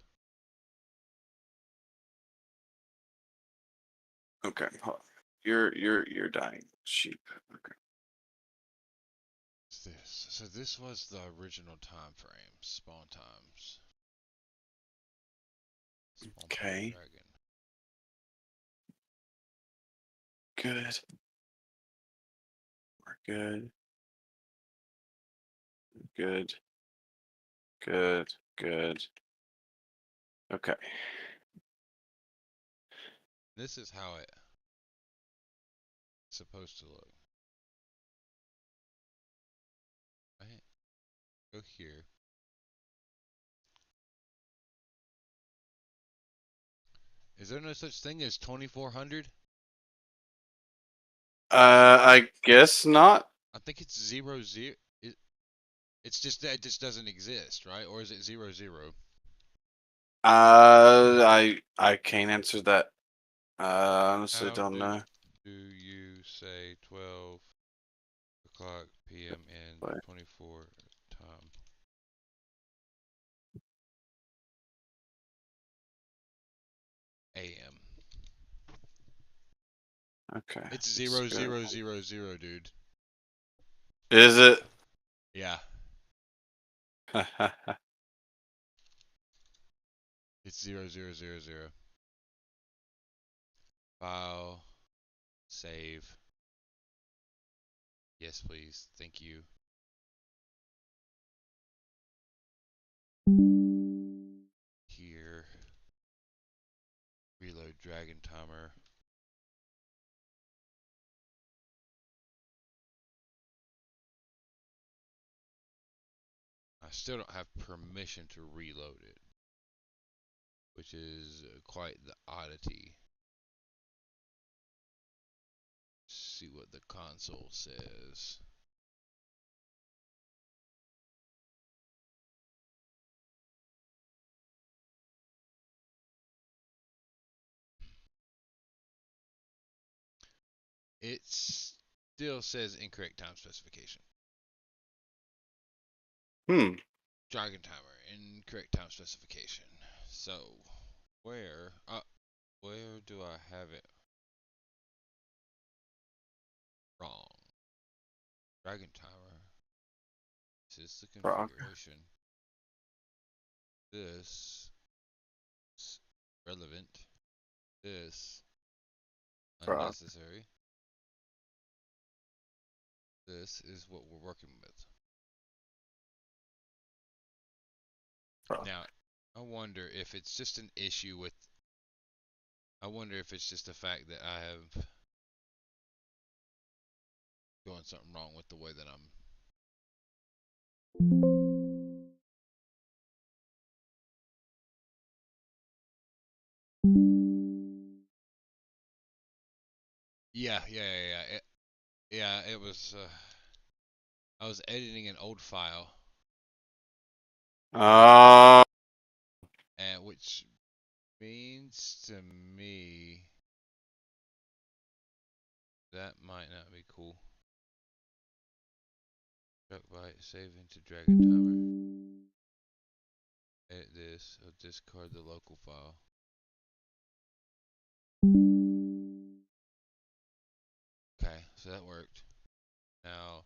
Okay. Hold on. You're dying, sheep. Okay. What's this? So this was the original time frame. Spawn times. Spawn point Okay. dragon. Good. We're good. Good. Good. Good. Okay. This is how it's supposed to look. Right? Go here. Is there no such thing as 2400? I guess not. I think it's 00. It's just that it just doesn't exist, right? Or is it 00? I can't answer that. Honestly How don't know. do you say 12 o'clock p.m. in But 24 time? A.m. okay. It's Let's zero go. zero zero zero, dude. Is it? Yeah, it's 0000. File, save. Yes, please. Thank you. Here, reload dragon timer. I still don't have permission to reload it, which is quite the oddity. See what the console says. It still says incorrect time specification. Hmm. Dragon timer, incorrect time specification. So, where do I have it wrong? Dragon timer. This is the Frog. configuration. This is relevant. This Frog. unnecessary. This is what we're working with. Frog. Now, I wonder if it's just an issue with. I wonder if it's just the fact that I have doing something wrong with the way that I'm. Yeah. It was. I was editing an old file, Uh, and which means to me that might not be cool. Truck byte, save into Dragon Timer. Edit this. I'll discard the local file. Okay, so that worked. Now,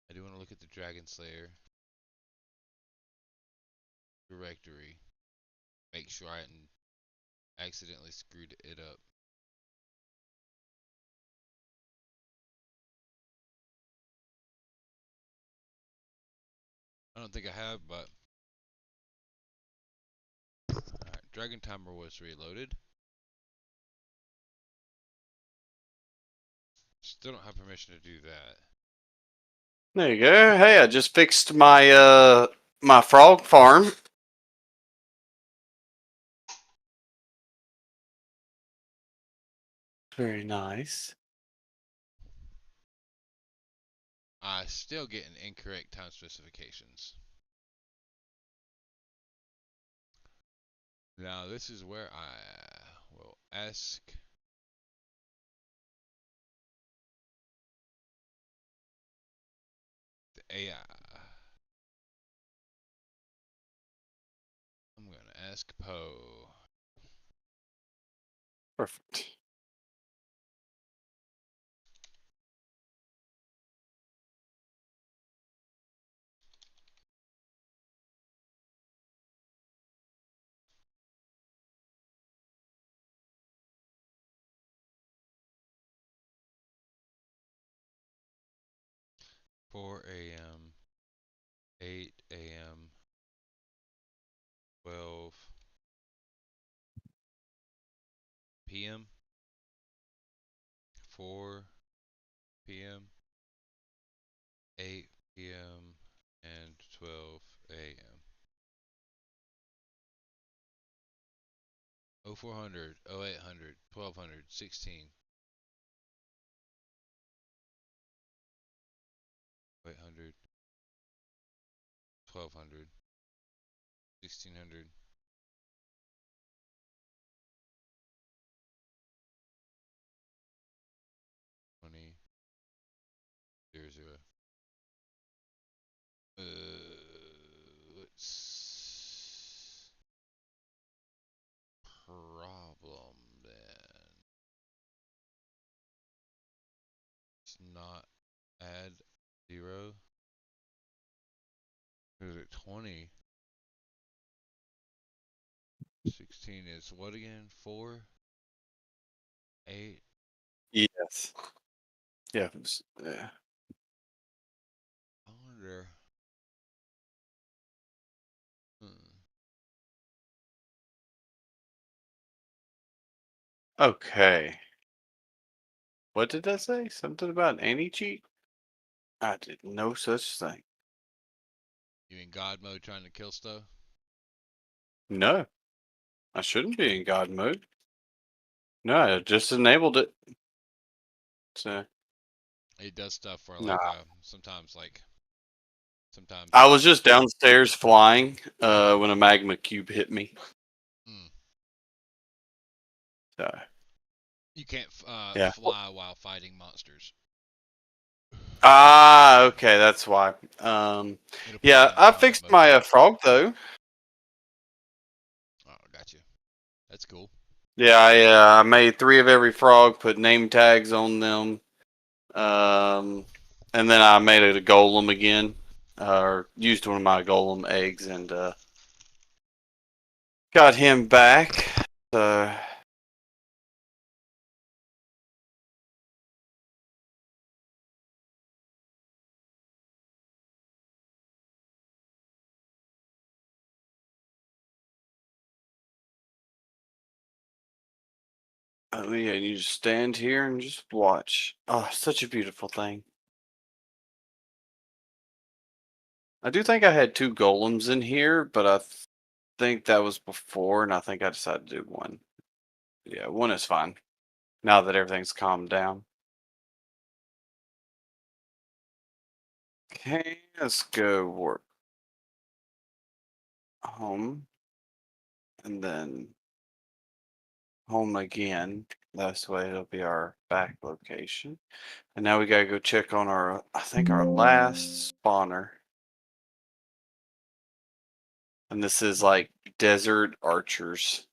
I do want to look at the Dragon Slayer directory. Make sure I hadn't accidentally screwed it up. I don't think I have, but alright, Dragon Timer was reloaded. Still don't have permission to do that. there you go. Hey, I just fixed my my frog farm. Very nice. I still getting incorrect time specifications. Now this is where I will ask. AI. I'm gonna ask Poe. Perfect. Four a.m., 8 a.m., 12 p.m., 4 p.m., 8 p.m., and 12 a.m. 0400, 0800, 1200, 16, 800, 1200, 1600, 20, 00. What's problem then? It's not add 0. Is it 20? 16 is what again? 4, 8. Yes. Yeah. I wonder. Hmm. Okay. What did that say? Something about anti-cheat? I did no such thing. You in God mode trying to kill stuff? No, I shouldn't be in God mode. No, I just enabled it. So, It does stuff for nah. like sometimes sometimes I was just downstairs flying when a magma cube hit me. mm, So, you can't yeah. fly while fighting monsters. Ah, okay, that's why. It'll put you Yeah, in I combat fixed mode. my frog though. Oh, got you. That's cool. Yeah, I made 3 of every frog, put name tags on them, um, and then I made it a golem again, or used one of my golem eggs and got him back. So, oh yeah, you just stand here and just watch. Oh, such a beautiful thing. I do think I had 2 golems in here, but I think that was before, and I think I decided to do 1. Yeah, 1 is fine. Now that everything's calmed down. Okay, let's go work home, and then home again. That's way it'll be our back location. And now we gotta go check on our, I think our last spawner. And this is like desert archers.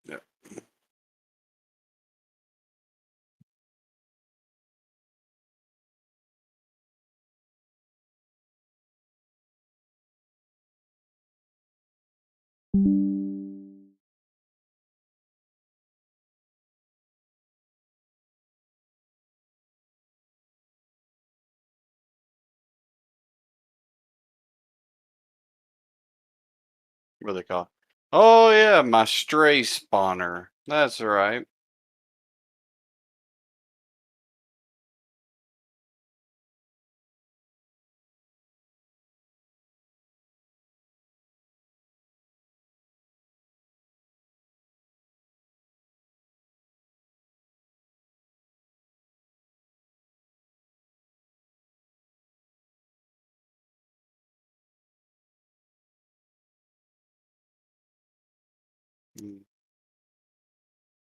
Yep. What are they called? Oh yeah, my stray spawner. That's right.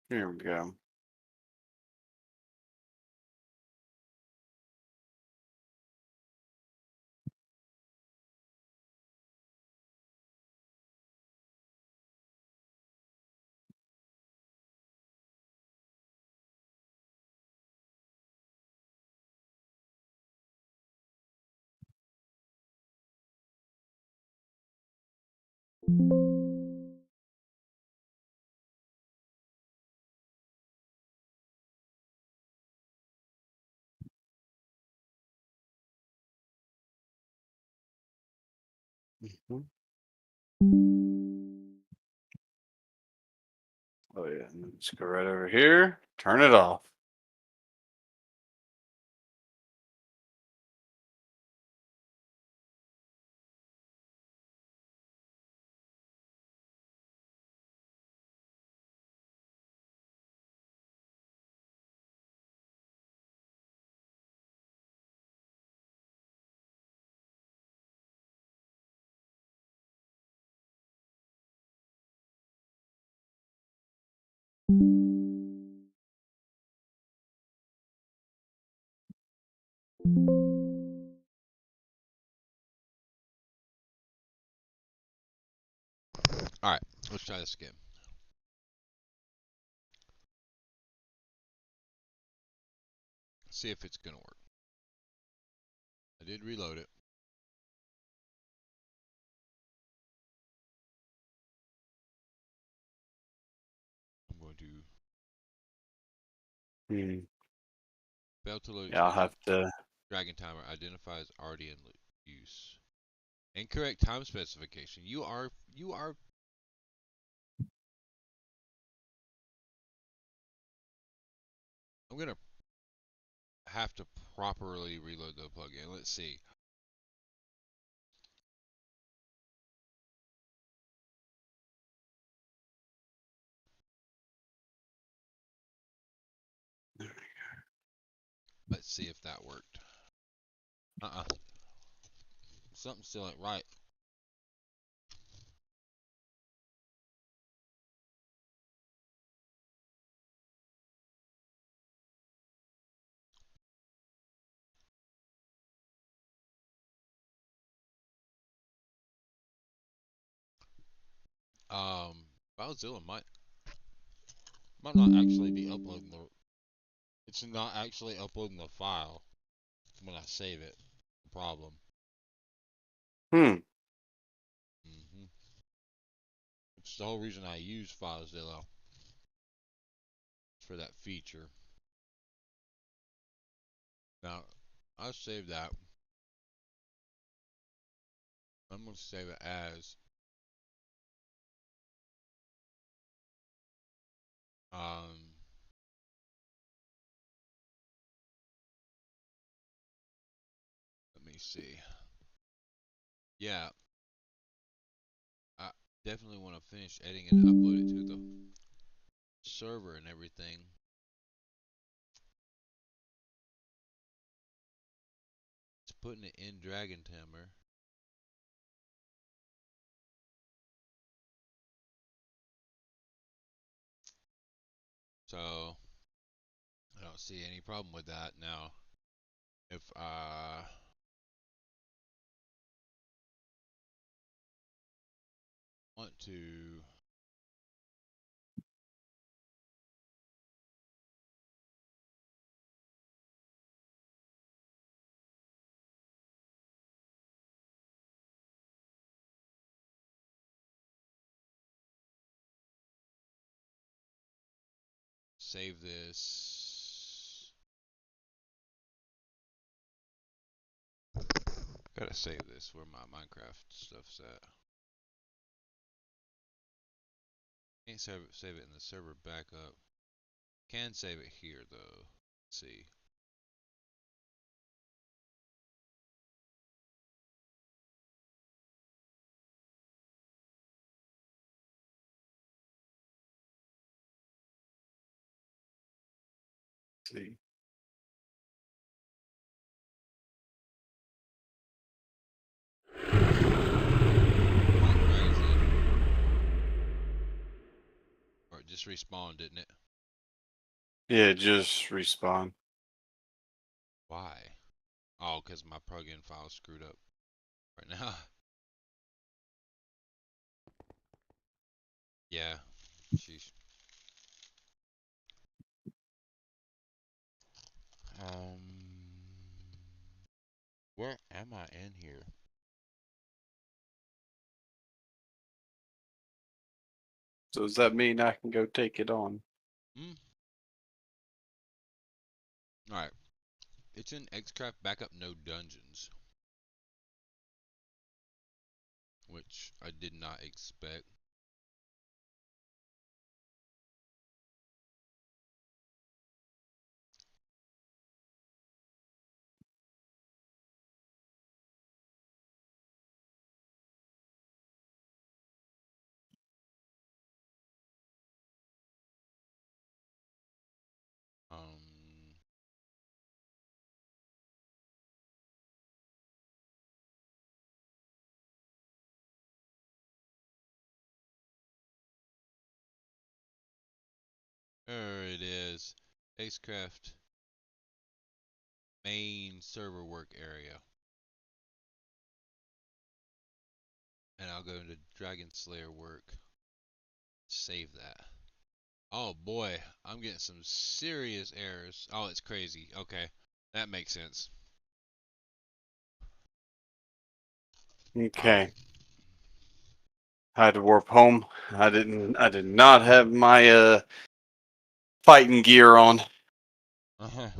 Here we go. Mhm. Oh yeah, and then just go right over here, turn it off. Alright, let's try this again. See if it's gonna work. I did reload it. I'm going to Hmm. fail to load Yeah, I'll extension. have to. Dragon timer identifies already in use. Incorrect time specification. You are. I'm gonna have to properly reload the plugin. Let's see. Let's see if that worked. Something still ain't right. FileZilla might not actually be uploading the. It's not actually uploading the file when I save it. Problem. Hmm. It's the whole reason I use FileZilla for that feature. Now, I'll save that. I'm gonna save it as um. Let me see. Yeah, I definitely want to finish editing and upload it to the server and everything. It's putting it in Dragon Tamer. So I don't see any problem with that. Now, if I want to save this, gotta save this where my Minecraft stuff's at. Can't save it in the server backup. Can save it here though. Let's see. See. Like crazy. just respawned, didn't it? Yeah, just respawn. Why? Oh, because my plugin file's screwed up right now. Yeah. Sheesh. Um, where am I in here? So does that mean I can go take it on? Hmm. All right. It's in Xcraft backup no dungeons, which I did not expect. Um, there it is. Xcraft main server work area. And I'll go into Dragon Slayer work. Save that. Oh boy, I'm getting some serious errors. Oh, it's crazy. Okay, that makes sense. All Okay. right. I had to warp home. I did not have my fighting gear on. Uh-huh.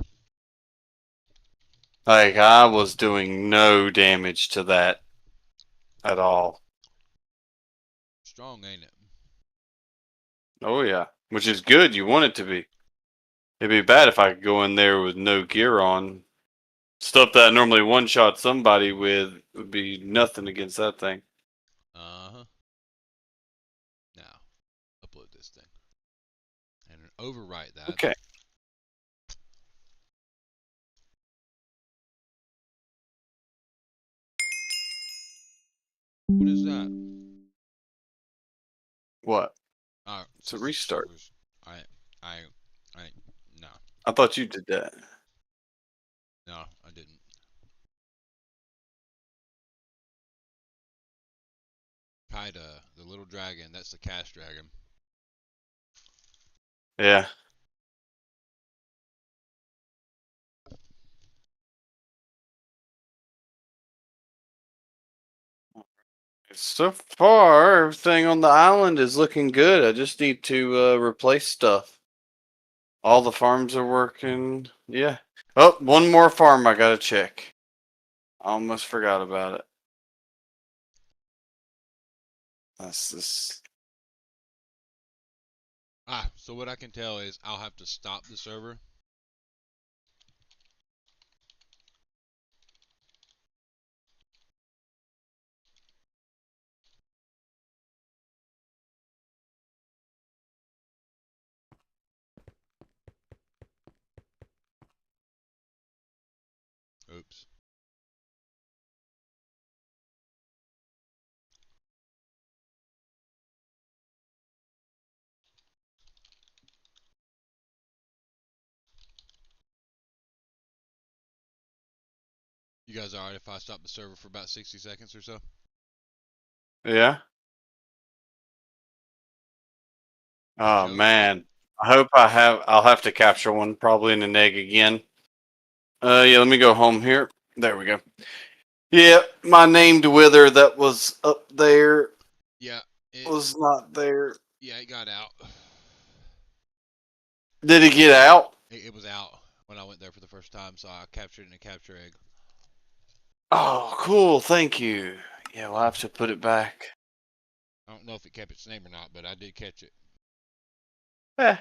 Like I was doing no damage to that at all. Strong, ain't it? Oh yeah. Which is good, you want it to be. It'd be bad if I could go in there with no gear on. Stuff that I normally one shot somebody with would be nothing against that thing. Uh-huh. Now, upload this thing. And overwrite that. Okay. What is that? What? Oh, it It's a says the restart. servers. I, I, no, I thought you did that. no, I didn't. Kaida, the little dragon, that's the cast dragon. Yeah. So far, everything on the island is looking good. I just need to replace stuff. All the farms are working. Yeah. Oh, one more farm I gotta check. I almost forgot about it. That's this. Ah, so what I can tell is I'll have to stop the server. Oops. You guys alright if I stop the server for about 60 seconds or so? Yeah. Oh Okie dokie. man. I hope I have. I'll have to capture one probably in an egg again. Yeah. Let me go home here. There we go. Yeah. My named wither that was up there Yeah, it was not there. yeah, it got out. Did it get out? It was out when I went there for the first time, so I captured it in a capture egg. Oh, cool. Thank you. Yeah, we'll have to put it back. I don't know if it kept its name or not, but I did catch it. Eh.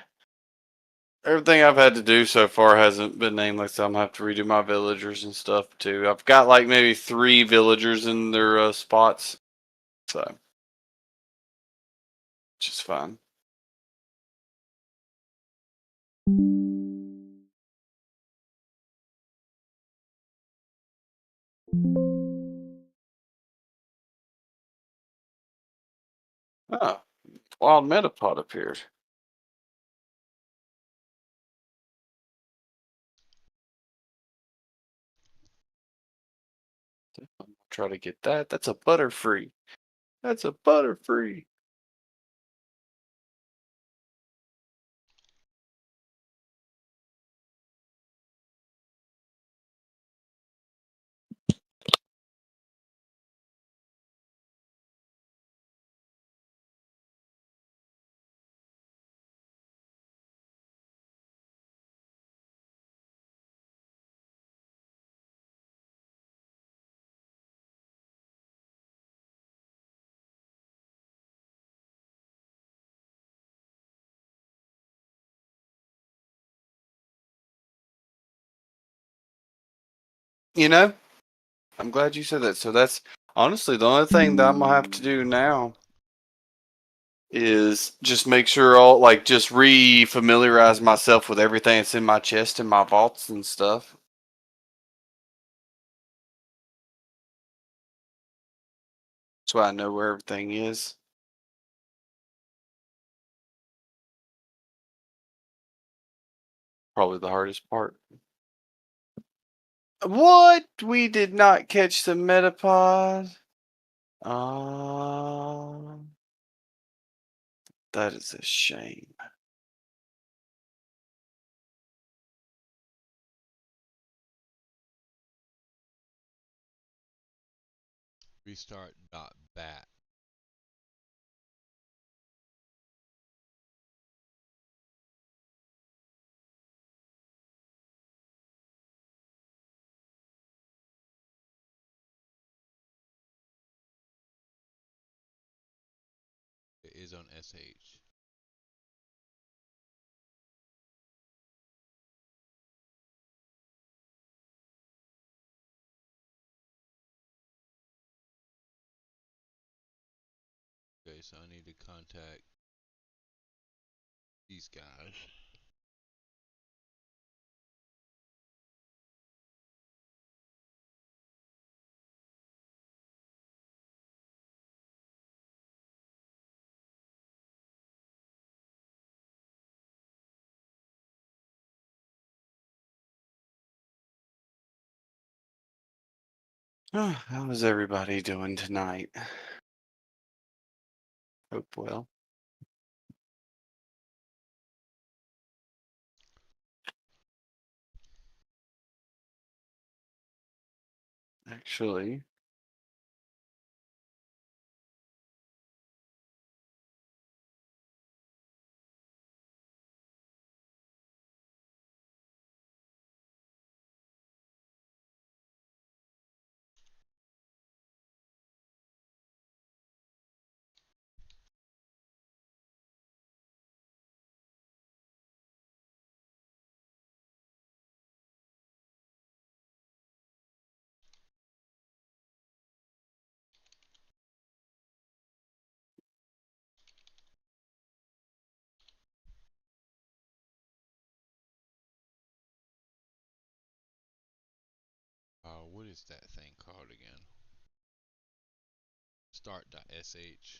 Everything I've had to do so far hasn't been named like so. I'm gonna have to redo my villagers and stuff too. I've got like maybe 3 villagers in their spots, so which is fine. Oh, wild metapod appeared. Try to get that. That's a Butterfree. That's a Butterfree. You know, I'm glad you said that. So that's honestly the only thing that I'm gonna have to do now is just make sure all like just re-familiarize myself with everything that's in my chest and my vaults and stuff. So I know where everything is. Probably the hardest part. What? We did not catch the Metapod. That is a shame. Restart dot bat. It is on SH. Okay, so I need to contact these guys. How is everybody doing tonight? Hope well. Actually, What is that thing called again? Start.sh.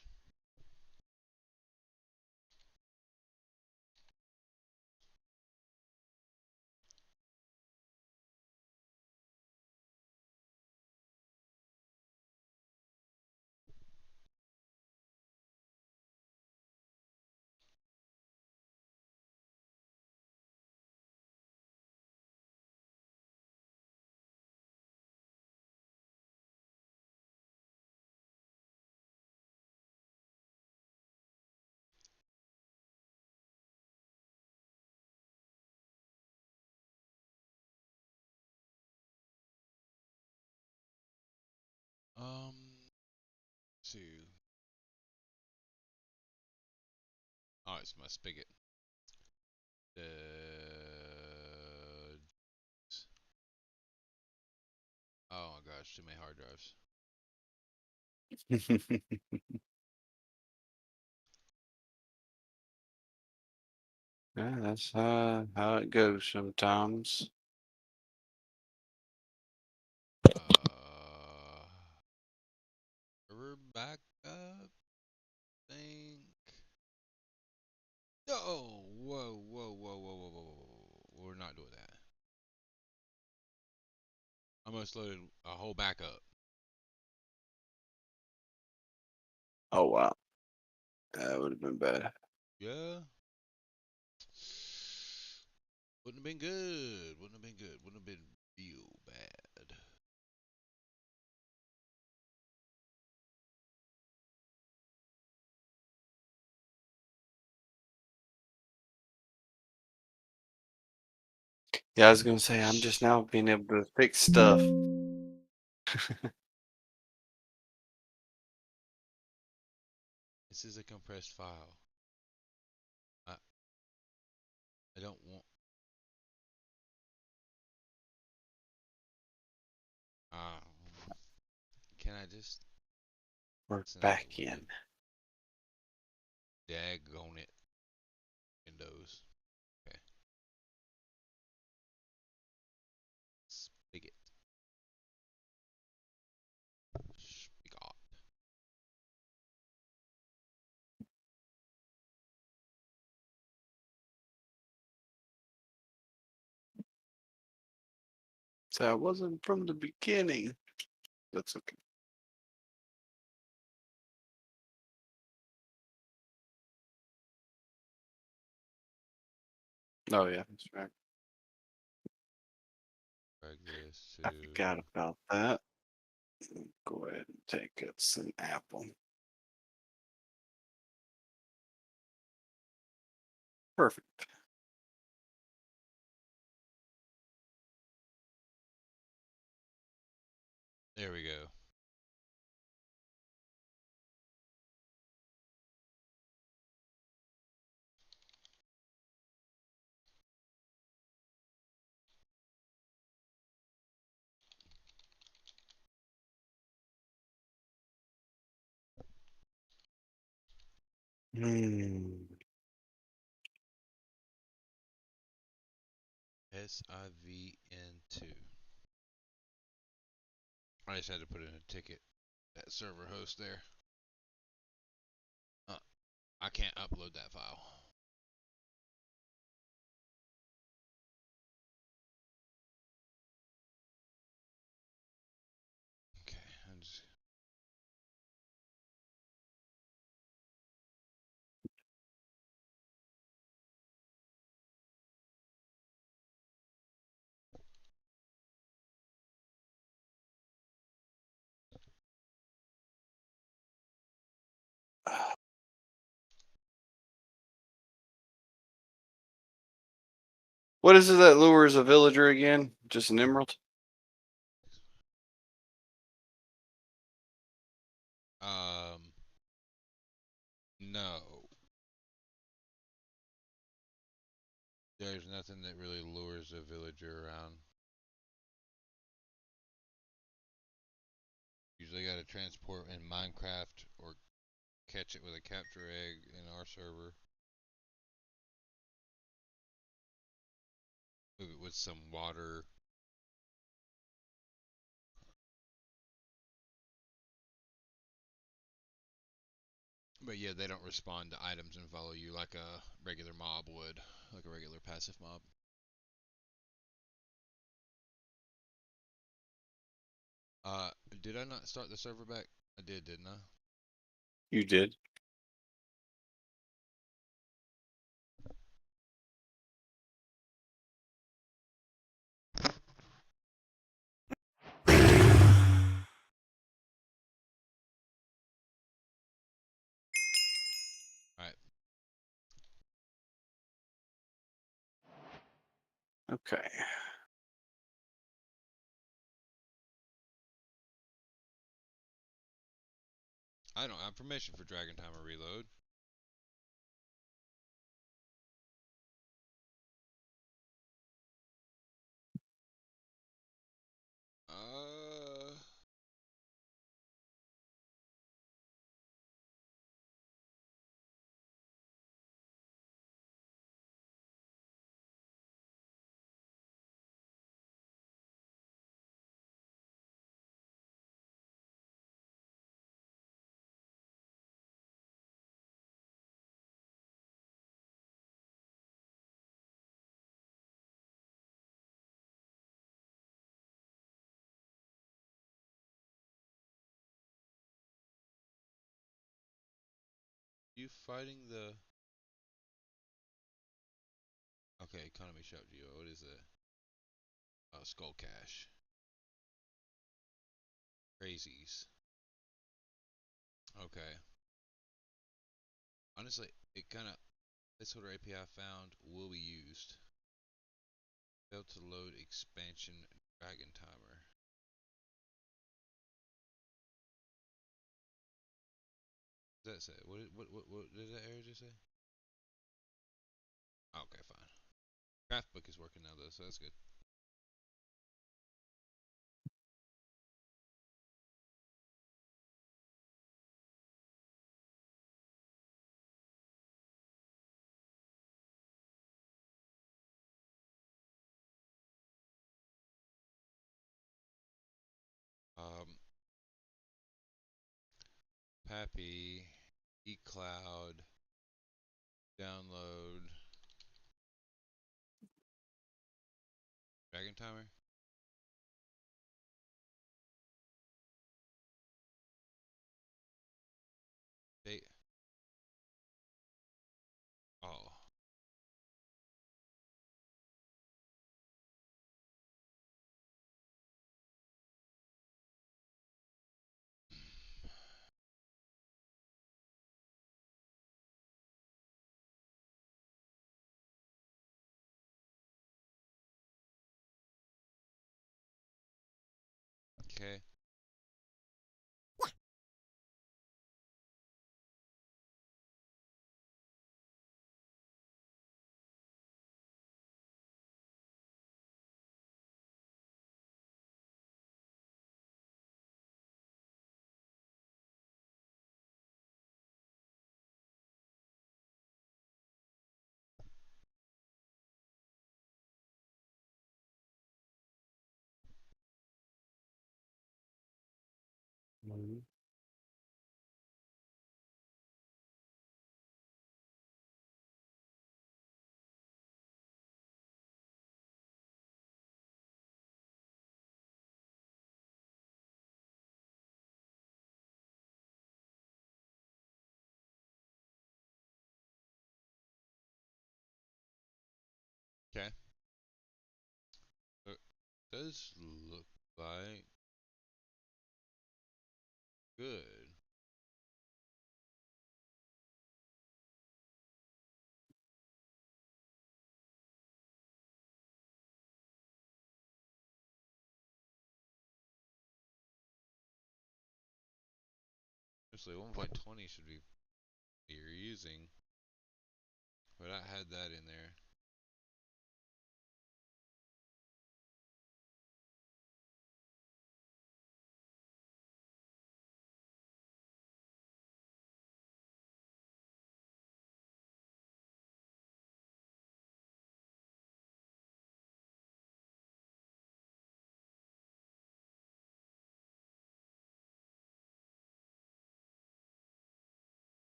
Two. Oh, it's my spigot. Uh, oh my gosh, too many hard drives. yeah, that's how it goes sometimes. Server backup. Think. No. Whoa. We're not doing that. I almost loaded a whole backup. Oh wow, that would have been bad. Yeah. Wouldn't have been good. Wouldn't have been good. Wouldn't have been real bad. Yeah, I was gonna say I'm just now being able to fix stuff. This is a compressed file. I I don't want. Um, can I just We're send it back over to in. daggone it Windows? Okay. Spigot. Spigot. So I wasn't from the beginning. That's okay. Oh yeah, that's right. Drag this I to. forgot about that. Go ahead and take us an apple. Perfect. There we go. Hmm. SIVN2. I just had to put in a ticket. That server host there. Uh, I can't upload that file. Okay, I'm just. What is it that lures a villager again? Just an emerald? Um, no. There's nothing that really lures a villager around. Usually got to transport in Minecraft or catch it with a capture egg in our server. Move it with some water. But yeah, they don't respond to items and follow you like a regular mob would, like a regular passive mob. Uh, did I not start the server back? I did, didn't I? You did. Alright. Okay. I don't have permission for Dragon Timer Reload. Uh, You fighting the... Okay, economy shop geo. What is it? Oh, skull cash. Crazies. Okay. Honestly, it kind of... This order API found will be used. Failed to load expansion dragon timer. What does that say? What did that error just say? Okay, fine. Craft book is working now though, so that's good. Um, Pappy, eCloud, download, dragon timer. Date. Oh, okay. Mhm. Okay. So it does look like good. Actually, 1.20 should be you're using, but I had that in there.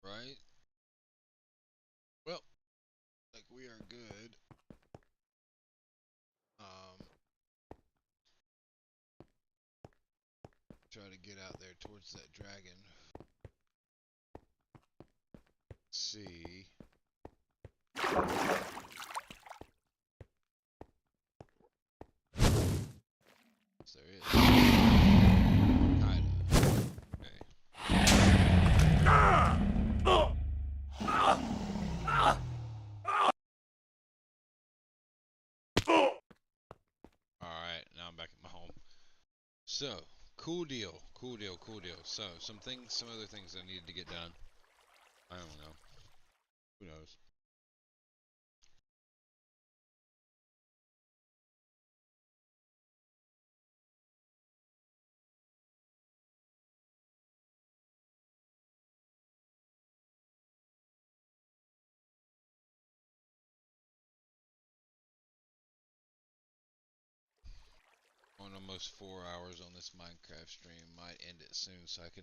Right? Well, like we are good. Um, Try to get out there towards that dragon. See. Yes, there is. Kinda. Okay. Alright, now I'm back at my home. So, cool deal. Cool deal, cool deal. So, some other things I needed to get done. I don't know. Who knows? On almost 4 hours on this Minecraft stream. Might end it soon so I can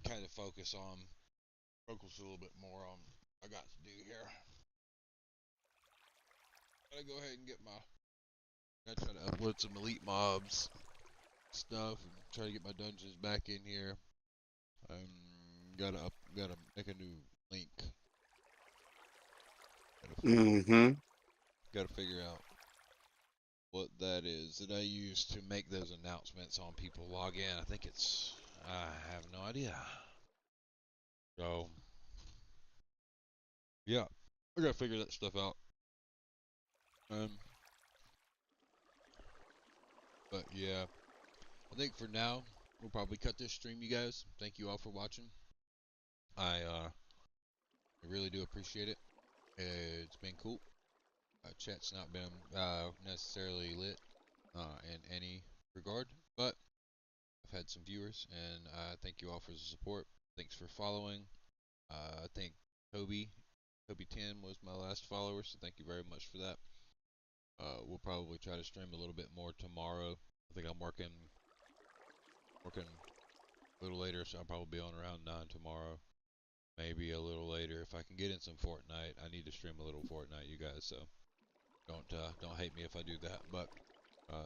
kind of focus a little bit more on what I got to do here. Gotta go ahead and get my. Gotta try to upload some elite mobs stuff and try to get my dungeons back in here. Gotta make a new link. Mm-hmm. Gotta figure out what that is that I use to make those announcements on people log in. I have no idea. So, yeah, I gotta figure that stuff out. Um, but yeah, I think for now, we'll probably cut this stream, you guys. Thank you all for watching. I really do appreciate it. It's been cool. Chat's not been necessarily lit in any regard, but I've had some viewers, and thank you all for the support. Thanks for following. I think Toby10 was my last follower, so thank you very much for that. We'll probably try to stream a little bit more tomorrow. I think I'm working a little later, so I'll probably be on around 9 tomorrow. Maybe a little later if I can get in some Fortnite. I need to stream a little Fortnite, you guys. So don't hate me if I do that. But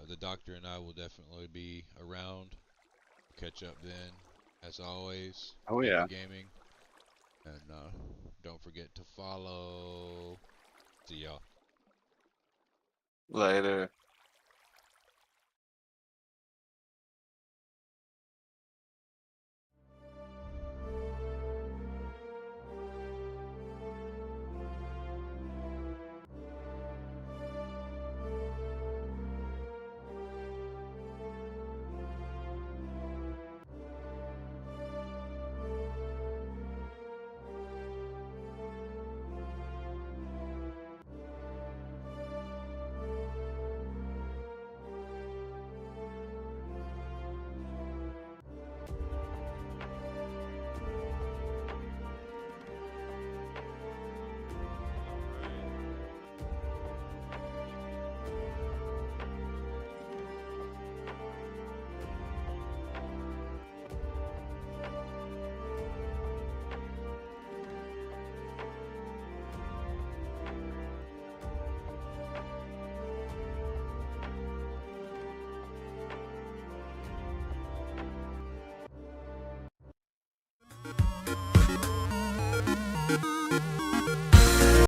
the doctor and I will definitely be around. We'll catch up then, as always. Oh Thank yeah. you, gaming, and don't forget to follow. See y'all. Later.